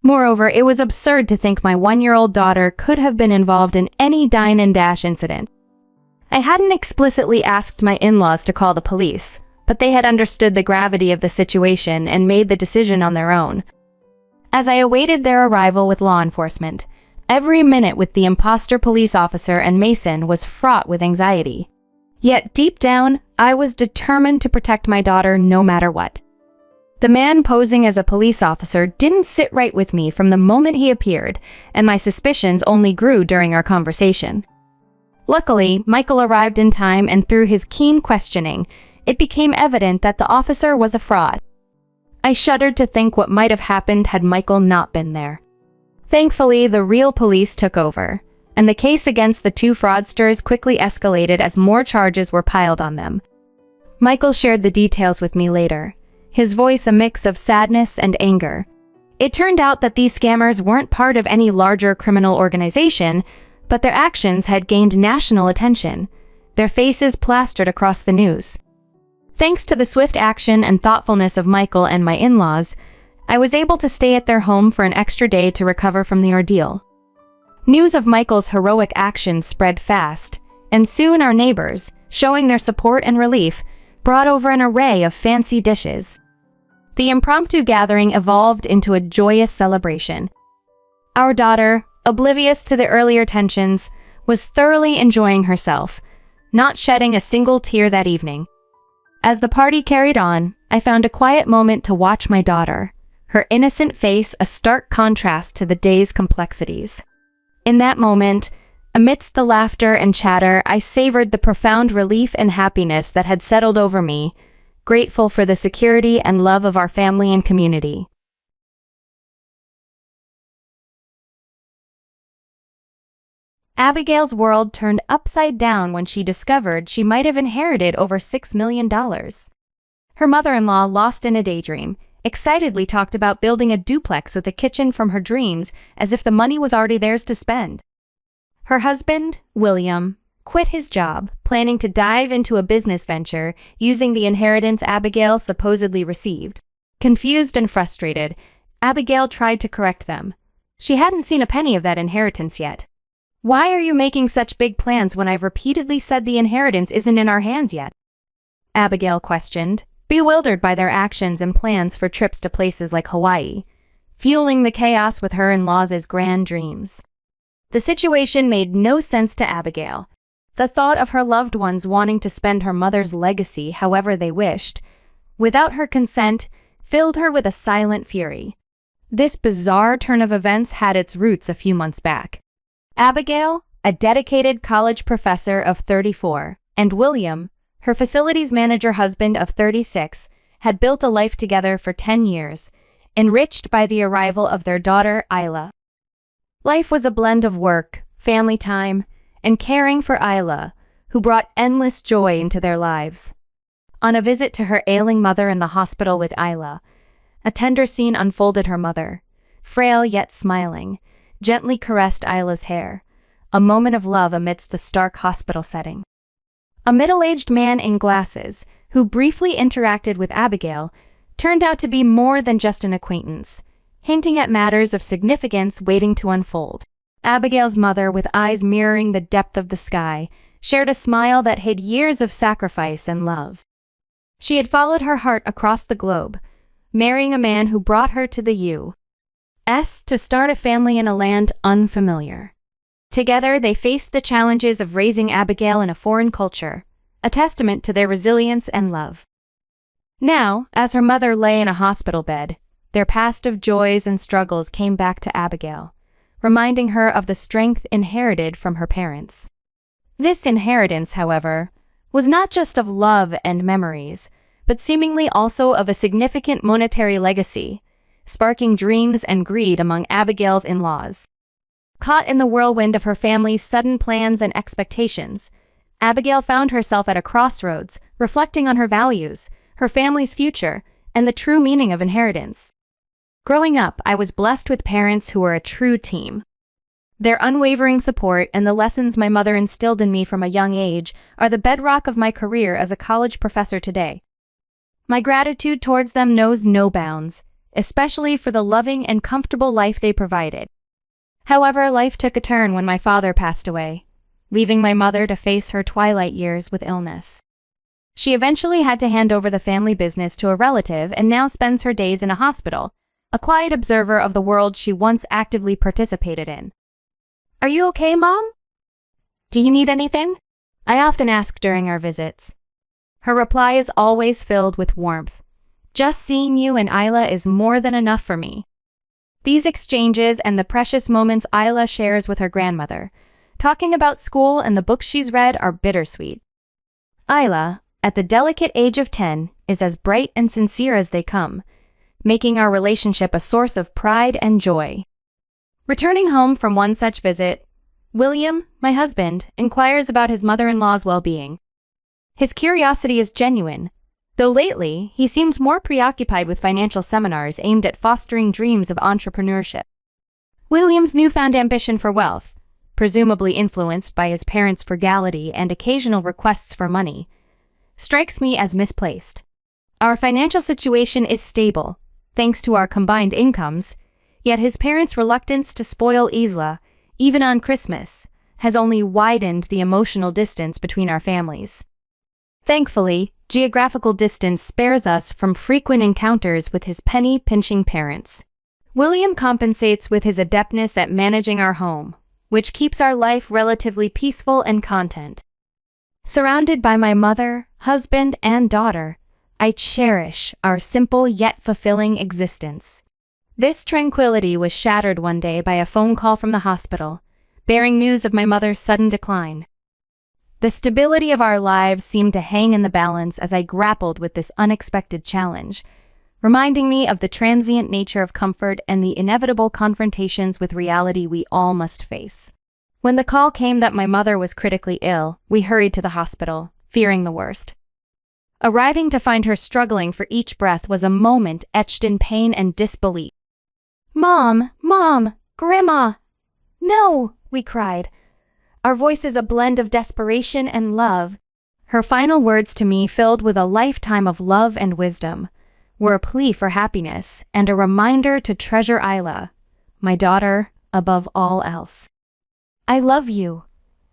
Moreover, it was absurd to think my 1-year-old daughter could have been involved in any dine and dash incident. I hadn't explicitly asked my in-laws to call the police, but they had understood the gravity of the situation and made the decision on their own. As I awaited their arrival with law enforcement, every minute with the imposter police officer and Mason was fraught with anxiety. Yet deep down, I was determined to protect my daughter no matter what. The man posing as a police officer didn't sit right with me from the moment he appeared, and my suspicions only grew during our conversation. Luckily, Michael arrived in time, and through his keen questioning, it became evident that the officer was a fraud. I shuddered to think what might have happened had Michael not been there. Thankfully, the real police took over, and the case against the two fraudsters quickly escalated as more charges were piled on them. Michael shared the details with me later, his voice a mix of sadness and anger. It turned out that these scammers weren't part of any larger criminal organization, but their actions had gained national attention, their faces plastered across the news. Thanks to the swift action and thoughtfulness of Michael and my in-laws, I was able to stay at their home for an extra day to recover from the ordeal. News of Michael's heroic actions spread fast, and soon our neighbors, showing their support and relief, brought over an array of fancy dishes. The impromptu gathering evolved into a joyous celebration. Our daughter, oblivious to the earlier tensions, was thoroughly enjoying herself, not shedding a single tear that evening. As the party carried on, I found a quiet moment to watch my daughter, her innocent face a stark contrast to the day's complexities. In that moment, amidst the laughter and chatter, I savored the profound relief and happiness that had settled over me, grateful for the security and love of our family and community. Abigail's world turned upside down when she discovered she might have inherited over $6 million. Her mother-in-law, lost in a daydream, excitedly talked about building a duplex with a kitchen from her dreams as if the money was already theirs to spend. Her husband, William, quit his job, planning to dive into a business venture using the inheritance Abigail supposedly received. Confused and frustrated, Abigail tried to correct them. She hadn't seen a penny of that inheritance yet. "Why are you making such big plans when I've repeatedly said the inheritance isn't in our hands yet?" Abigail questioned, bewildered by their actions and plans for trips to places like Hawaii, fueling the chaos with her in-laws' grand dreams. The situation made no sense to Abigail. The thought of her loved ones wanting to spend her mother's legacy however they wished, without her consent, filled her with a silent fury. This bizarre turn of events had its roots a few months back. Abigail, a dedicated college professor of 34, and William, her facilities manager husband of 36, had built a life together for 10 years, enriched by the arrival of their daughter, Isla. Life was a blend of work, family time, and caring for Isla, who brought endless joy into their lives. On a visit to her ailing mother in the hospital with Isla, a tender scene unfolded. Her mother, frail yet smiling, gently caressed Isla's hair, a moment of love amidst the stark hospital setting. A middle-aged man in glasses, who briefly interacted with Abigail, turned out to be more than just an acquaintance, hinting at matters of significance waiting to unfold. Abigail's mother, with eyes mirroring the depth of the sky, shared a smile that hid years of sacrifice and love. She had followed her heart across the globe, marrying a man who brought her to the U.S. to start a family in a land unfamiliar. Together, they faced the challenges of raising Abigail in a foreign culture, a testament to their resilience and love. Now, as her mother lay in a hospital bed, their past of joys and struggles came back to Abigail, reminding her of the strength inherited from her parents. This inheritance, however, was not just of love and memories, but seemingly also of a significant monetary legacy, sparking dreams and greed among Abigail's in-laws. Caught in the whirlwind of her family's sudden plans and expectations, Abigail found herself at a crossroads, reflecting on her values, her family's future, and the true meaning of inheritance. Growing up, I was blessed with parents who were a true team. Their unwavering support and the lessons my mother instilled in me from a young age are the bedrock of my career as a college professor today. My gratitude towards them knows no bounds, especially for the loving and comfortable life they provided. However, life took a turn when my father passed away, leaving my mother to face her twilight years with illness. She eventually had to hand over the family business to a relative and now spends her days in a hospital, a quiet observer of the world she once actively participated in. "Are you okay, Mom? Do you need anything?" I often ask during our visits. Her reply is always filled with warmth. "Just seeing you and Isla is more than enough for me." These exchanges and the precious moments Isla shares with her grandmother, talking about school and the books she's read, are bittersweet. Isla, at the delicate age of 10, is as bright and sincere as they come, making our relationship a source of pride and joy. Returning home from one such visit, William, my husband, inquires about his mother-in-law's well-being. His curiosity is genuine, though lately he seems more preoccupied with financial seminars aimed at fostering dreams of entrepreneurship. William's newfound ambition for wealth, presumably influenced by his parents' frugality and occasional requests for money, strikes me as misplaced. Our financial situation is stable, thanks to our combined incomes, yet his parents' reluctance to spoil Isla, even on Christmas, has only widened the emotional distance between our families. Thankfully, Geographical distance spares us from frequent encounters with his penny-pinching parents. William compensates with his adeptness at managing our home, which keeps our life relatively peaceful and content. Surrounded by my mother, husband, and daughter, I cherish our simple yet fulfilling existence. This tranquility was shattered one day by a phone call from the hospital, bearing news of my mother's sudden decline. The stability of our lives seemed to hang in the balance as I grappled with this unexpected challenge, reminding me of the transient nature of comfort and the inevitable confrontations with reality we all must face. When the call came that my mother was critically ill, we hurried to the hospital, fearing the worst. Arriving to find her struggling for each breath was a moment etched in pain and disbelief. "Mom! Mom! Grandma! No!" we cried, our voices a blend of desperation and love. Her final words to me, filled with a lifetime of love and wisdom, were a plea for happiness and a reminder to treasure Isla, my daughter, above all else. "I love you,"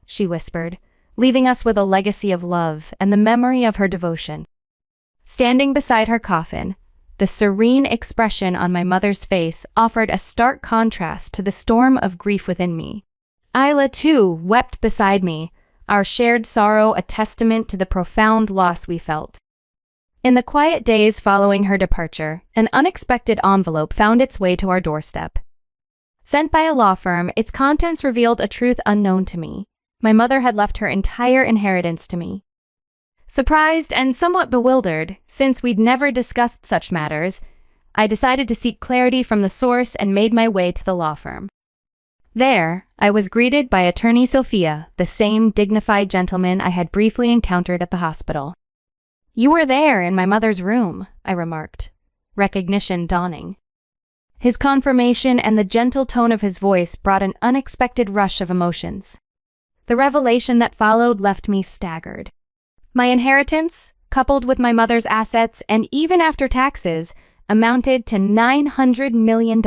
she whispered, leaving us with a legacy of love and the memory of her devotion. Standing beside her coffin, the serene expression on my mother's face offered a stark contrast to the storm of grief within me. Isla, too, wept beside me, our shared sorrow a testament to the profound loss we felt. In the quiet days following her departure, an unexpected envelope found its way to our doorstep. Sent by a law firm, its contents revealed a truth unknown to me. My mother had left her entire inheritance to me. Surprised and somewhat bewildered, since we'd never discussed such matters, I decided to seek clarity from the source and made my way to the law firm. There, I was greeted by attorney Sophia, the same dignified gentleman I had briefly encountered at the hospital. "You were there in my mother's room," I remarked, recognition dawning. His confirmation and the gentle tone of his voice brought an unexpected rush of emotions. The revelation that followed left me staggered. My inheritance, coupled with my mother's assets and even after taxes, amounted to $900 million.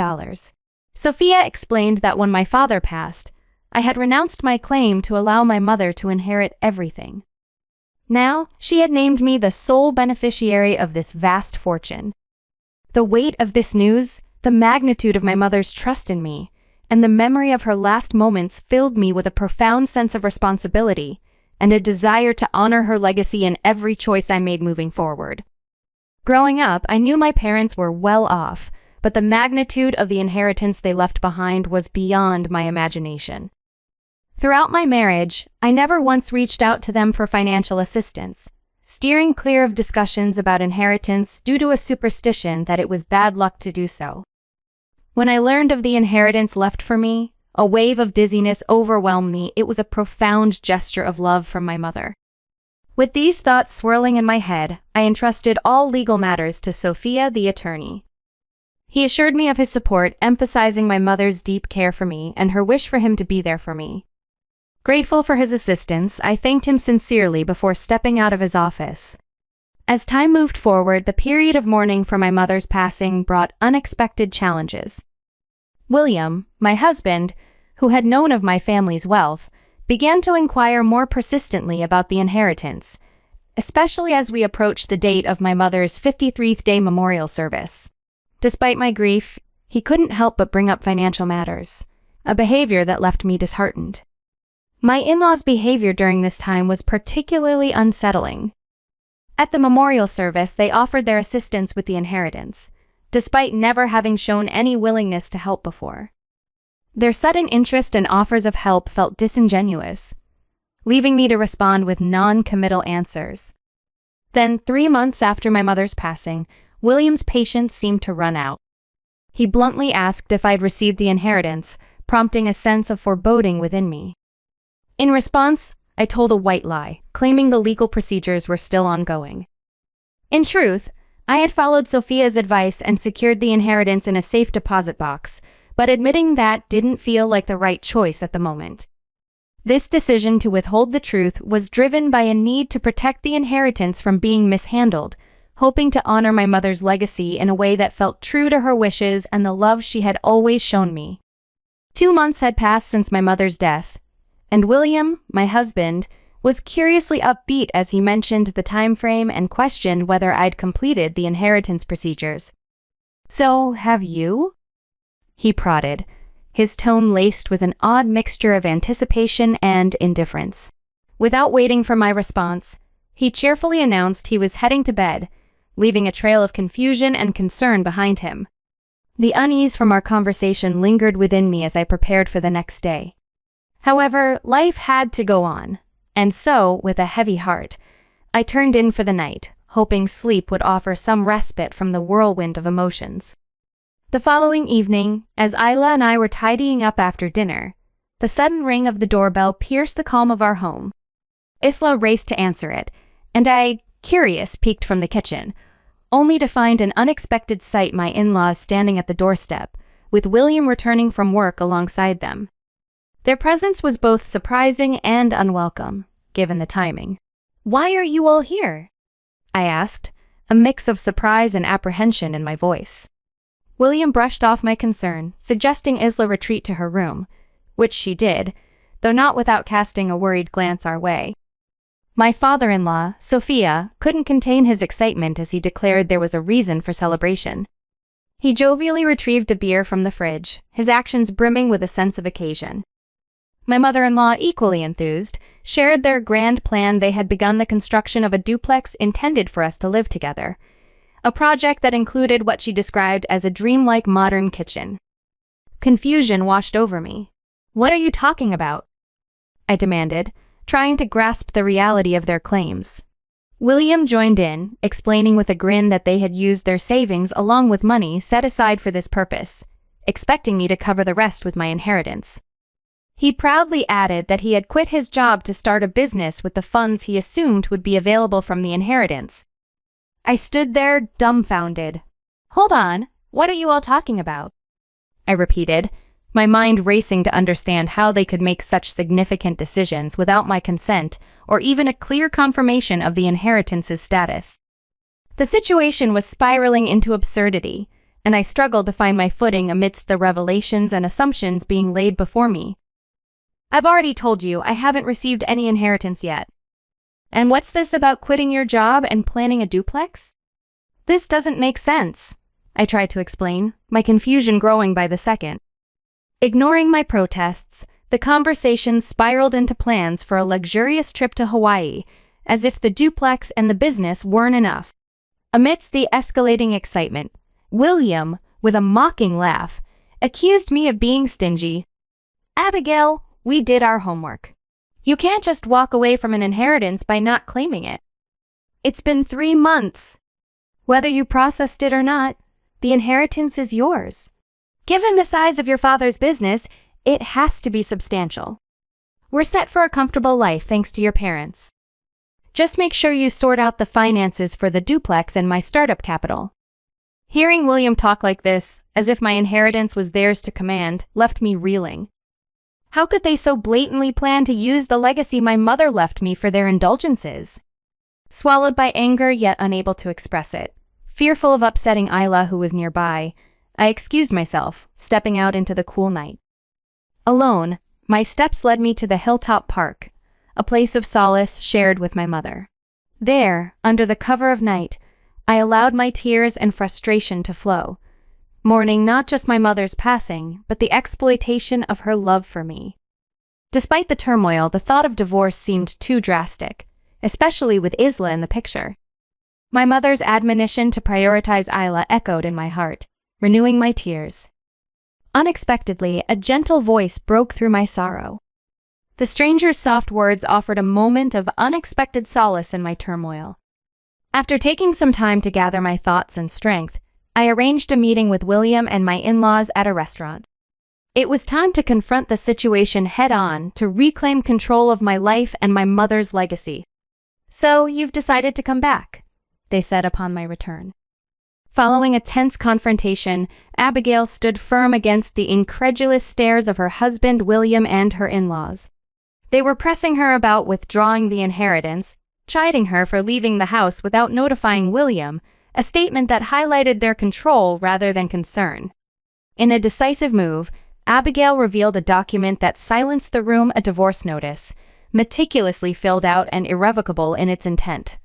Sophia explained that when my father passed, I had renounced my claim to allow my mother to inherit everything. Now, she had named me the sole beneficiary of this vast fortune. The weight of this news, the magnitude of my mother's trust in me, and the memory of her last moments filled me with a profound sense of responsibility and a desire to honor her legacy in every choice I made moving forward. Growing up, I knew my parents were well off, but the magnitude of the inheritance they left behind was beyond my imagination. Throughout my marriage, I never once reached out to them for financial assistance, steering clear of discussions about inheritance due to a superstition that it was bad luck to do so. When I learned of the inheritance left for me, a wave of dizziness overwhelmed me. It was a profound gesture of love from my mother. With these thoughts swirling in my head, I entrusted all legal matters to Sophia, the attorney. He assured me of his support, emphasizing my mother's deep care for me and her wish for him to be there for me. Grateful for his assistance, I thanked him sincerely before stepping out of his office. As time moved forward, the period of mourning for my mother's passing brought unexpected challenges. William, my husband, who had known of my family's wealth, began to inquire more persistently about the inheritance, especially as we approached the date of my mother's 53rd day memorial service. Despite my grief, he couldn't help but bring up financial matters, a behavior that left me disheartened. My in-laws' behavior during this time was particularly unsettling. At the memorial service, they offered their assistance with the inheritance, despite never having shown any willingness to help before. Their sudden interest and offers of help felt disingenuous, leaving me to respond with non-committal answers. Then, 3 months after my mother's passing, William's patience seemed to run out. He bluntly asked if I'd received the inheritance, prompting a sense of foreboding within me. In response, I told a white lie, claiming the legal procedures were still ongoing. In truth, I had followed Sophia's advice and secured the inheritance in a safe deposit box, but admitting that didn't feel like the right choice at the moment. This decision to withhold the truth was driven by a need to protect the inheritance from being mishandled, hoping to honor my mother's legacy in a way that felt true to her wishes and the love she had always shown me. 2 months had passed since my mother's death, and William, my husband, was curiously upbeat as he mentioned the time frame and questioned whether I'd completed the inheritance procedures. "So, have you?" he prodded, his tone laced with an odd mixture of anticipation and indifference. Without waiting for my response, he cheerfully announced he was heading to bed, leaving a trail of confusion and concern behind him. The unease from our conversation lingered within me as I prepared for the next day. However, life had to go on, and so, with a heavy heart, I turned in for the night, hoping sleep would offer some respite from the whirlwind of emotions. The following evening, as Isla and I were tidying up after dinner, the sudden ring of the doorbell pierced the calm of our home. Isla raced to answer it, and I, curious, peeked from the kitchen, only to find an unexpected sight: my in-laws standing at the doorstep, with William returning from work alongside them. Their presence was both surprising and unwelcome, given the timing. "Why are you all here?" I asked, a mix of surprise and apprehension in my voice. William brushed off my concern, suggesting Isla retreat to her room, which she did, though not without casting a worried glance our way. My father-in-law, Sophia, couldn't contain his excitement as he declared there was a reason for celebration. He jovially retrieved a beer from the fridge, his actions brimming with a sense of occasion. My mother-in-law, equally enthused, shared their grand plan. They had begun the construction of a duplex intended for us to live together, a project that included what she described as a dreamlike modern kitchen. Confusion washed over me. "What are you talking about?" I demanded, trying to grasp the reality of their claims. William joined in, explaining with a grin that they had used their savings along with money set aside for this purpose, expecting me to cover the rest with my inheritance. He proudly added that he had quit his job to start a business with the funds he assumed would be available from the inheritance. I stood there, dumbfounded. "Hold on, what are you all talking about?" I repeated, my mind racing to understand how they could make such significant decisions without my consent or even a clear confirmation of the inheritance's status. The situation was spiraling into absurdity, and I struggled to find my footing amidst the revelations and assumptions being laid before me. "I've already told you I haven't received any inheritance yet. And what's this about quitting your job and planning a duplex? This doesn't make sense," I tried to explain, my confusion growing by the second. Ignoring my protests, the conversation spiraled into plans for a luxurious trip to Hawaii, as if the duplex and the business weren't enough. Amidst the escalating excitement, William, with a mocking laugh, accused me of being stingy. "Abigail, we did our homework. You can't just walk away from an inheritance by not claiming it. It's been 3 months. Whether you processed it or not, the inheritance is yours. Given the size of your father's business, it has to be substantial. We're set for a comfortable life thanks to your parents. Just make sure you sort out the finances for the duplex and my startup capital." Hearing William talk like this, as if my inheritance was theirs to command, left me reeling. How could they so blatantly plan to use the legacy my mother left me for their indulgences? Swallowed by anger yet unable to express it, fearful of upsetting Isla, who was nearby, I excused myself, stepping out into the cool night. Alone, my steps led me to the hilltop park, a place of solace shared with my mother. There, under the cover of night, I allowed my tears and frustration to flow, mourning not just my mother's passing, but the exploitation of her love for me. Despite the turmoil, the thought of divorce seemed too drastic, especially with Isla in the picture. My mother's admonition to prioritize Isla echoed in my heart, renewing my tears. Unexpectedly, a gentle voice broke through my sorrow. The stranger's soft words offered a moment of unexpected solace in my turmoil. After taking some time to gather my thoughts and strength, I arranged a meeting with William and my in-laws at a restaurant. It was time to confront the situation head-on to reclaim control of my life and my mother's legacy. "So, you've decided to come back," they said upon my return. Following a tense confrontation, Abigail stood firm against the incredulous stares of her husband William and her in-laws. They were pressing her about withdrawing the inheritance, chiding her for leaving the house without notifying William, a statement that highlighted their control rather than concern. In a decisive move, Abigail revealed a document that silenced the room: a divorce notice, meticulously filled out and irrevocable in its intent.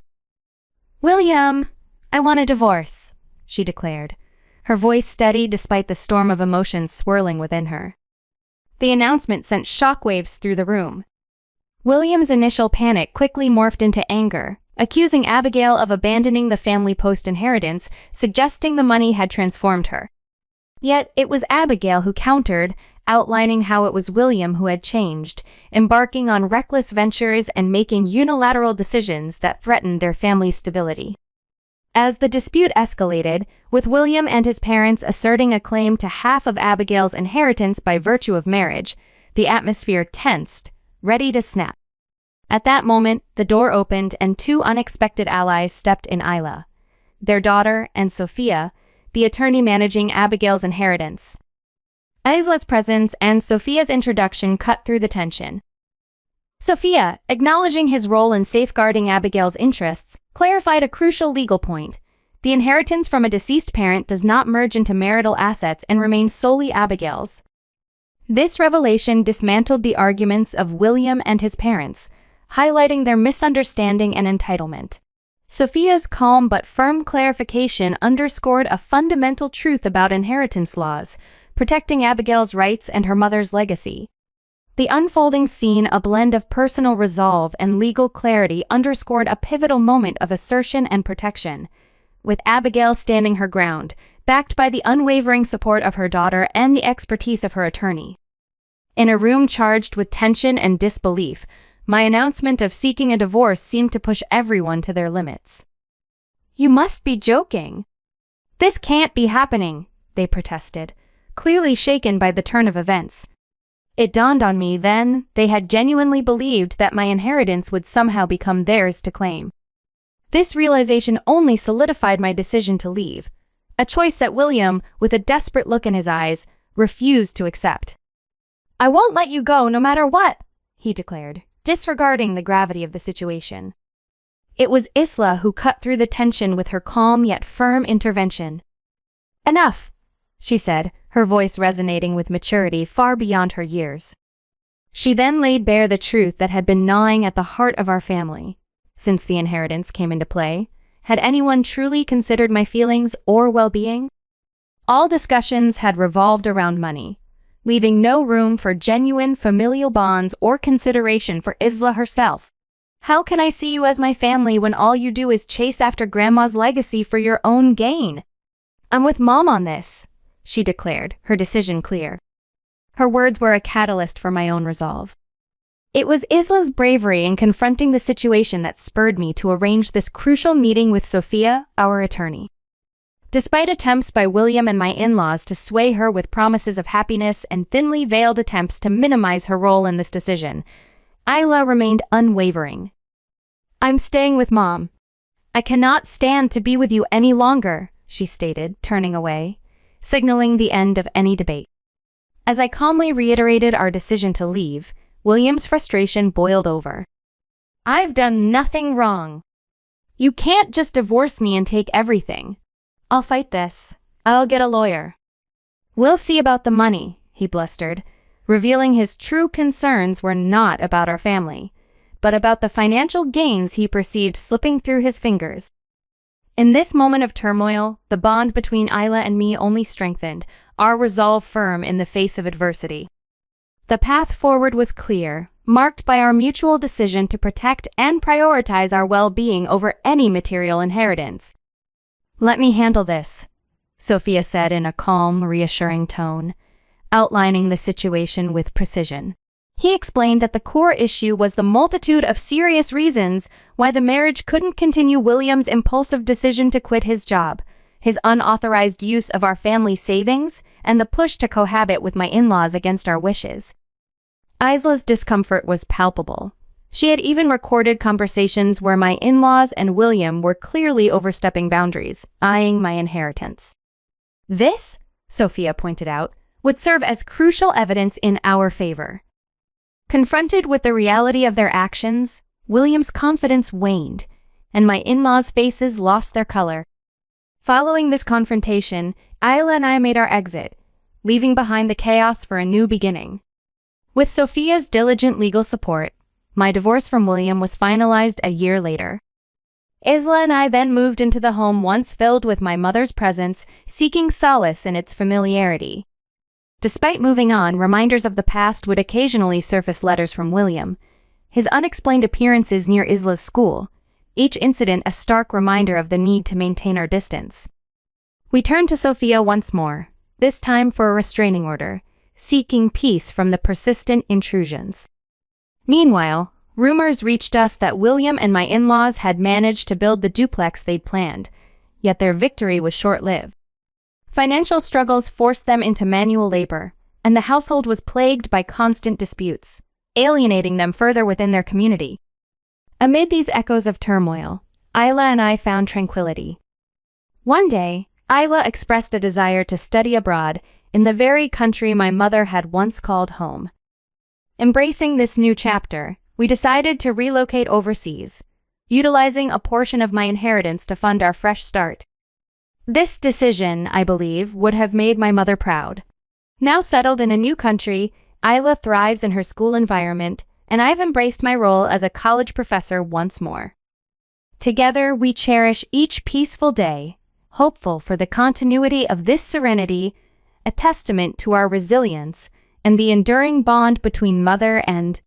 "William, I want a divorce," she declared, her voice steady despite the storm of emotions swirling within her. The announcement sent shockwaves through the room. William's initial panic quickly morphed into anger, accusing Abigail of abandoning the family post-inheritance, suggesting the money had transformed her. Yet it was Abigail who countered, outlining how it was William who had changed, embarking on reckless ventures and making unilateral decisions that threatened their family's stability. As the dispute escalated, with William and his parents asserting a claim to half of Abigail's inheritance by virtue of marriage, the atmosphere tensed, ready to snap. At that moment, the door opened and two unexpected allies stepped in: Isla, their daughter, and Sophia, the attorney managing Abigail's inheritance. Isla's presence and Sophia's introduction cut through the tension. Sophia, acknowledging his role in safeguarding Abigail's interests, clarified a crucial legal point. The inheritance from a deceased parent does not merge into marital assets and remains solely Abigail's. This revelation dismantled the arguments of William and his parents, highlighting their misunderstanding and entitlement. Sophia's calm but firm clarification underscored a fundamental truth about inheritance laws, protecting Abigail's rights and her mother's legacy. The unfolding scene, a blend of personal resolve and legal clarity, underscored a pivotal moment of assertion and protection, with Abigail standing her ground, backed by the unwavering support of her daughter and the expertise of her attorney. In a room charged with tension and disbelief, my announcement of seeking a divorce seemed to push everyone to their limits. "You must be joking. This can't be happening," they protested, clearly shaken by the turn of events. It dawned on me then they had genuinely believed that my inheritance would somehow become theirs to claim. This realization only solidified my decision to leave, a choice that William, with a desperate look in his eyes, refused to accept. "I won't let you go no matter what," he declared, disregarding the gravity of the situation. It was Isla who cut through the tension with her calm yet firm intervention. "Enough," she said, her voice resonating with maturity far beyond her years. She then laid bare the truth that had been gnawing at the heart of our family. Since the inheritance came into play, had anyone truly considered my feelings or well-being? All discussions had revolved around money, leaving no room for genuine familial bonds or consideration for Isla herself. "How can I see you as my family when all you do is chase after Grandma's legacy for your own gain? I'm with Mom on this," she declared, her decision clear. Her words were a catalyst for my own resolve. It was Isla's bravery in confronting the situation that spurred me to arrange this crucial meeting with Sophia, our attorney. Despite attempts by William and my in-laws to sway her with promises of happiness and thinly veiled attempts to minimize her role in this decision, Isla remained unwavering. "I'm staying with Mom. I cannot stand to be with you any longer," she stated, turning away, signaling the end of any debate. As I calmly reiterated our decision to leave, William's frustration boiled over. "I've done nothing wrong. You can't just divorce me and take everything. I'll fight this. I'll get a lawyer." "We'll see about the money," he blustered, revealing his true concerns were not about our family, but about the financial gains he perceived slipping through his fingers. In this moment of turmoil, the bond between Isla and me only strengthened, our resolve firm in the face of adversity. The path forward was clear, marked by our mutual decision to protect and prioritize our well-being over any material inheritance. "Let me handle this," Sophia said in a calm, reassuring tone, outlining the situation with precision. He explained that the core issue was the multitude of serious reasons why the marriage couldn't continue: William's impulsive decision to quit his job, his unauthorized use of our family savings, and the push to cohabit with my in-laws against our wishes. Isla's discomfort was palpable. She had even recorded conversations where my in-laws and William were clearly overstepping boundaries, eyeing my inheritance. This, Sophia pointed out, would serve as crucial evidence in our favor. Confronted with the reality of their actions, William's confidence waned, and my in-laws' faces lost their color. Following this confrontation, Isla and I made our exit, leaving behind the chaos for a new beginning. With Sophia's diligent legal support, my divorce from William was finalized a year later. Isla and I then moved into the home once filled with my mother's presence, seeking solace in its familiarity. Despite moving on, reminders of the past would occasionally surface. Letters from William, his unexplained appearances near Isla's school, each incident a stark reminder of the need to maintain our distance. We turned to Sophia once more, this time for a restraining order, seeking peace from the persistent intrusions. Meanwhile, rumors reached us that William and my in-laws had managed to build the duplex they'd planned, yet their victory was short-lived. Financial struggles forced them into manual labor, and the household was plagued by constant disputes, alienating them further within their community. Amid these echoes of turmoil, Isla and I found tranquility. One day, Isla expressed a desire to study abroad in the very country my mother had once called home. Embracing this new chapter, we decided to relocate overseas, utilizing a portion of my inheritance to fund our fresh start. This decision, I believe, would have made my mother proud. Now settled in a new country, Isla thrives in her school environment, and I've embraced my role as a college professor once more. Together, we cherish each peaceful day, hopeful for the continuity of this serenity, a testament to our resilience and the enduring bond between mother and